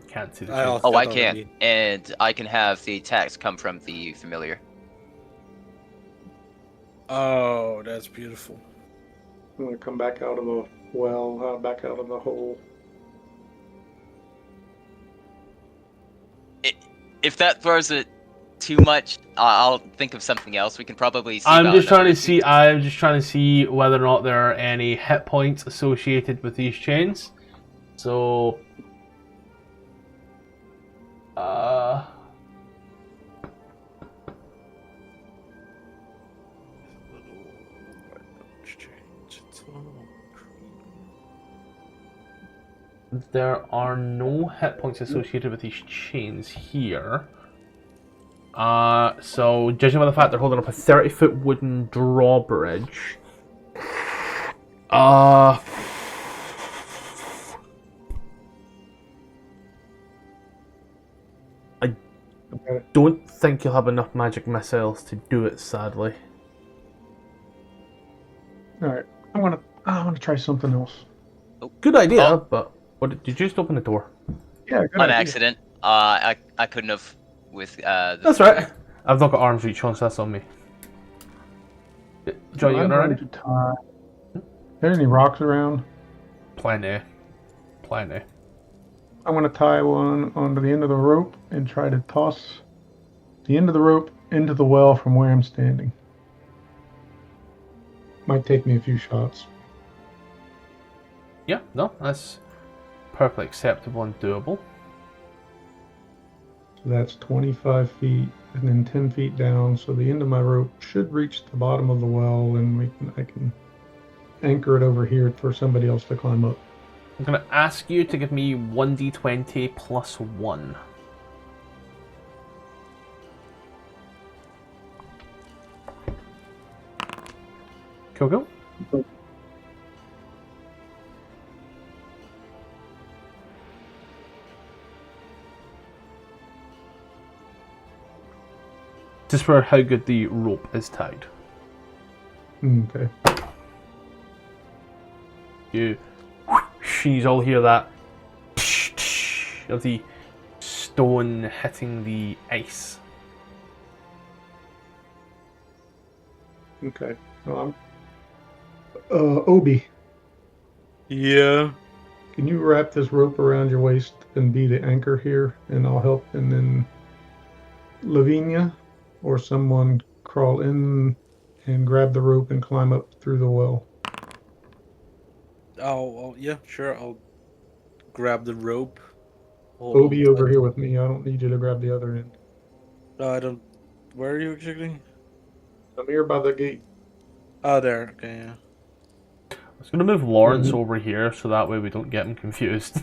Can't see the I change. also- Oh, I That can. already. And I can have the attacks come from the familiar. Oh, that's beautiful. I'm gonna come back out of the well, back out of the hole. If that throws it too much, I'll think of something else. We can probably see I'm about just trying another to see. I'm just trying to see whether or not there are any hit points associated with these chains. So, there are no hit points associated with these chains here. So judging by the fact they're holding up a 30-foot wooden drawbridge, Okay. Don't think you'll have enough magic missiles to do it, sadly. All right. I want to try something else. Good idea, Oh. but what did you just open the door? Yeah, good On idea. accident. I couldn't have with the That's right. I've not got arms reach on, so that's on me. Joe, you I'm got going already? to tie. There any rocks around? Plenty. Plenty. I'm going to tie one onto the end of the rope and try to toss the end of the rope into the well from where I'm standing. Might take me a few shots. Yeah, no, that's perfectly acceptable and doable. So that's 25 feet and then 10 feet down. So the end of my rope should reach the bottom of the well, and I can anchor it over here for somebody else to climb up. I'm going to ask you to give me 1d20 plus 1. Coco? Just for how good the rope is tied. Okay. She's all hear that of the stone hitting the ice. Okay. Obi, Yeah. can you wrap this rope around your waist and be the anchor here, and I'll help, and then Lavinia or someone crawl in and grab the rope and climb up through the well. Yeah, sure. I'll grab the rope. Obi over here with me. I don't need you to grab the other end. No, I don't. Where are you exactly? I'm here by the gate. Oh, there. Okay, yeah. I was going to move Lawrence over here so that way we don't get him confused.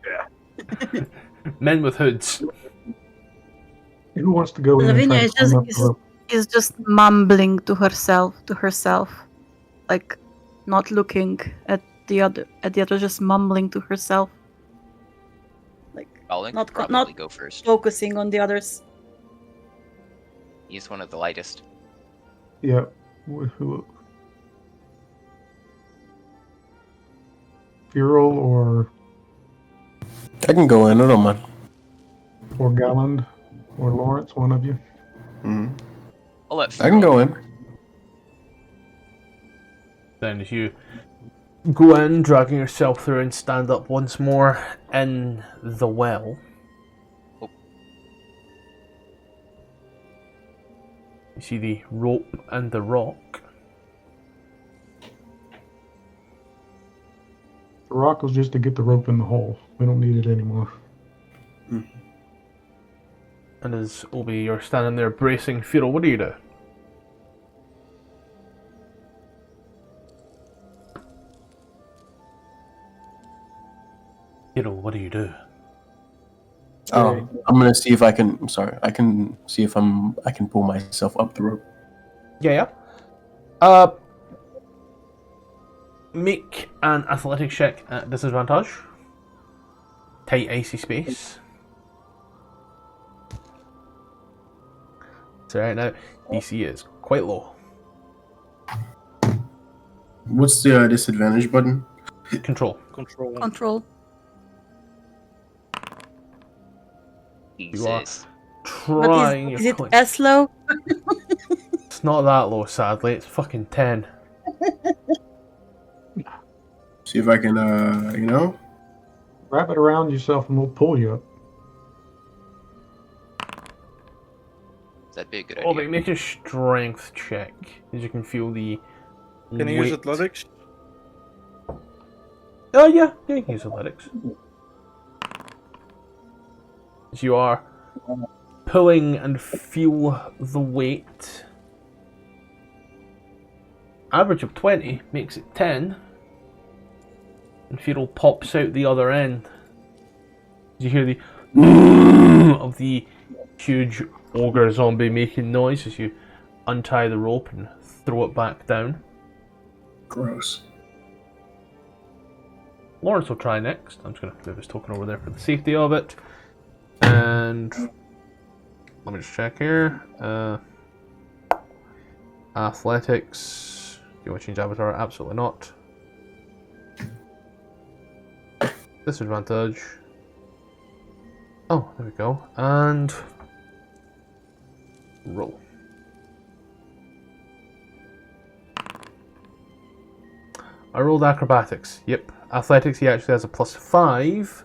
Yeah. Men with hoods. Who wants to go in and Lavinia try is to climb up the rope? just mumbling to herself, like not looking at the other, just mumbling to herself, like Balling Not could co- probably not- go first. focusing on the others. He's one of the lightest. Yeah. Who? Firal or I can go in. I don't mind. Galland or Lawrence, one of you. Mhm. I'll let I can go in. Then as you go in, dragging yourself through and stand up once more in the well. Oh. You see the rope and the rock. The rock was just to get the rope in the hole. We don't need it anymore. And as Obi, you're standing there bracing Firal, what do you do? Firal, what do you do? Oh, I'm gonna see if I can. I'm sorry. I can see if I can pull myself up the rope. Yeah. Make an athletics check at disadvantage. Tight icy space. So right now, DC is quite low. What's the disadvantage button? Control. Control. Control. You are Jesus. trying Is your it point. as low? It's not that low, sadly. It's fucking 10. See if I can, Wrap it around yourself and we'll pull you up. That'd be a good Obi, idea. make a strength check, as you can feel the Can I use athletics? Oh yeah, you can use athletics. As you are pulling and feel the weight. Average of 20 makes it 10. And Firal pops out the other end. You hear the of the huge ogre zombie making noise as you untie the rope and throw it back down. gross. Lawrence will try next. I'm just going to move his token over there for the safety of it. And let me just check here. Athletics. Do you want to change avatar? Absolutely not. Disadvantage. Oh, there we go. And roll. I rolled acrobatics. Yep. Athletics, he actually has a +5.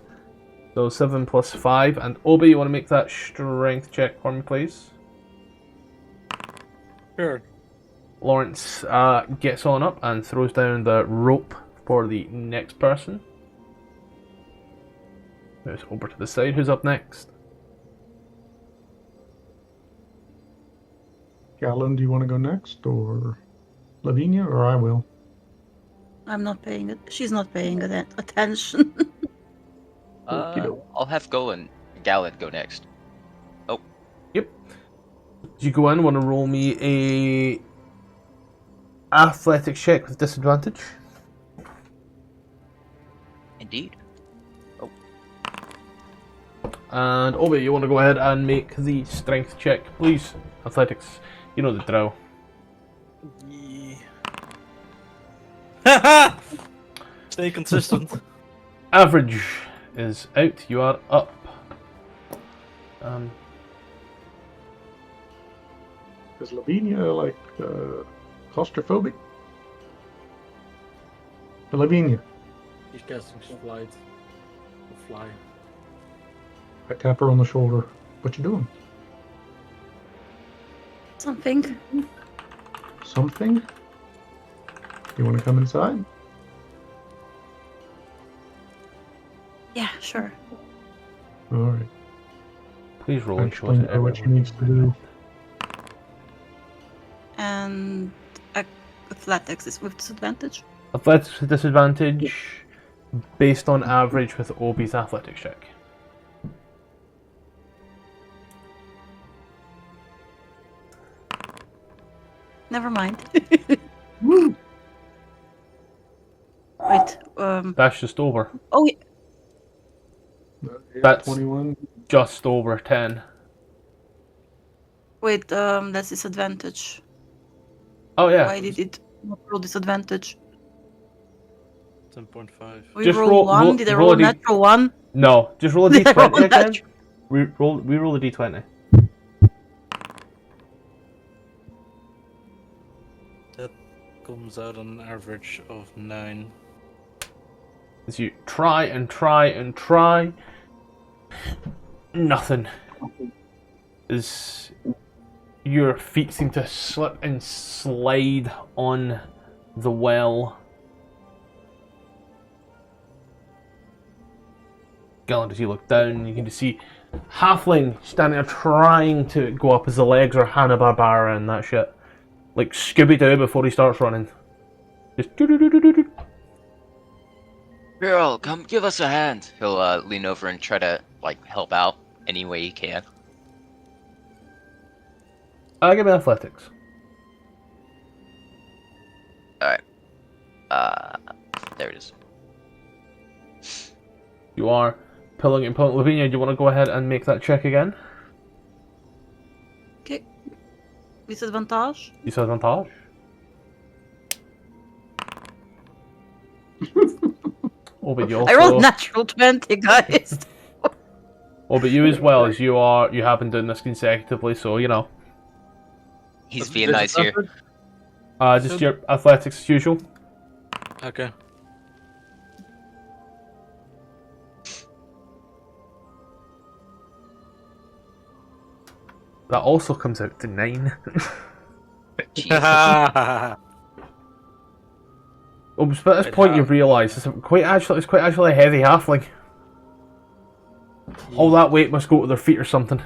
So 7 + 5. And Obi, you want to make that strength check for me, please? Sure. Lawrence gets on up and throws down the rope for the next person. Moves over to the side. Who's up next? Galen, do you want to go next, or Lavinia, or I will? I'm not paying it. She's not paying attention. I'll have Galen go next. Yep. You go in. Want to roll me a athletics check with disadvantage? Indeed. And Obi, you want to go ahead and make the strength check, please? Athletics. You know the drill. Haha! Stay consistent. Average is out. You are up. Is Lavinia like claustrophobic? Lavinia. He's casting flight. Fly. I tap her on the shoulder. What you doing? Something. Something? You want to come inside? Yeah, sure. All right. Please roll and show us Explain to her what she needs to do. And athletics is with disadvantage. Athletics with disadvantage based on average with Obi's athletics check. Never mind. Woo! Wait. That's just over. Oh, yeah. That's 21. just over 10. Wait. That's disadvantage. Oh yeah. Why did it not roll disadvantage? 10.5. We Just rolled roll- one. roll- Did I roll roll a a D- natural one? No, just roll a Did I roll d20 a again. natural- We roll a d20. That comes out on an average of 9. As you try and try and try, nothing. As your feet seem to slip and slide on the well. Gallant, as you look down, you can just see Halfling standing there trying to go up as the legs are Hanna-Barbera and that shit. Like Scooby-Doo before he starts running. Just doo-doo-doo-doo-doo. Firal, come give us a hand. He'll lean over and try to help out any way he can. Give me athletics. Alright. There it is. You are pulling and pulling. Lavinia, do you want to go ahead and make that check again? Okay. Disadvantage. Disadvantage. Oh, but you also. I rolled natural 20, guys. Oh, but you as well, as you have been doing this consecutively, so you know. He's being nice here. Just your athletics as usual. Okay. That also comes out to 9. Jesus. Oh, but at this point you've realised it's quite actually a heavy halfling. All that weight must go to their feet or something.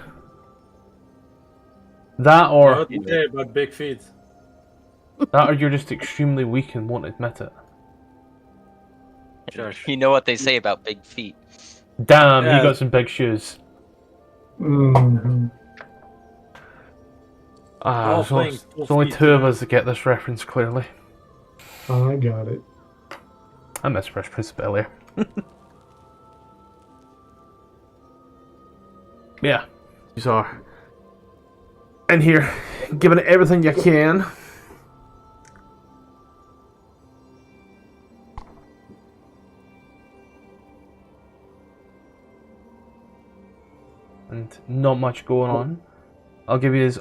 That or What do you say about big feet? that or you're just extremely weak and won't admit it. Josh. You know what they say about big feet. Damn, Yeah. he got some big shoes. Mhm. There's playing there's only feet, two of yeah. us that get this reference clearly. I got it. I missed Fresh Prince of Bel-Air. Yeah, these are in here, giving it everything you can. And not much going on. I'll give you his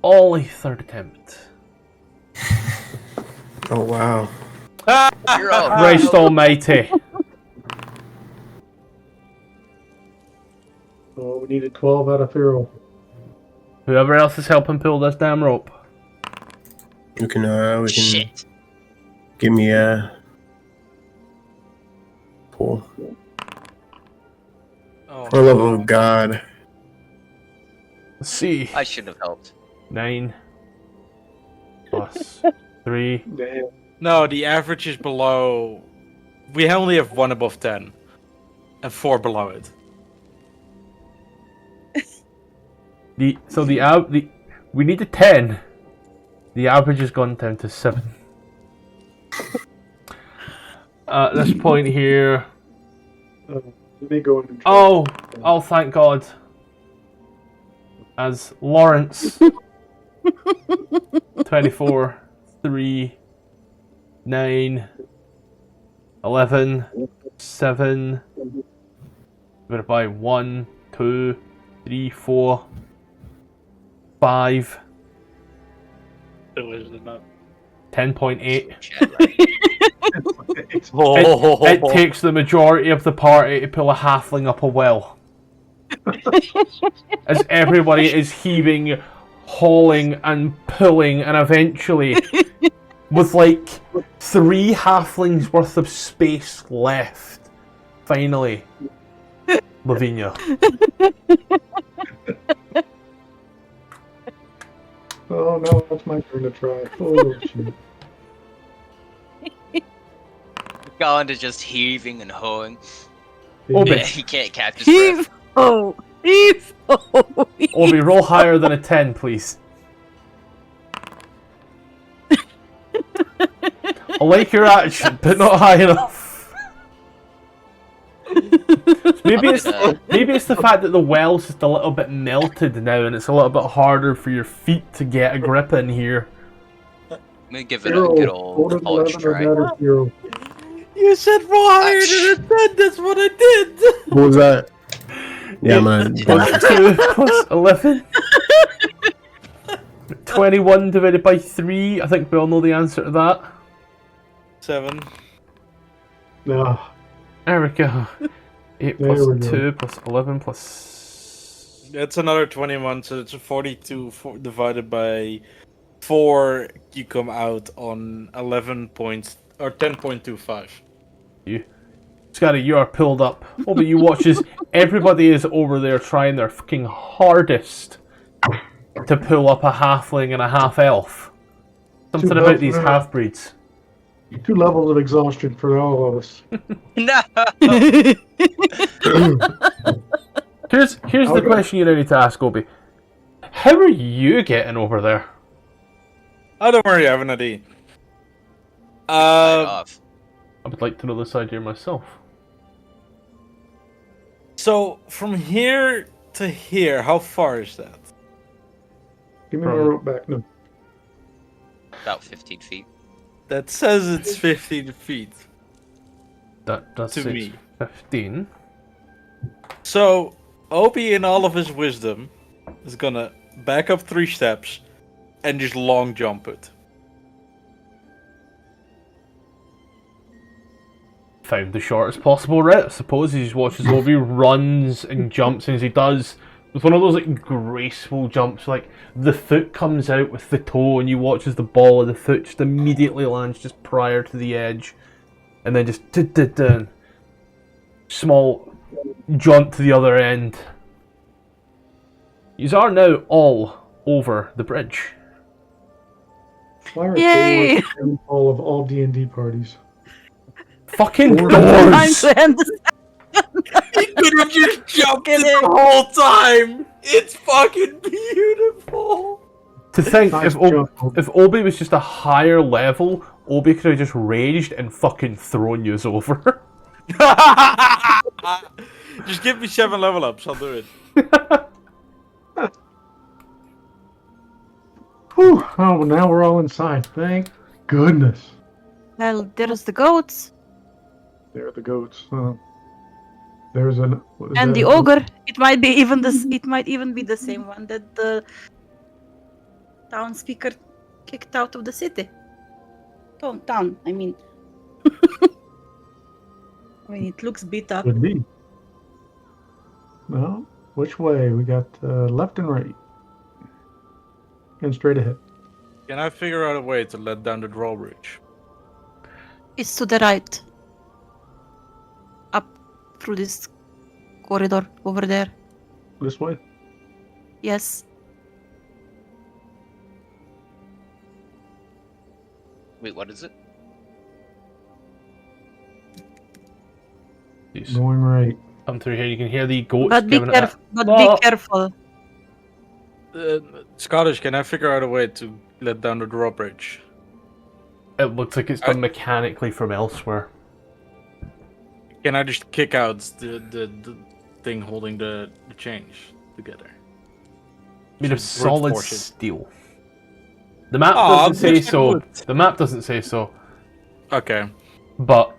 all a third attempt. Oh wow. You're all Christ almighty. Oh, we needed 12 out of Firal. Whoever else is helping pull this damn rope. We can Shit. give me a pull. Oh, For the love of God. Let's see. I should have helped. 9 plus 3. Damn. No, the average is below. We only have 1 above 10, and 4 below it. We need a 10. The average has gone down to 7. At this point here. Let me go in and try. Oh, thank God. As Lawrence 24, 3, 9, 11, 7, divided by 1, 2, 3, 4, 5, It was enough. 10.8. Chad, right? It takes the majority of the party to pull a halfling up a well. As everybody is heaving, hauling, and pulling, and eventually, with like 3 halflings worth of space left, finally, Lavinia. Oh no, it's my turn to try. Oh shoot. Garland is just heaving and hoeing. Obi. Yeah, he can't catch his breath. Heave! Oh! Heave! Oh! Obi, roll higher than a 10, please. I like your attitude, but not high enough. Maybe it's the fact that the well's just a little bit melted now, and it's a little bit harder for your feet to get a grip in here. I'm gonna give it a good old college try. You said roll higher than a 10, that's what I did! What was that? Yeah, man. Plus 2 plus 11. 21 divided by 3. I think we all know the answer to that. 7. No. There we go. 8 There plus we go. 2 plus 11 plus... That's another 21, so it's a 42 divided by 4. You come out on 11 points, or 10.25. Skaddi, you are pulled up. Oh, but you watch as everybody is over there trying their fucking hardest to pull up a halfling and a half-elf. Something Too about bad these for that. half-breeds. 2 levels of exhaustion for all of us. No! Here's the question you now need to ask, Obi. How are you getting over there? Oh, don't worry, I have an idea. Off. I would like to know this idea myself. So, from here to here, how far is that? Give me my rope back. No. About 15 feet. That says it's 15 feet. That does To say me. 15. So, Obi, in all of his wisdom, is gonna back up 3 steps and just long jump it. Found the shortest possible route. I suppose he just watches Obi runs and jumps, and as he does, with one of those like graceful jumps, like the foot comes out with the toe, and you watch as the ball of the foot just immediately lands just prior to the edge, and then just down. Small jaunt to the other end. You are now all over the bridge. Why are Yay! Thor all of all D&D parties? Fucking Time doors! to end this. He could have just jumped it the whole time! It's fucking beautiful! To think, Nice if jump. if Obi was just a higher level, Obi could have just raged and fucking thrown yous over. Just give me 7 level ups, I'll do it. Whew. Oh, well, now we're all inside. Thank goodness. Well, there's the goats There are the goats. There's an. What is and that? the ogre. It might be even this. It might even be the same one that the town speaker kicked out of the city. Town. I mean. I mean, it looks beat up. Could be. Well, which way? We got left and right. And straight ahead. Can I figure out a way to let down the drawbridge? It's to the right. Up through this corridor over there. This way? Yes. Wait, what is it? Jeez. Going right. Come through here. You can hear the goats But be giving it careful. a... But Oh! be careful. Scottish, can I figure out a way to let down the drawbridge? It looks like it's done mechanically from elsewhere. Can I just kick out the thing holding the change together? Made of Just brute solid force it. steel. The map Aw, doesn't say that's so. good. The map doesn't say so. Okay. But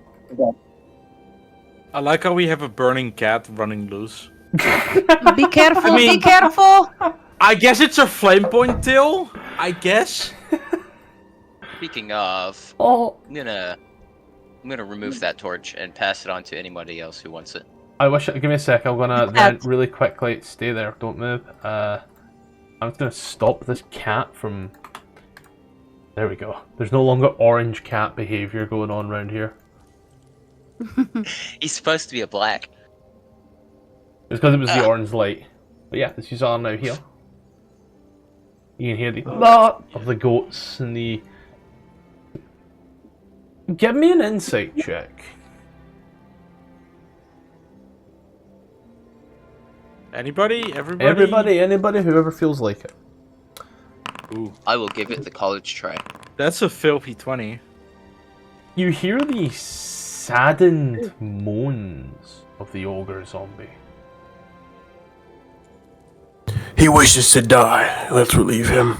I like how we have a burning cat running loose. Be careful. I mean- Be careful. I guess it's a flame point tail. I guess. Speaking of, oh, I'm gonna remove that torch and pass it on to anybody else who wants it. I wish. Give me a sec. I'm gonna Cat. then really quickly stay there. Don't move. I'm just gonna stop this cat from. There we go. There's no longer orange cat behavior going on around here. He's supposed to be a black. It's because it was the orange light. But yeah, this is all now here. You can hear the of the goats and the. Give me an insight check. Anybody? Everybody? Anybody, whoever feels like it. Ooh, I will give it the college try. that's a filthy 20. You hear the saddened moans of the ogre zombie. He wishes to die. Let's relieve him.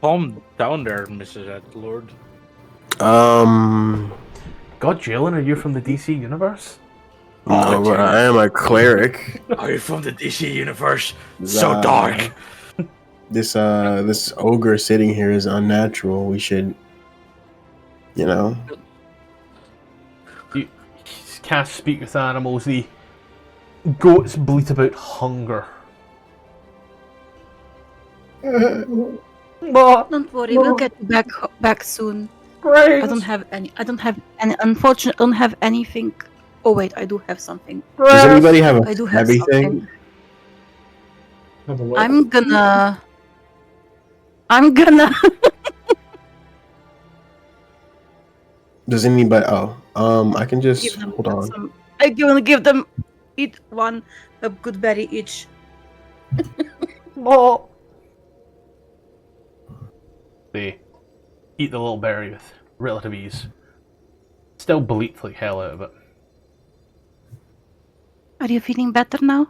Calm down there, Mrs. Edlord. God, Jalen, are you from the DC universe? No, but I am a cleric. Are you from the DC universe? So dark. This ogre sitting here is unnatural. We should, you know. You can't speak with animals. The goats bleat about hunger. Don't worry. We'll get you back soon. Great. I don't have any. Unfortunately, I don't have anything. Oh wait, I do have something. Does anybody have I do a have heavy something. thing? Have a what? I'm gonna. Does anybody? Oh, I can just give them hold on. some. I'm gonna give them each one a good berry each. They eat the little berry with relative ease. Still bleat like hell out of it. Are you feeling better now?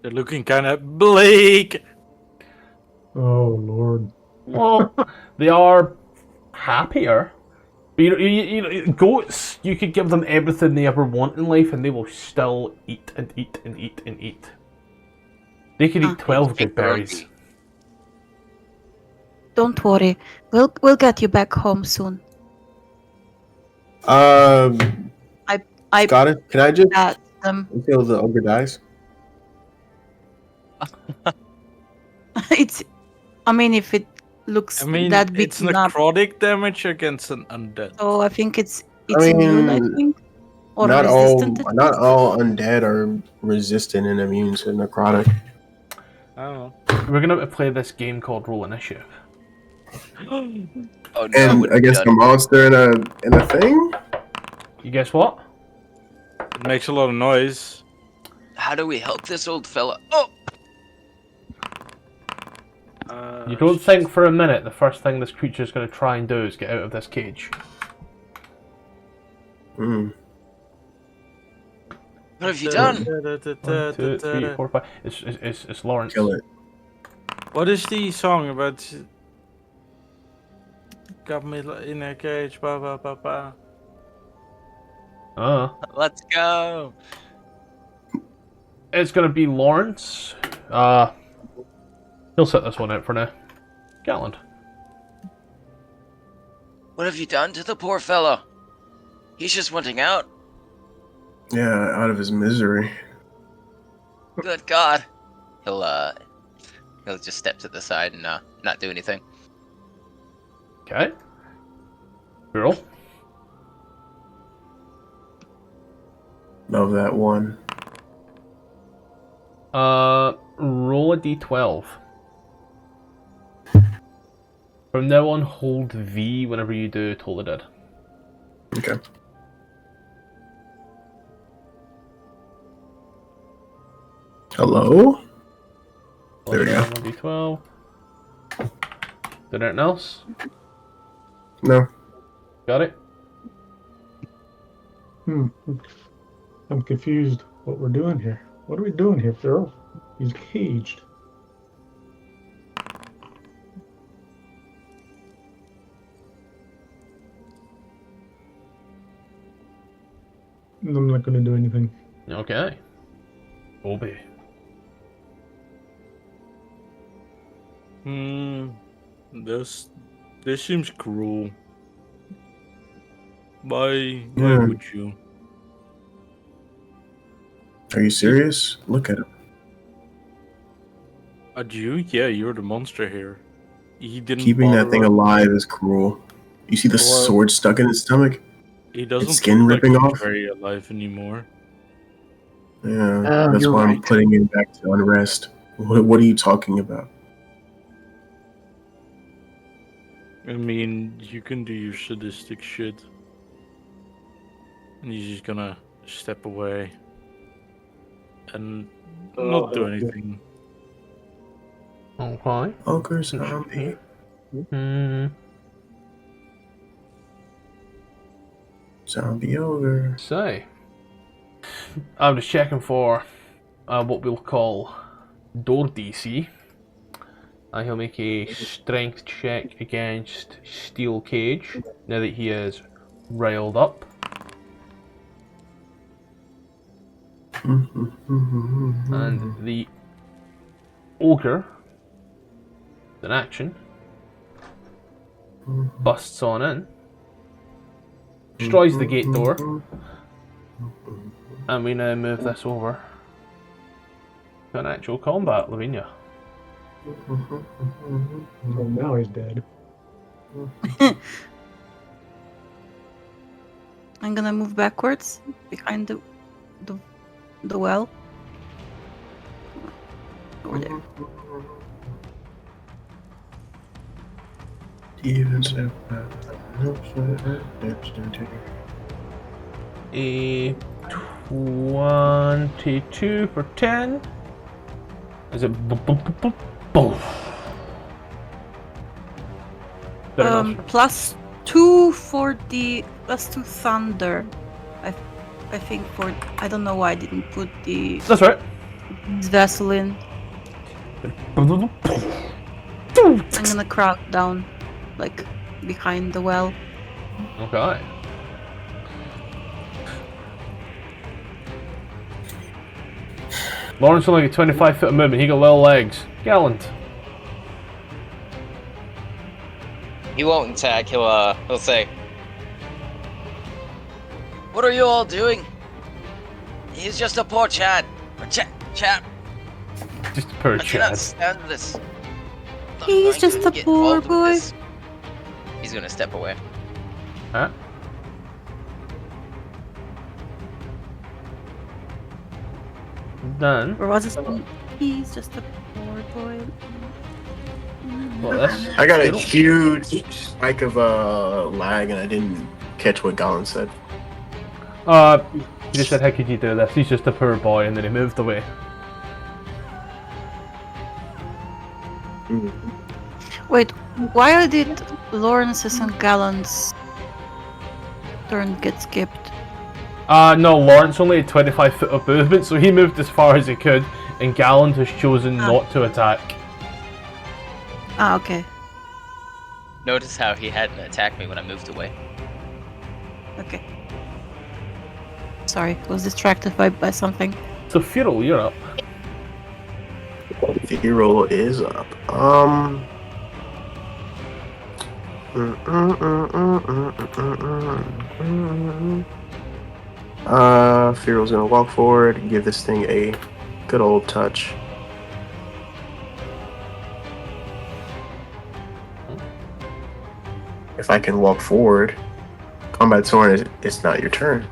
They're looking kind of bleak. Oh, Lord. Well, they are happier. But you know, goats, you could give them everything they ever want in life and they will still eat and eat and eat and eat. They could eat 12 good berries. Don't worry. We'll get you back home soon. I Got it. Can I just bet them. until the ogre dies? It's. I mean, if it looks I mean, that it's beaten up, necrotic damage against an undead. so I think it's I immune. I mean, think, or not resistant. not all undead are resistant and immune to necrotic. I don't know. We're gonna play this game called Roll Initiative. Oh no! And wouldn't be against a done. monster in a thing. You guess what? It makes a lot of noise. How do we help this old fella? Oh! You don't think for a minute the first thing this creature is going to try and do is get out of this cage. Hmm. What have you done? 1, 2, 3, 4, 5. It's Lawrence. Kill it. What is the song about? Got me in a cage, ba ba ba ba. Let's go. It's gonna be Lawrence. He'll set this one out for now. Gallant. What have you done to the poor fellow? He's just wanting out. Yeah, out of his misery. Good God. He'll just step to the side and not do anything. Okay. Girl. Love that one. Roll a d12. From now on, hold V whenever you do Toll the Dead. Okay. Hello? There we go. 1d12. Did anything else? No. Got it? I'm confused what we're doing here. What are we doing here, Firal? He's caged. I'm not going to do anything. Okay. Obi. This seems cruel. Why Yeah. would you? Are you serious? Look at him. At you? Yeah, you're the monster here. He didn't. Keeping that bother thing us. alive is cruel. You see the Well- sword stuck in his stomach? He doesn't skin look ripping like he's off? very alive anymore. Yeah, Oh, that's you're why I'm right. putting him back to unrest. What are you talking about? I mean, you can do your sadistic shit. And he's just gonna step away. And not do anything. Okay. Ogre zombie. Zombie ogre. So, I'm just checking for what we'll call door DC. He'll make a strength check against steel cage now that he is riled up. And the ogre, in action, busts on in, destroys the gate door, and we now move this over to an actual combat, Lavinia. Oh, now he's dead. I'm gonna move backwards behind the well. Over there. A 22 for 10. Is it boom? +2 for the +2 thunder. I think for I don't know why I didn't put the That's right. vessel in. I'm gonna crouch down, like behind the well. Okay. Lawrence only got 25 foot of movement. He got little legs. Gallant. He won't attack. He'll say, "What are you all doing? He's just a poor chap. Chap. Just per I cannot chat. stand this. I'm He's going just to a get poor involved with boy." this." He's gonna step away. Huh? Then, Or was it? He's just a poor boy. well, this. I got a huge spike of lag and I didn't catch what Gollum said. He just said, how could you do this? He's just a poor boy, and then he moved away. Wait, why did Lawrence's and Gallant's turn get skipped? No, Lawrence only had 25 foot of movement, so he moved as far as he could, and Gallant has chosen not to attack. Ah, okay. Notice how he hadn't attacked me when I moved away. Okay. Sorry, was distracted by something. So Firal, you're up. Firal is up. Firal's gonna walk forward, give this thing a good old touch. If I can walk forward, combat sword, it's not your turn.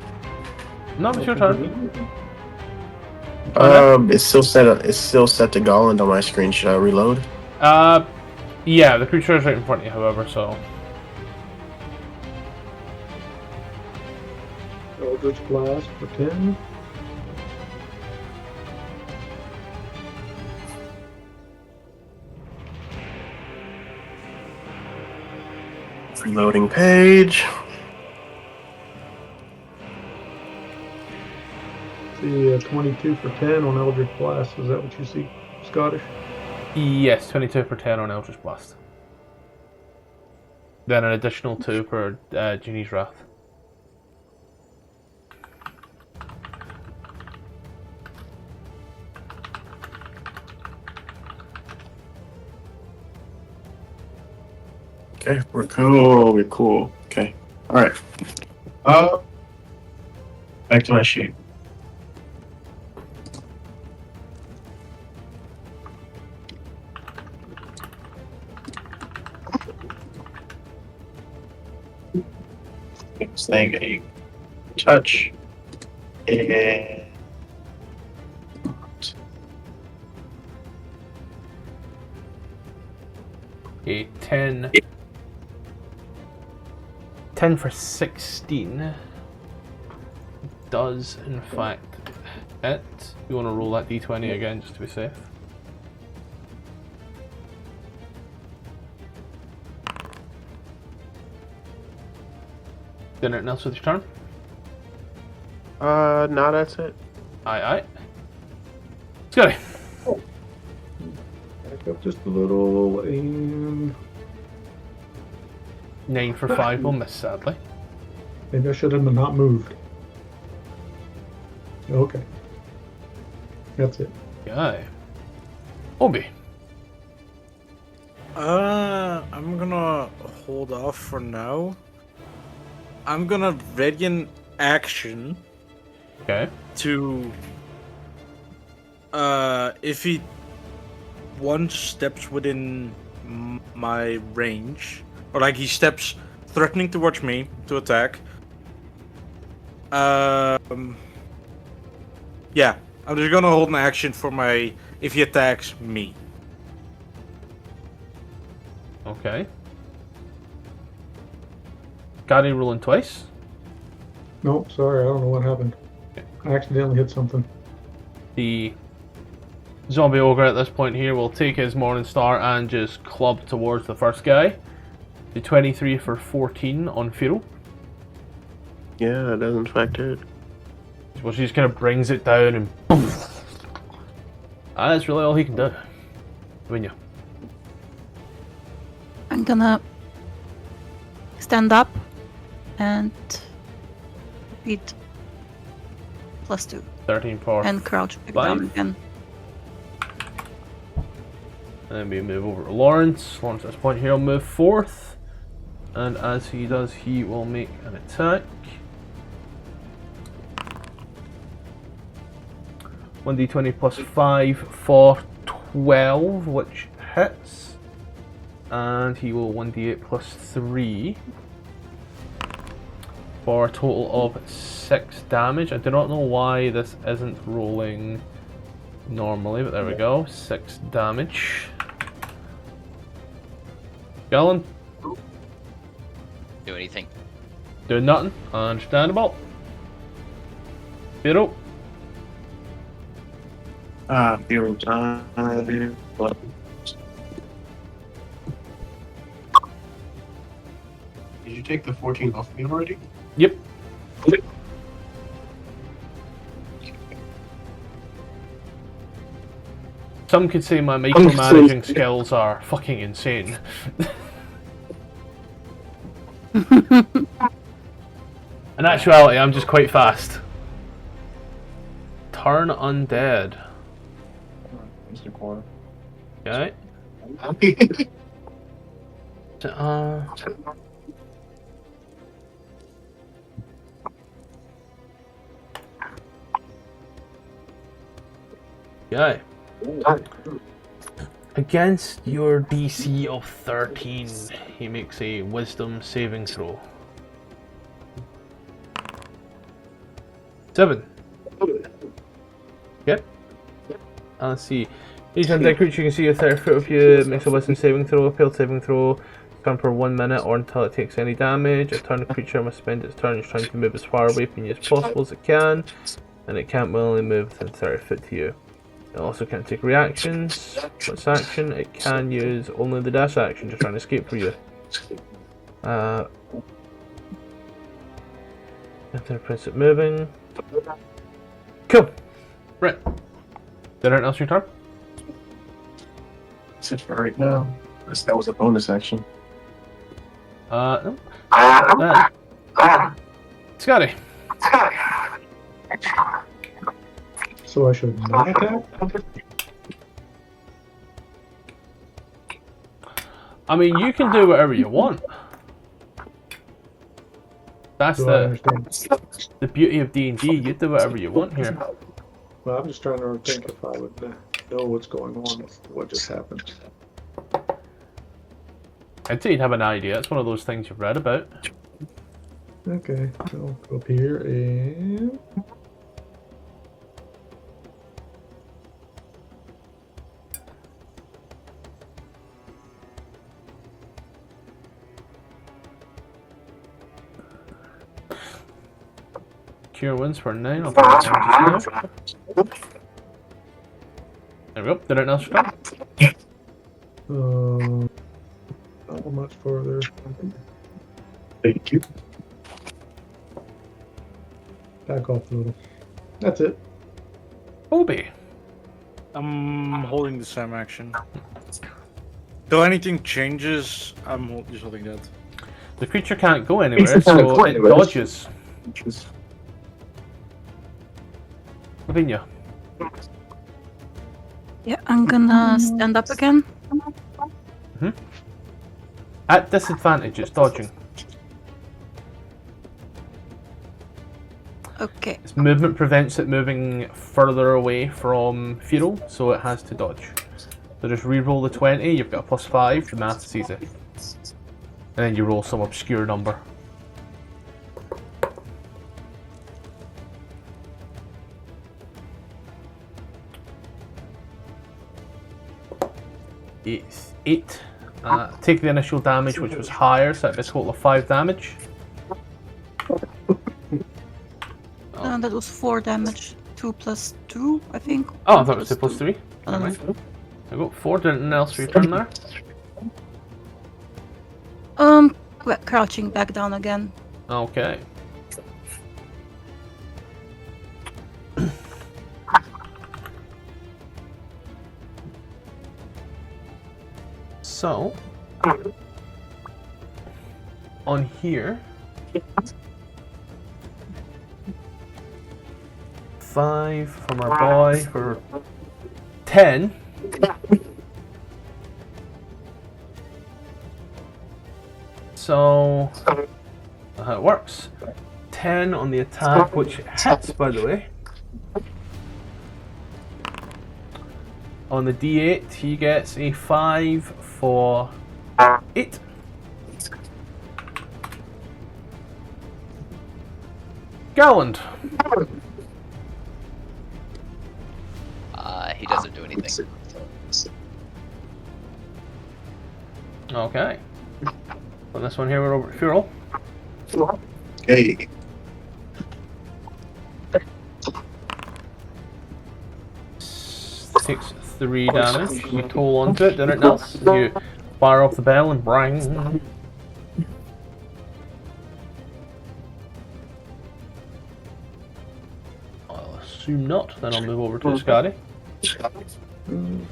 No, it's your turn. It's still set. It's still set to Golland on my screen. Should I reload? Yeah, the creature is right in front of you, however, so. Eldritch Blast for 10. Reloading page. See, 22 for 10 on Eldritch Blast. Is that what you see, Scottish? Yes, 22 for 10 on Eldritch Blast. Then an additional 2 for Genie's Wrath. Okay, we're cool. We're cool. Okay. All right. Back to my sheet. Saying a touch and A 10. 10 for 16 does in fact hit. You want to roll that d20 again just to be safe. Then anything else with your turn? no, that's it. Aye. Skaddi. Back up just a little and 9 for 5 will miss, sadly. maybe I should have not moved. Okay. That's it. Aye. Obi. I'm gonna hold off for now. I'm gonna radiant action Okay. to if he one steps within my range, or like he steps threatening towards me to attack. Yeah, I'm just gonna hold an action for my if he attacks me. Okay. Skaddi rolling twice. Nope, sorry, I don't know what happened. I accidentally hit something. The zombie ogre at this point here will take his Morning Star and just club towards the first guy. The 23 for 14 on Firal. Yeah, that does in fact hit. Well, she just kind of brings it down and boom. And that's really all he can do. When you. I'm gonna stand up and repeat +2 13 for and crouch back 5. down again. And then we move over to Lawrence. Lawrence at this point here will move forth. And as he does, he will make an attack. 1d20 plus 5 for 12, which hits. And he will 1d8 plus 3 for a total of 6 damage. I do not know why this isn't rolling normally, but there we go. 6 damage. Gallon, Do anything. doing nothing. Understandable. Firal. Firal time. Did you take the 14 off me already? Yep. Some could say my micromanaging skills are fucking insane. In actuality, I'm just quite fast. Turn undead. Okay. Okay. Against your DC of 13, he makes a wisdom saving throw. 7. Yep. Let's see. Each undead creature you can see a 30 foot of you makes a wisdom saving throw, a failed saving throw. Turn for 1 minute or until it takes any damage. A turn creature must spend its turn trying to move as far away from you as possible as it can, and it can't willingly move within 30 foot to you. It also can't take reactions. What's action? It can use only the dash action to try and escape for you. After press it moving. Cool. Right. Did anything else your turn? That's it for right now. That was a bonus action. No. Skaddi. So I should not attack? I mean, you can do whatever you want. That's Do I understand? the beauty of D&D. You do whatever you want here. Well, I'm just trying to think if I would know what's going on with what just happened. I'd say you'd have an idea. It's one of those things you've read about. Okay, so go up here and... Cure wins for 9. I'll put it down just now. There we go. Did it else for Not much further. Thank you. Back off a little. That's it. Obi. I'm holding the same action. Though anything changes, I'm just holding that. The creature can't go anywhere, so it dodges. Lavinia. Yeah, I'm gonna stand up again. At disadvantage, it's dodging. Okay. Its movement prevents it moving further away from Firal, so it has to dodge. So just re-roll the 20, you've got a +5, the math is easy. And then you roll some obscure number. It's 8. Take the initial damage, which was higher, so that'd be a total of 5 damage. That was 4 damage. 2 plus 2, I think. Oh, I thought it was 2 plus 3. I don't know. Never mind. I got 4. Did anything else for your turn there? Crouching back down again. Okay. So, on here, 5 from our boy for 10. So, that's how it works. 10 on the attack, which hits, by the way. On the D8, he gets a 5 for 8. Garland. He doesn't do anything. Okay. On this one here, we're over at Firal. Hey. Takes 3 damage. You toll onto it, did it else? You fire off the bell and brang. I'll assume not, then I'll move over to Skaddi. Can't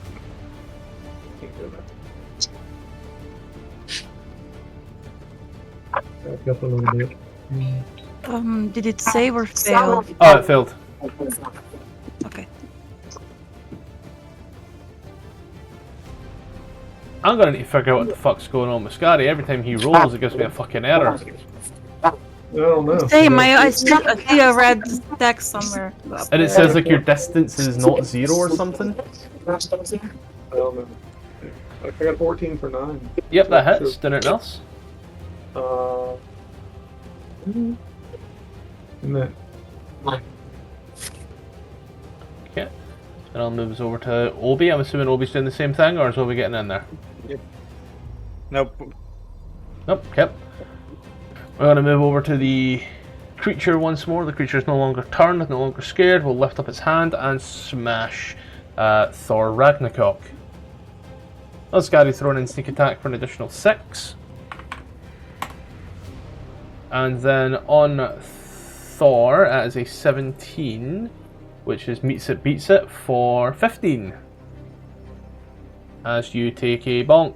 do that. Back up a little bit. Did it save or fail? Oh, it failed. Okay. I'm gonna need to figure out what the fuck's going on with Skaddi. Every time he rolls, it gives me a fucking error. I don't know. Same, I see a red text somewhere. And it says like your distance is not 0 or something. I don't know. I got 14 for 9. Yep, that hits. Did anything else? And that. Okay. Then I'll move us over to Obi. I'm assuming Obi's doing the same thing, or is Obi getting in there? Nope. Nope, okay. We're going to move over to the creature once more. The creature is no longer turned, no longer scared. We'll lift up its hand and smash Thor Ragnarok. Let's Skaddi throw in sneak attack for an additional 6. And then on Thor, that is a 17, which is meets it, beats it for 15. As you take a bonk.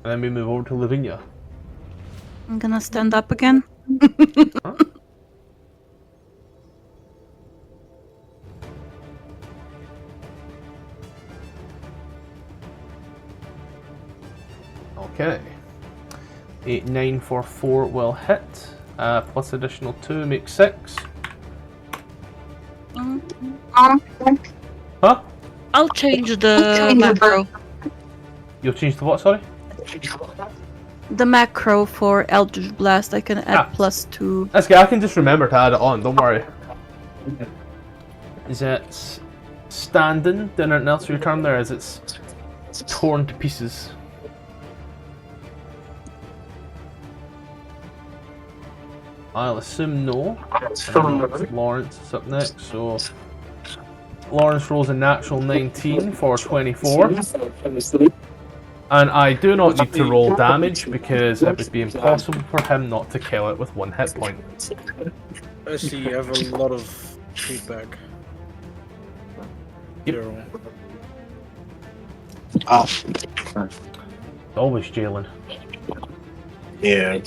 And then we move over to Lavinia. I'm gonna stand up again. Huh? Okay. 8, 9 for 4 will hit. Plus additional 2 makes 6. Huh? I'll change the macro. You'll change the what, sorry? The macro for Eldritch Blast, I can add Ah. +2. That's good, I can just remember to add it on, don't worry. Is it standing? Did anything else your turn there? Is it's torn to pieces? I'll assume no. Lawrence is up next, so Lawrence rolls a natural 19 for 24. And I do not need to roll damage because it would be impossible for him not to kill it with 1 hit point. I see you have a lot of feedback. Yep. Zero. Always Jalen. Yeah.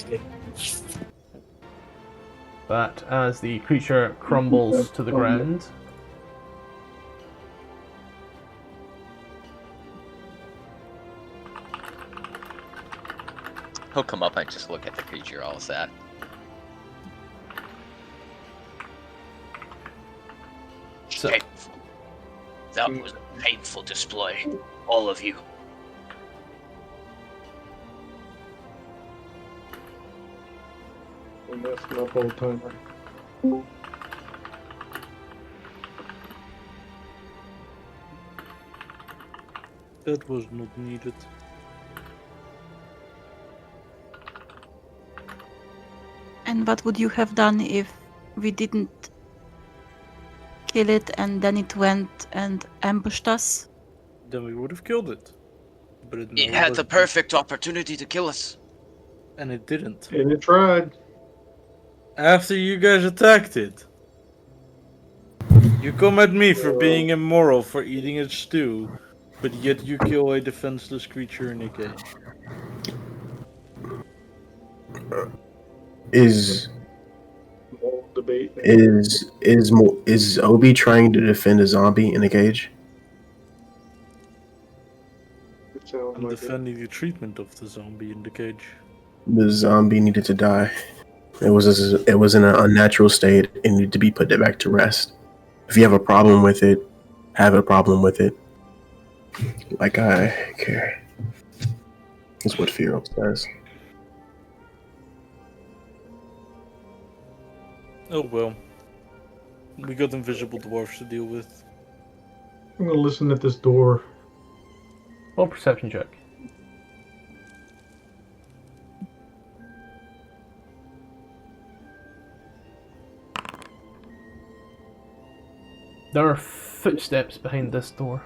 But as the creature crumbles to the ground, He'll come up and just look at the creature all sad. so Painful. That was a painful display, all of you. I'm messing up old timer. That was not needed. And what would you have done if we didn't kill it and then it went and ambushed us? Then we would have killed it. But It had the perfect opportunity to kill us. And it didn't. And it tried. After you guys attacked it. You come at me for being immoral for eating its stew, but yet you kill a defenseless creature in a cage. Is Old debate. is Obi trying to defend a zombie in a cage? It sounds I'm like it. defending the treatment of the zombie in the cage. The zombie needed to die. It was in an unnatural state. It needed to be put back to rest. If you have a problem with it, have a problem with it. Like I care. That's what Firal says. Oh well. We got invisible dwarfs to deal with. I'm gonna listen at this door. roll perception check. There are footsteps behind this door.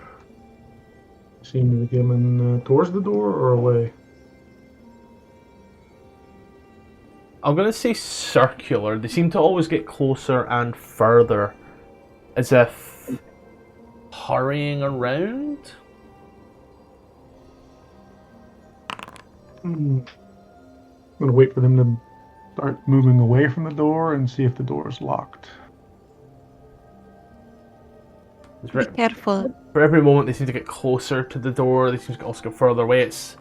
Seem to be coming towards the door or away. I'm going to say circular. They seem to always get closer and further, as if hurrying around. I'm gonna wait for them to start moving away from the door and see if the door is locked. Be careful. For every moment, they seem to get closer to the door. They seem to also go further away. It's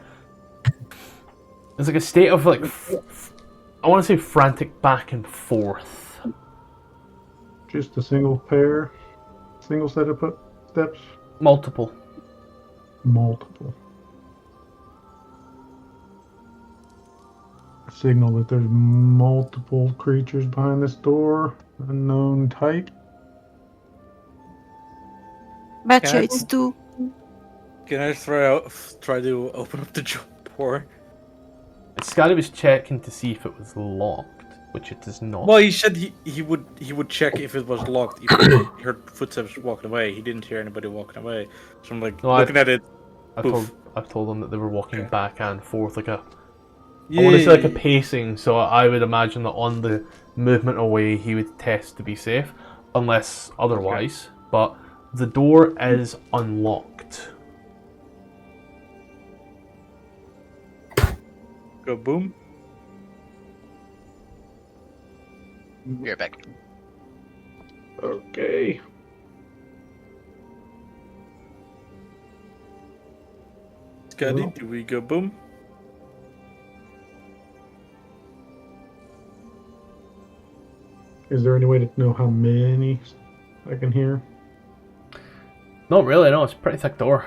like a state of like, I want to say frantic back and forth. Just a single set of steps? Multiple. Multiple. A signal that there's multiple creatures behind this door, unknown type. Betcha it's 2. Can I try to open up the door? Skaddi was checking to see if it was locked, which it is not. Well, he said he would check if it was locked if he heard footsteps walking away. He didn't hear anybody walking away, so I'm like looking at it. I've told them that they were walking back and forth like a. Yeah. I want to say like a pacing, so I would imagine that on the movement away he would test to be safe, unless otherwise. Okay. But the door is unlocked. Go boom. Be right back. Okay. Skaddi, do we go boom? Is there any way to know how many I can hear? Not really, no, it's a pretty thick door.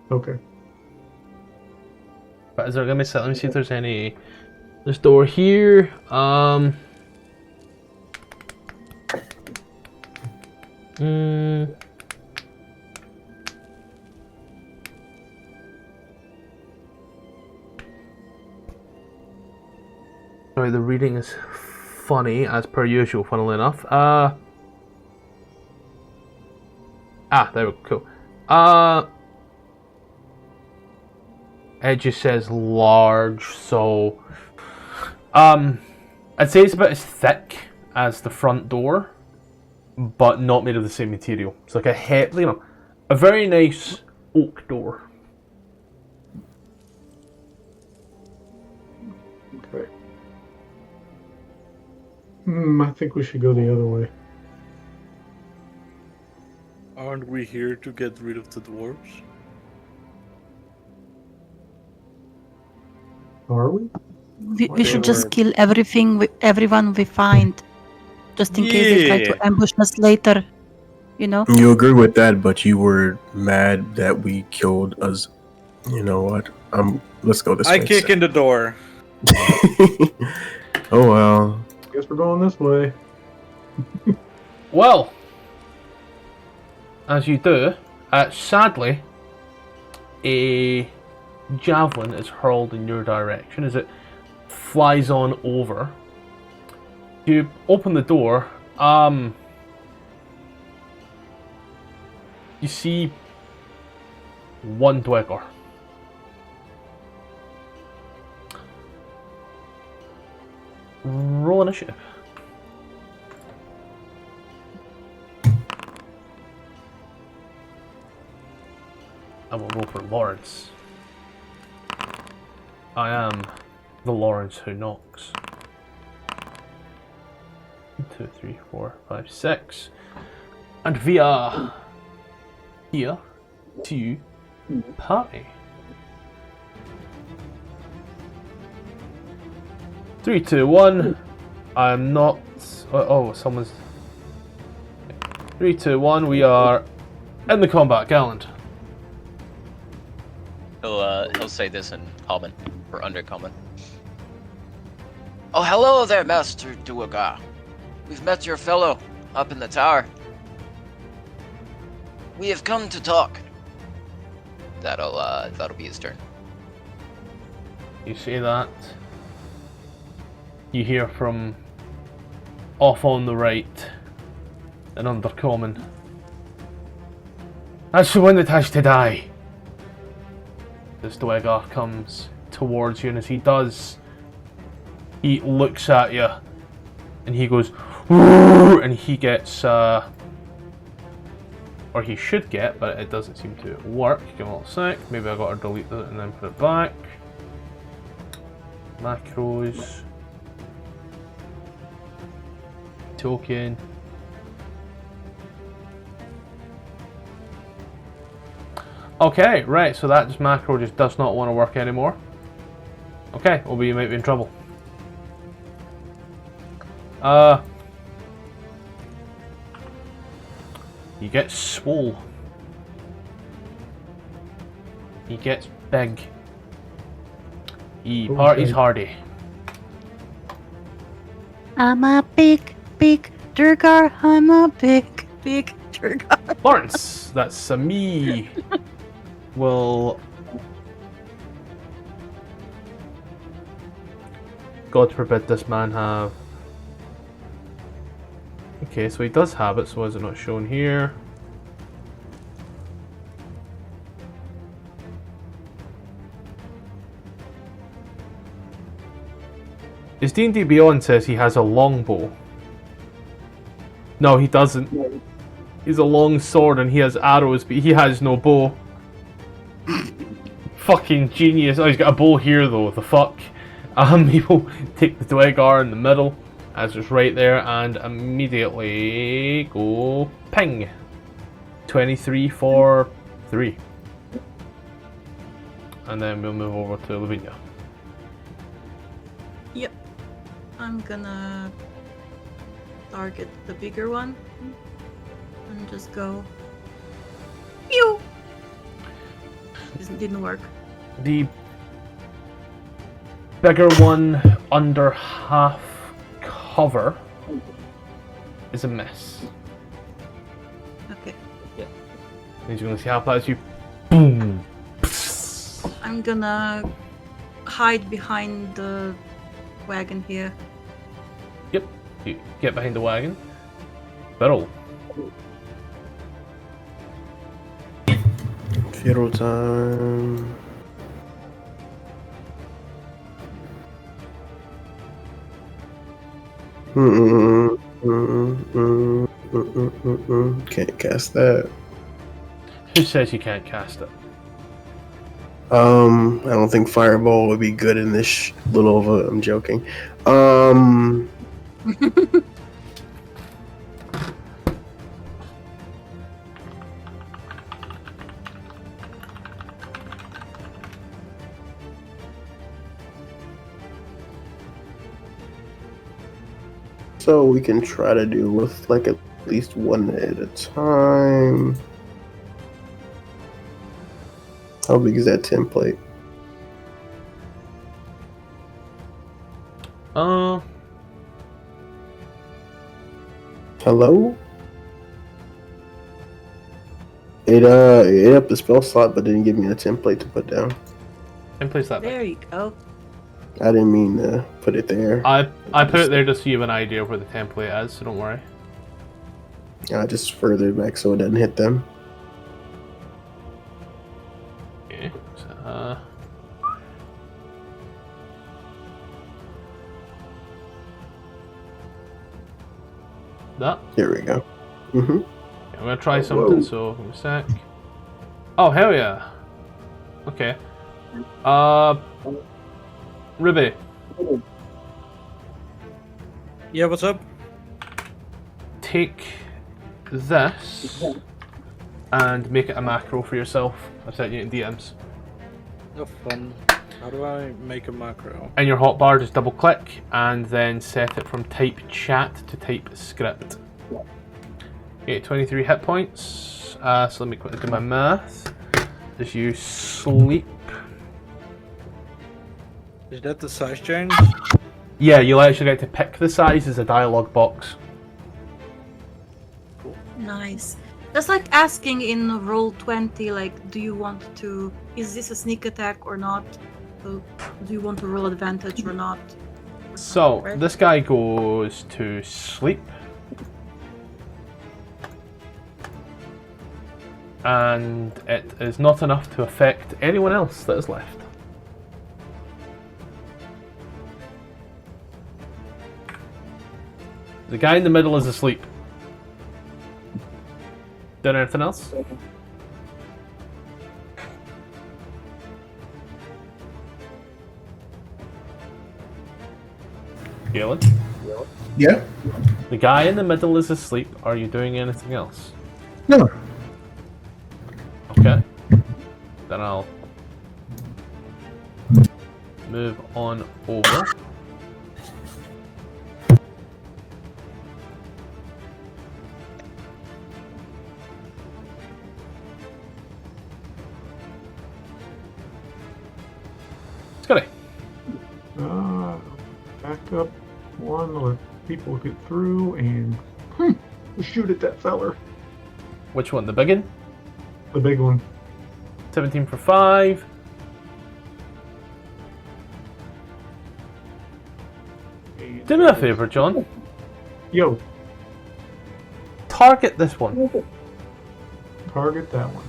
Okay. But is there, let me see if there's any. This door here. Sorry, the reading is funny as per usual. Funnily enough. There we go. Cool. It just says large, so I'd say it's about as thick as the front door, but not made of the same material. It's like a very nice oak door. Okay. I think we should go the other way. Aren't we here to get rid of the dwarves? Are we? We should just kill everyone we find, just in case they try to ambush us later. You know. You agree with that, but you were mad that we killed us. You know what? Let's go this way. I kick in the door. Oh well. Guess we're going this way. Well, as you do, sadly, a javelin is hurled in your direction as it flies on over. You open the door. You see one Duergar. Roll initiative. I will roll for Lawrence. I am the Lawrence who knocks. 1, 2, 3, 4, 5, 6. And we are here to party. 3, 2, 1. I'm not. Oh, someone's. 3, 2, 1. We are in the combat gallant. He'll say this in common or undercommon. Oh, hello there, Master Duergar. We've met your fellow up in the tower. We have come to talk. That'll be his turn. You say that. You hear from off on the right, an undercommon. That's the one that has to die. This Duergar comes towards you, and as he does, he looks at you, and he goes, "Woo!" And he gets Or he should get, but it doesn't seem to work. Give him a little sec. Maybe I gotta delete that and then put it back. Macros. Token. Okay, right, so that just macro just does not want to work anymore. Okay, well, we might be in trouble. He gets swole. He gets big. He parties hardy. I'm a big Duergar. I'm a big Duergar. Lawrence, that's me. Will God forbid this man have. Okay, so he does have it, so is it not shown here? His D&D Beyond says he has a longbow. No, he doesn't. He's a long sword and he has arrows, but he has no bow. Fucking genius. Oh, he's got a bow here though, the fuck. He will take the Duergar in the middle, as it's right there, and immediately go ping. 23 for 3. And then we'll move over to Lavinia. Yep. I'm gonna target the bigger one and just go. Pew! This didn't work. The bigger one under half cover is a miss. Okay. He's going to see how fast you. Boom! I'm gonna hide behind the wagon here. Yep, you get behind the wagon. Firal. Firal time. Can't cast that. Who says you can't cast it? I don't think Fireball would be good in this little of a. I'm joking. So we can try to do with like at least one at a time. How big is that template? Hello? It upped the spell slot but didn't give me a template to put down. Template's that big. There you go. I didn't mean to put it there. I put it there just so you have an idea of where the template is, so don't worry. I just further back so it doesn't hit them. Okay, so, that. Here we go. I'm gonna try something, so give me a sec. Oh, hell yeah. Okay. Ribby. Yeah, what's up? Take this and make it a macro for yourself. I've sent you in DMs. No fun. How do I make a macro? In your hotbar, just double click and then set it from type chat to type script. Okay, 23 hit points. So let me quickly do my math. As you sleep. Is that the size change? Yeah, you'll actually get to pick the size as a dialogue box. Nice. That's like asking in Roll20, like, do you want to... Is this a sneak attack or not? So, do you want to roll advantage or not? So, Right? this guy goes to sleep. And it is not enough to affect anyone else that is left. The guy in the middle is asleep. Done anything else? Galen? Yeah. The guy in the middle is asleep. Are you doing anything else? No. Okay. Then I'll move on over. Skaddi. Back up one, let people get through, and shoot at that feller. Which one? The big one? The big one. 17 for 5. Do me a favour, John. Yo, Target this one. target that one.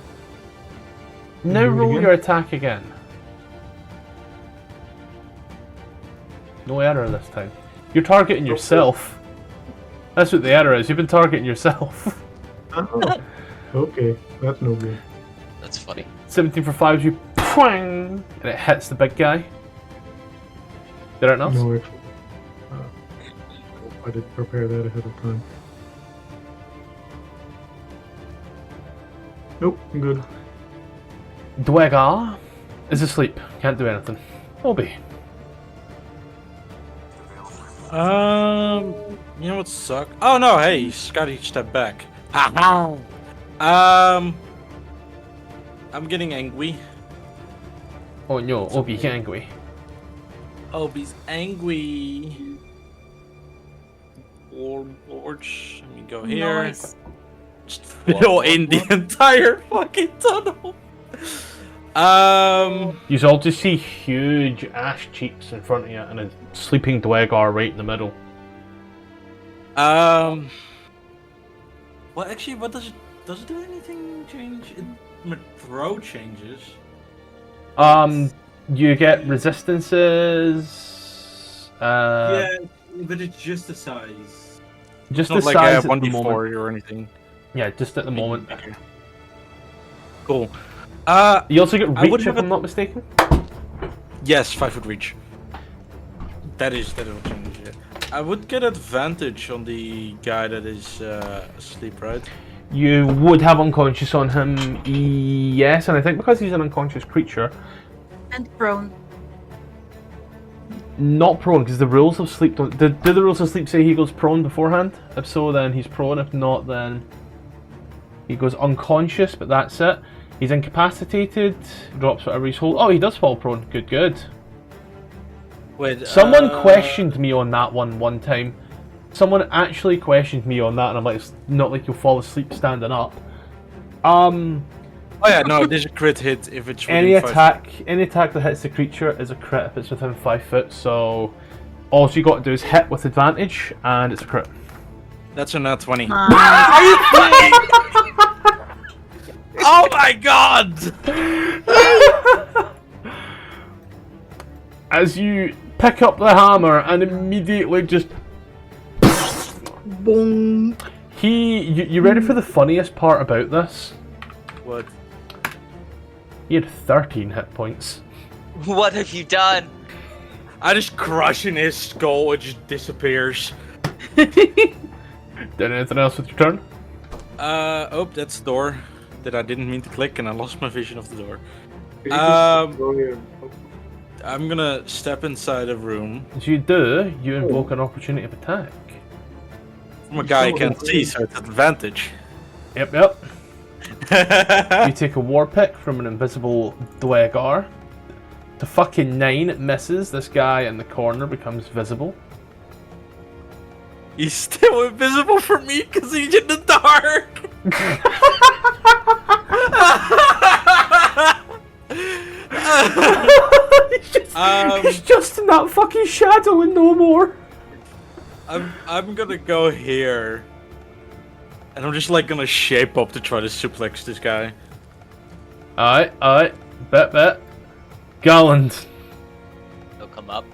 Now Do it roll again? your attack again. No error this time. You're targeting yourself. That's what the error is. You've been targeting yourself. Oh, okay, that's no good. That's funny. 17 for 5, you twang, and it hits the big guy. Did it else? No, actually. I didn't prepare that ahead of time. Nope, I'm good. Duergar is asleep. Can't do anything. Obi. You know what suck? Oh no, hey, Skaddi, step back. Ha I'm getting angry. Oh no, Obi's angry. Obi's angry. Lords, let me go here. Nice. Just fill in the entire fucking tunnel. You all just see huge ash cheeks in front of you and a sleeping Duergar right in the middle. Well, actually, what does it do anything change? My throw changes. You get resistances. Yeah, but it's just the size. Just It's the not like size a at the moment. 1d4 or anything. Yeah, just at the moment. Cool. You also get I would reach have if I'm not mistaken. Yes, 5-foot reach. That will change it. I would get advantage on the guy that is asleep, right? You would have unconscious on him, yes, and I think because he's an unconscious creature, And prone. not prone, because the rules of sleep don't. Do the rules of sleep say he goes prone beforehand? If so, then he's prone. If not, then he goes unconscious. But that's it. He's incapacitated. Drops whatever he's holding. Oh, he does fall prone. Good, good. Wait. Someone questioned me on that one time. Someone actually questioned me on that, and I'm like, it's not like you'll fall asleep standing up. Oh yeah, no, there's a crit hit if it's within Any 5 attack that hits the creature is a crit if it's within 5 foot. So all you got to do is hit with advantage, and it's a crit. That's a nat 20. Are you Oh my god! As you pick up the hammer and immediately just boom? you ready for the funniest part about this? What? He had 13 hit points. What have you done? I just crush in his skull, it just disappears. Did anything else with your turn? Oh, that's the door that I didn't mean to click and I lost my vision of the door. Can you just go here? I'm gonna step inside a room As you do, you invoke an opportunity of attack. from a guy I can't see, so it's advantage. Yep. You take a war pick from an invisible Duergar. To fucking 9, it misses. This guy in the corner becomes visible. He's still invisible for me because he's in the dark. He's just in that fucking shadow and no more. I'm gonna go here, and I'm just like gonna shape up to try to suplex this guy. Alright. Bet. Garland. He'll come up.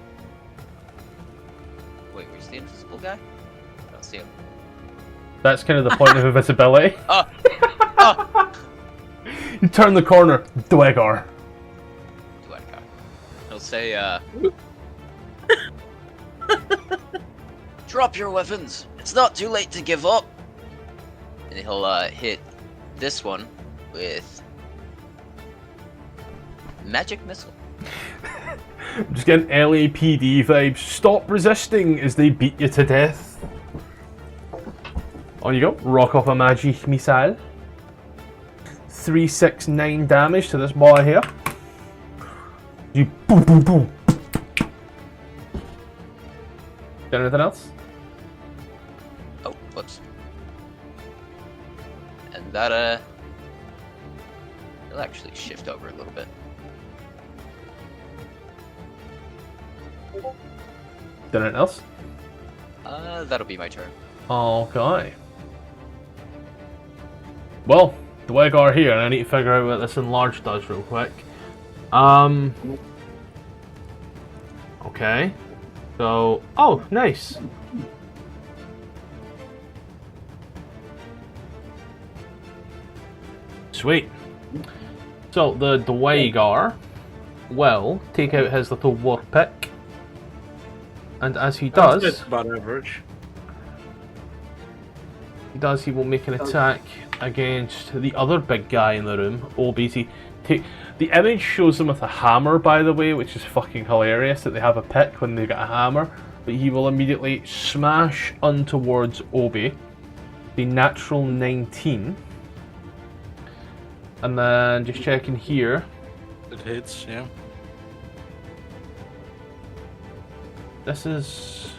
Wait, where's the invisible guy? I don't see him. That's kind of the point of invisibility. Oh! You turn the corner, Duergar. Duergar. He'll say, drop your weapons. It's not too late to give up. And he'll hit this one with magic missile. I'm just getting LAPD vibes. Stop resisting as they beat you to death. On you go. Rock off a magic missile. 369 damage to this boy here. You boom boom boom. Got anything else? Oh, whoops. And that it'll actually shift over a little bit. Got anything else? That'll be my turn. Okay. Well, the Duergar here, and I need to figure out what this enlarge does real quick. Okay. So, oh, nice. Sweet. So the Duergar will take out his little war pick, and as he does, That's about average. he will make an attack against the other big guy in the room, OBC. The image shows them with a hammer, by the way, which is fucking hilarious that they have a pick when they've got a hammer. But he will immediately smash on towards Obi, the natural 19. And then just checking here. It hits, yeah. This is...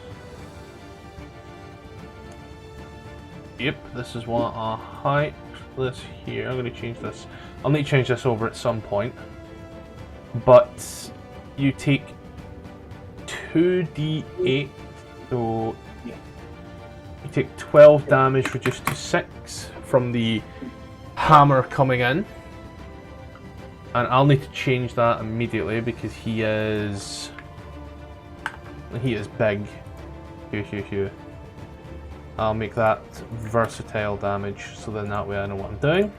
Yep, this is what a height. This here, I'm going to change this. I'll need to change this over at some point. But you take 2d8, so you take 12 damage reduced to 6 from the hammer coming in. And I'll need to change that immediately because he is big. I'll make that versatile damage, so then that way I know what I'm doing.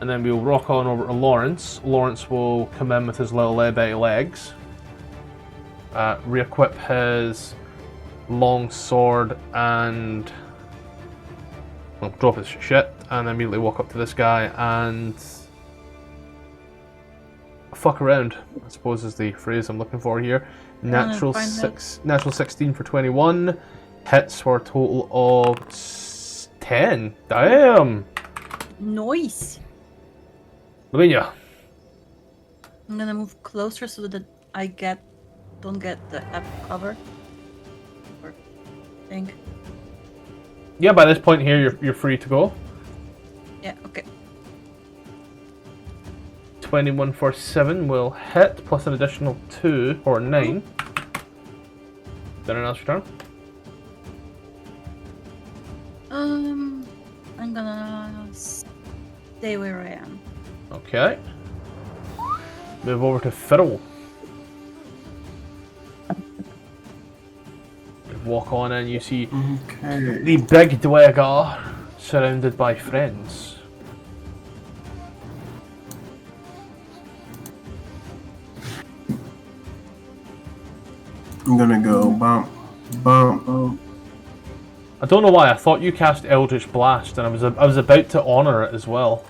And then we'll rock on over to Lawrence. Lawrence will come in with his little bitty legs. Re-equip his long sword and... well, drop his shit, and then immediately walk up to this guy and... fuck around, I suppose is the phrase I'm looking for here. Natural 16 for 21. Hits for a total of 10. Damn! Nice. Lavinia. I'm gonna move closer so that I don't get the cover. Or thing. Yeah, by this point here, you're free to go. Yeah. Okay. 21 for 7 will hit, plus an additional 2 or 9. Then an else your turn. I'm gonna stay where I am. Okay. Move over to Firal. Walk on in, you see the big Duergar surrounded by friends. I'm gonna go bump, bump, bump. I don't know why, I thought you cast Eldritch Blast and I was about to honor it as well.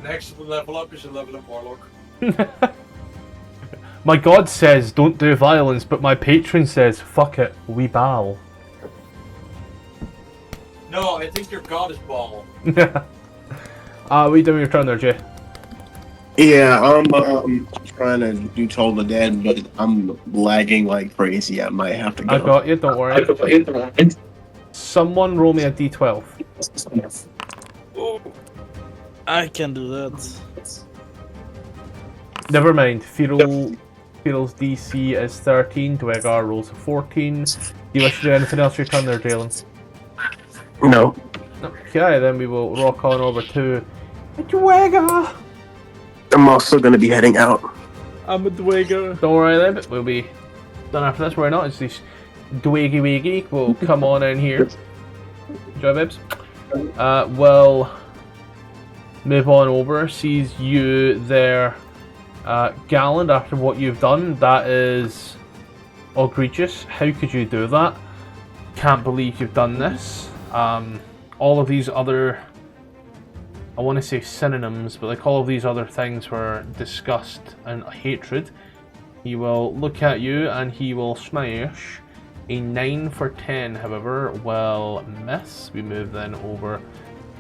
Next level up is a level up Warlock. My god says don't do violence, but my patron says fuck it, we bow. No, I think your god is ball. What are you doing your turn there, Jay? Yeah, I'm trying to do Toll the Dead, but I'm lagging like crazy. I might have to go. I got you, don't worry. Someone roll me a d12. I can do that. Never mind, Firal's DC is 13, Duergar rolls a 14. Do you wish to do anything else your turn there, Jalen? No. Okay, then we will rock on over to Duergar. I'm also going to be heading out. I'm a Duergar. Don't worry then, but we'll be done after this. We're not. It's this Dwaggy Waggy will come on in here. Enjoy, babes. will move on over, sees you there, Galland, after what you've done. That is egregious. How could you do that? Can't believe you've done this. All of these other, I want to say synonyms, but like all of these other things were disgust and hatred. He will look at you and he will smash. A 9 for 10, however, will miss. We move then over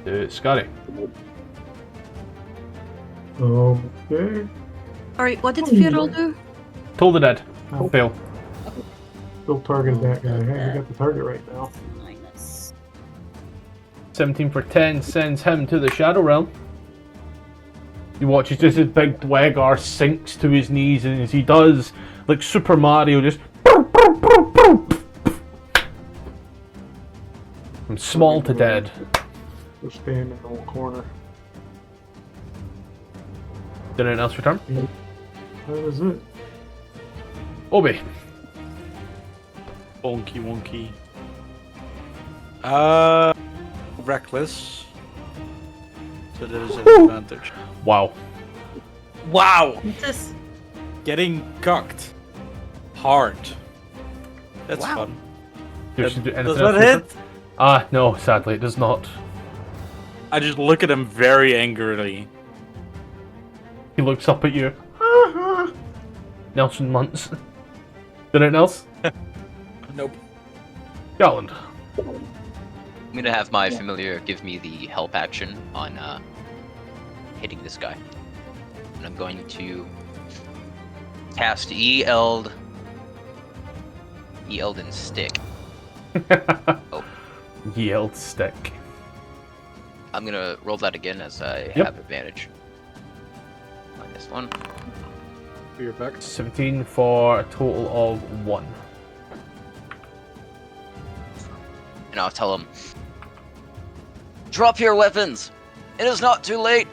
to Skaddi. Okay. Alright, what did Firal do? Toll the dead. Oh. Fail. Still target that guy. Hey, we got the target right now. Minus. 17 for 10 sends him to the Shadow Realm. You watch as just his big Duergar sinks to his knees, and as he does, like Super Mario, just from small to dead. We're standing in the corner. Did anyone else return? That is it. Obi. Wonky wonky. Reckless. So there is an advantage. Wow. Wow! What's this? Getting cocked. Hard. That's Wow. fun. Does anything Does else that return? hit? No, sadly, it does not. I just look at him very angrily. He looks up at you. Nelson Muntz. Did anything else? Nope. Galland. I'm gonna have my familiar give me the help action on hitting this guy. And I'm going to cast Eldin Stick. Oh. Yield stick. I'm gonna roll that again as I Yep. have advantage. -1. You're back. 17 for a total of 1. And I'll tell him, drop your weapons! It is not too late!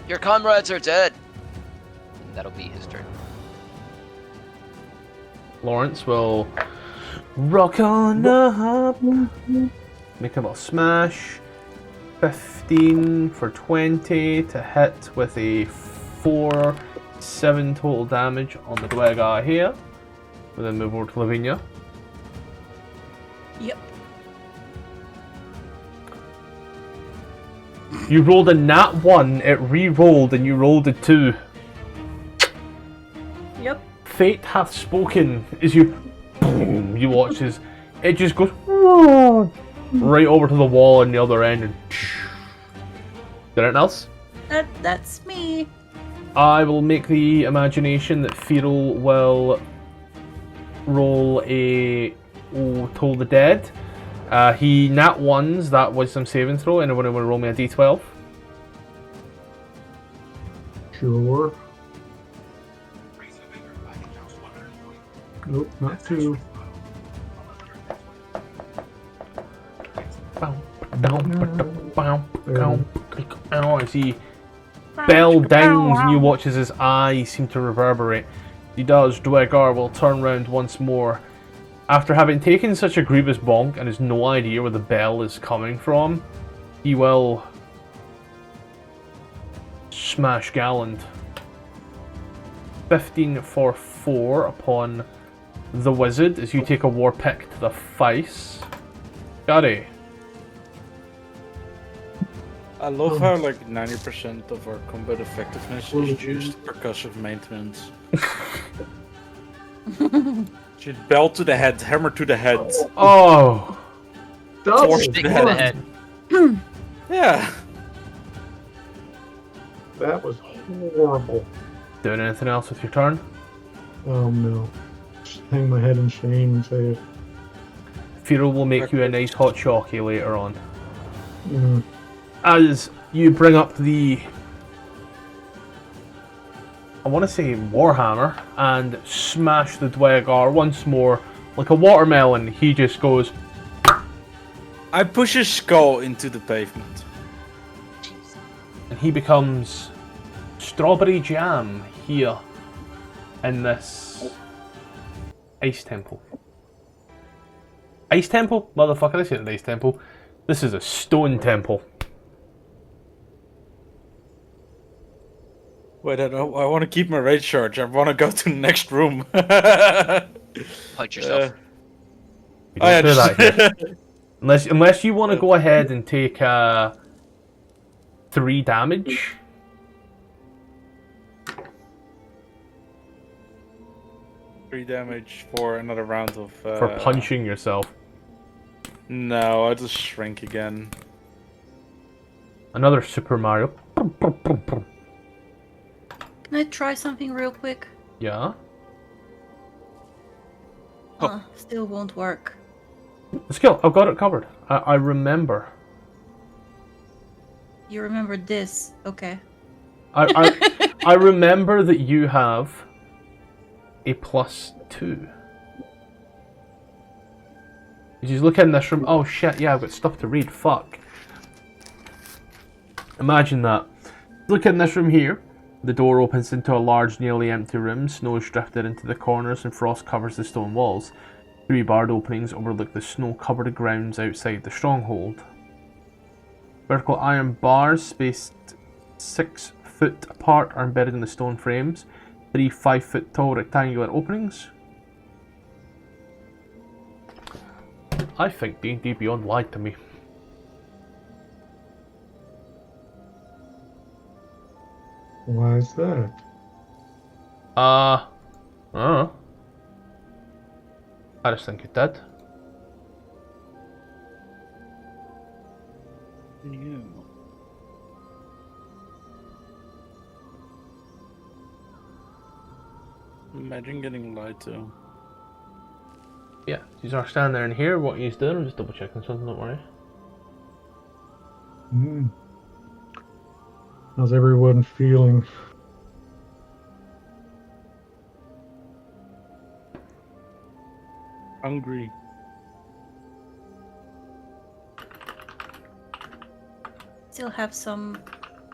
Your comrades are dead! And that'll be his turn. Lawrence will rock on up. Make a little smash. 15 for 20 to hit with a 4-7 total damage on the Duergar here. We'll then move over to Lavinia. Yep. You rolled a nat 1, it re-rolled, and you rolled a 2. Yep. Fate hath spoken as you boom, you watch as it just goes right over to the wall on the other end and did anything else? That's me. I will make the imagination that Firal will roll a Toll the Dead. He nat 1s that wisdom saving throw. Anyone want to roll me a d12? Sure. Nope, not 2. As he bell downs and you watch as his eyes seem to reverberate. He does. Duergar will turn round once more. After having taken such a grievous bonk and has no idea where the bell is coming from, he will smash Galland. 15 for 4 upon the wizard as you take a war pick to the face. Skaddi. I love how like 90% of our combat effectiveness is just percussive maintenance. Should bell to the head, hammer to the head. Oh! Force Stick to to the head. Yeah. That was horrible. Doing anything else with your turn? No. Just hang my head in shame and say it. Firal will make you a nice hot chockey later on. Mm. As you bring up the, I want to say Warhammer, and smash the Duergar once more. Like a watermelon, he just goes. I push his skull into the pavement. And he becomes strawberry jam here in this ice temple. Ice temple? Motherfucker, I said an ice temple. This is a stone temple. Wait, I want to keep my rage charge. I want to go to the next room. Punch yourself. You don't do that here. Unless you want to go ahead and take 3 damage. Three damage for another round of... For punching yourself. No, I'll just shrink again. Another Super Mario. Can I try something real quick? Yeah. Still won't work. Skill, I've got it covered. I remember. You remember this? Okay. I remember that you have a +2. You just look in this room. Oh shit! Yeah, I've got stuff to read. Fuck. Imagine that. Look in this room here. The door opens into a large, nearly empty room. Snow is drifted into the corners and frost covers the stone walls. 3 barred openings overlook the snow-covered grounds outside the stronghold. Vertical iron bars spaced 6 foot apart are embedded in the stone frames. 3 5-foot tall rectangular openings. I think D&D Beyond lied to me. Why is that? I don't know. I just think it did. Yeah. Imagine getting lied to. Yeah, you are standing there in here. What you doing? I'm just double checking something. Don't worry. How's everyone feeling? Hungry.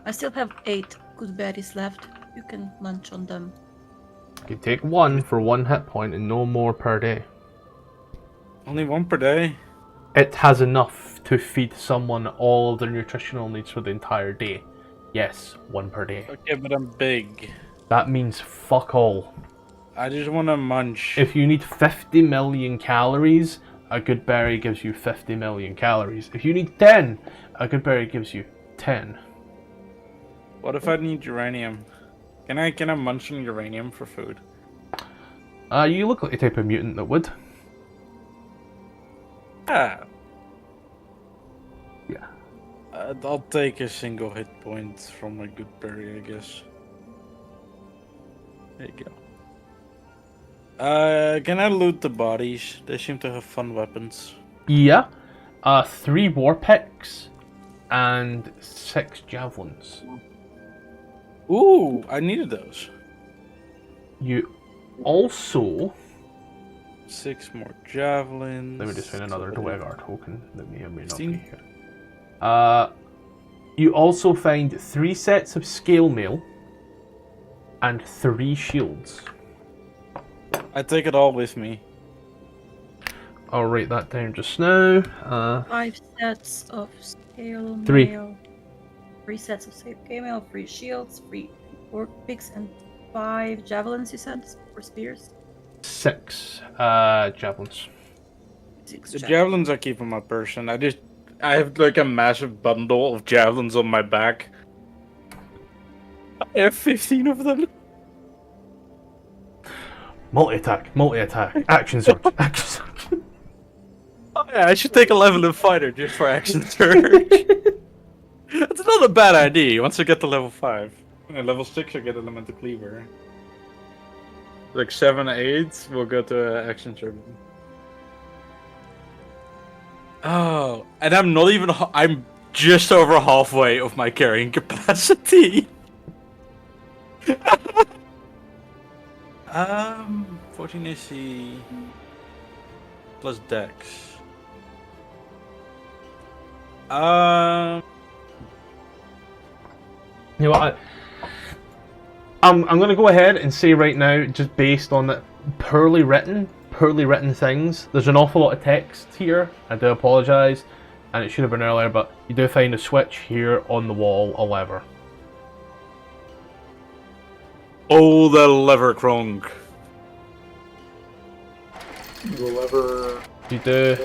I still have 8 good berries left. You can munch on them. You take 1 for 1 hit point and no more per day. Only 1 per day? It has enough to feed someone all of their nutritional needs for the entire day. Yes, 1 per day. Okay, but I'm big. That means fuck all. I just want to munch. If you need 50 million calories, a good berry gives you 50 million calories. If you need 10, a good berry gives you 10. What if I need uranium? Can I munch on uranium for food? You look like the type of mutant that would. Ah. Yeah. I'll take a single hit point from a good berry, I guess. There you go. Can I loot the bodies? They seem to have fun weapons. Yeah. 3 war picks and 6 javelins. Ooh, I needed those. You also... 6 more javelins. Let me just find another Duergar token that may or may not be 16. here. You also find 3 sets of scale mail and 3 shields. I take it all with me. I'll write that down just now. 5 sets of scale 3. mail. 3 sets of scale mail, 3 shields, 3 orc picks, and 5 javelins, you said? Or spears? 6 javelins. 6 The javelins I keep on my person. I have like a massive bundle of javelins on my back. I have 15 of them. Multi-attack, action surge, action surge. Oh, yeah, I should take a level in fighter just for action surge. That's not a bad idea once I get to level 5. And level 6 I get elemental cleaver. Like 7, 8, we'll go to action surge. Oh, and I'm not even. I'm just over halfway of my carrying capacity. 14 AC plus Dex. You know what? I'm going to go ahead and say right now, just based on the poorly written things. There's an awful lot of text here. I do apologise. and it should have been earlier, but you do find a switch here on the wall, a lever. Oh, the lever Kronk. The lever. You do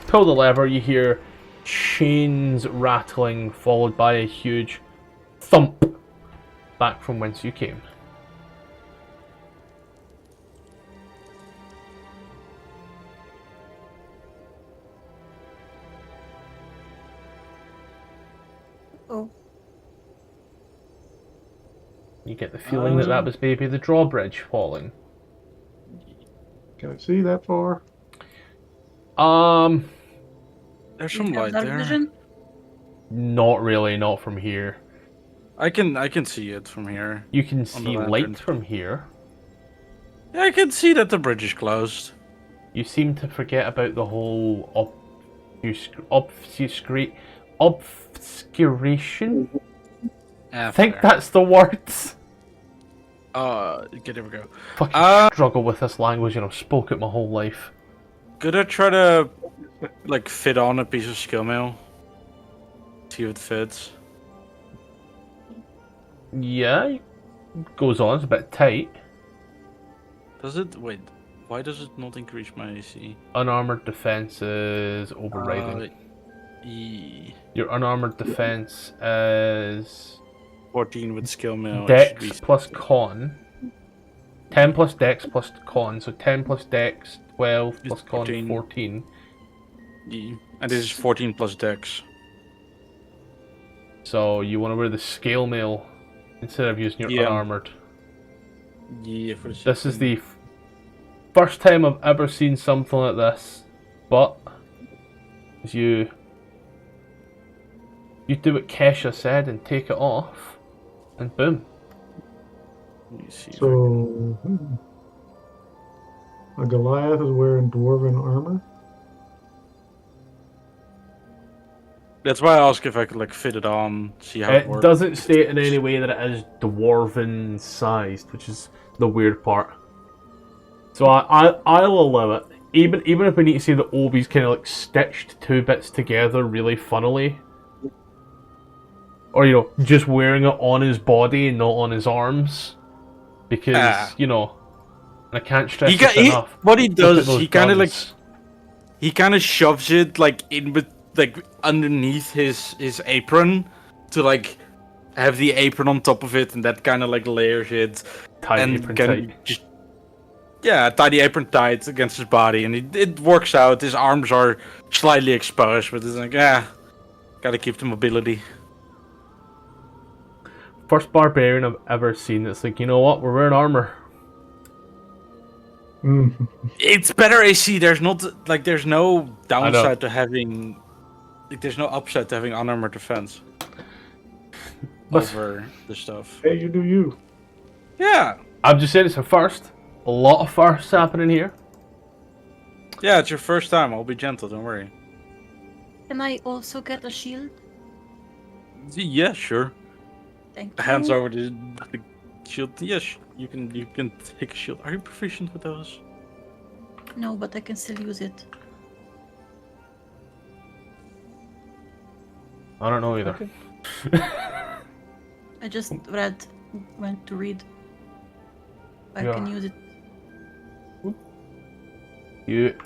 pull the lever, you hear chains rattling, followed by a huge thump back from whence you came. Oh. You get the feeling that was maybe the drawbridge falling. Can I see that far? There's You some have light dark there. vision? Not really, not from here. I can see it from here. You can the see lantern. light from here. Yeah, I can see that the bridge is closed. You seem to forget about the whole obscuration? I think that's the words. Okay, there we go. Fucking struggle with this language and I've spoke it my whole life. Could I try to, like, fit on a piece of skill mail? See if it fits. Yeah, it goes on, it's a bit tight. Does it? Wait, why does it not increase my AC? Unarmored defense is overriding. Your unarmored defense is 14 with skill mail. Dex plus con. 10 plus Dex plus con, so 10 plus Dex, 12 plus con, 14. And this is 14 plus Dex. So you want to wear the scale mail instead of using your unarmored. Yeah, for the This is the first time I've ever seen something like this, but as you do what Kesha said and take it off, and boom. Let me see. So, a Goliath is wearing dwarven armor. That's why I asked if I could like fit it on, see how it It works. doesn't state in any way that it is dwarven sized, which is the weird part. So I'll allow it. Even if we need to say that Obi's kind of like stitched two bits together really funnily. Or, you know, just wearing it on his body and not on his arms. Because, you know, I can't stress this enough. What he does, Look at he those kind of like, guns. he kind of shoves it like in with like underneath his apron to like have the apron on top of it, and that kind of like layers it. Tie and apron can tight. just tie the apron tight against his body, and it works out. His arms are slightly exposed, but it's like gotta keep the mobility. First barbarian I've ever seen that's like, you know what, we're wearing armor. It's better AC. There's no downside to having. Like, there's no upside to having unarmored defense over the stuff. Hey, you do you. Yeah. I'm just saying it's a first. A lot of firsts happening here. Yeah, it's your first time. I'll be gentle. Don't worry. Can I also get a shield? Yeah, sure. Thank you. Hands over the shield. Yes, you can take a shield. Are you proficient with those? No, but I can still use it. I don't know either. Okay. I just went to read. I can use it. You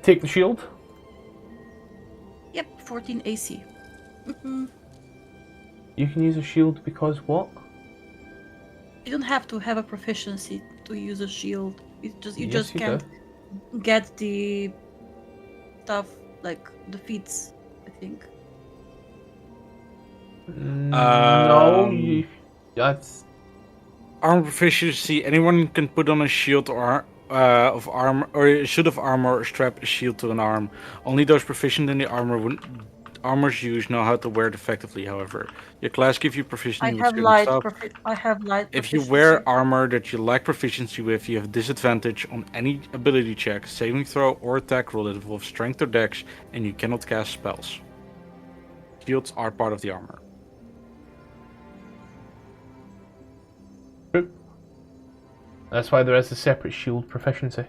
take the shield. Yep, 14 AC. You can use a shield because what? You don't have to have a proficiency to use a shield. You Yes, just you can't get the stuff like the feats, I think. No, that's armor proficiency. Anyone can put on a shield or of armor, or a shield of armor, or strap a shield to an arm. Only those proficient in the armor's use know how to wear it effectively. However, your class gives you proficiency with certain stuff. I have light. If you wear armor that you lack proficiency with, you have disadvantage on any ability check, saving throw, or attack roll that involves strength or dex, and you cannot cast spells. Shields are part of the armor. That's why there is a separate shield proficiency.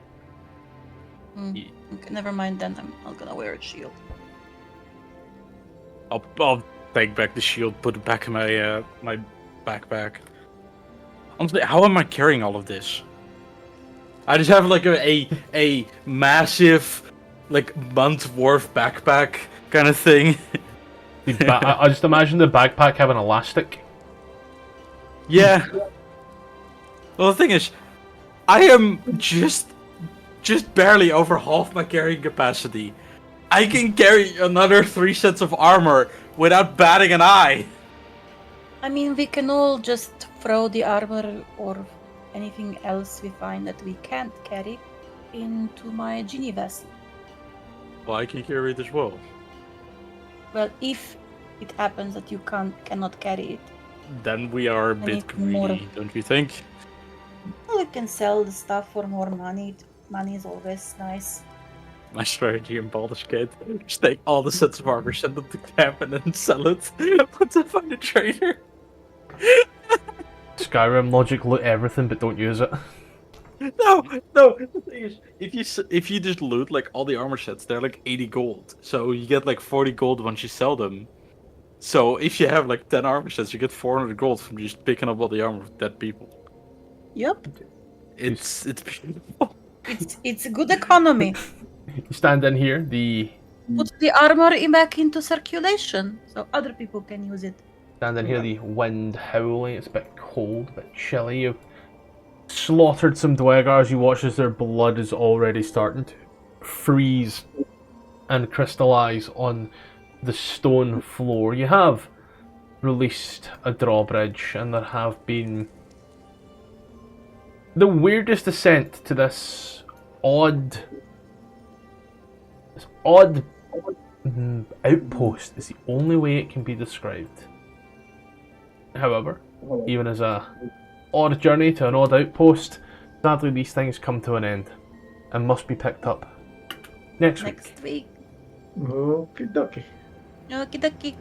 Okay, never mind then. I'm not gonna wear a shield. I'll take back the shield, put it back in my my backpack. Honestly, how am I carrying all of this? I just have like a massive, like dwarf backpack kind of thing. I just imagine the backpack having elastic. Yeah. Well, the thing is, I am just barely over half my carrying capacity. I can carry another 3 sets of armor without batting an eye. I mean, we can all just throw the armor or anything else we find that we can't carry into my genie vessel. Well, I can carry it as well. Well, if it happens that you cannot carry it, Then we are a I bit need greedy, more. don't you think? well, we can sell the stuff for more money. Money is always nice. My strategy in Baldur's Gate: just take all the sets of armor, send them to camp, and then sell it. Once I find a trader. Skyrim logic: loot everything but don't use it. No. The thing is, if you just loot like all the armor sets, they're like 80 gold. So you get like 40 gold once you sell them. So if you have like 10 armor sets, you get 400 gold from just picking up all the armor of dead people. Yep, It's beautiful. it's a good economy. You stand in here, the Put the armor back into circulation so other people can use it. the wind howling. It's a bit cold, a bit chilly. You've slaughtered some Duergars. You watch as their blood is already starting to freeze and crystallize on the stone floor. You have released a drawbridge, and there have been the weirdest ascent to this odd outpost is the only way it can be described. However, even as a odd journey to an odd outpost, sadly these things come to an end and must be picked up next week. Next week. Okie dokie. Okie dokie.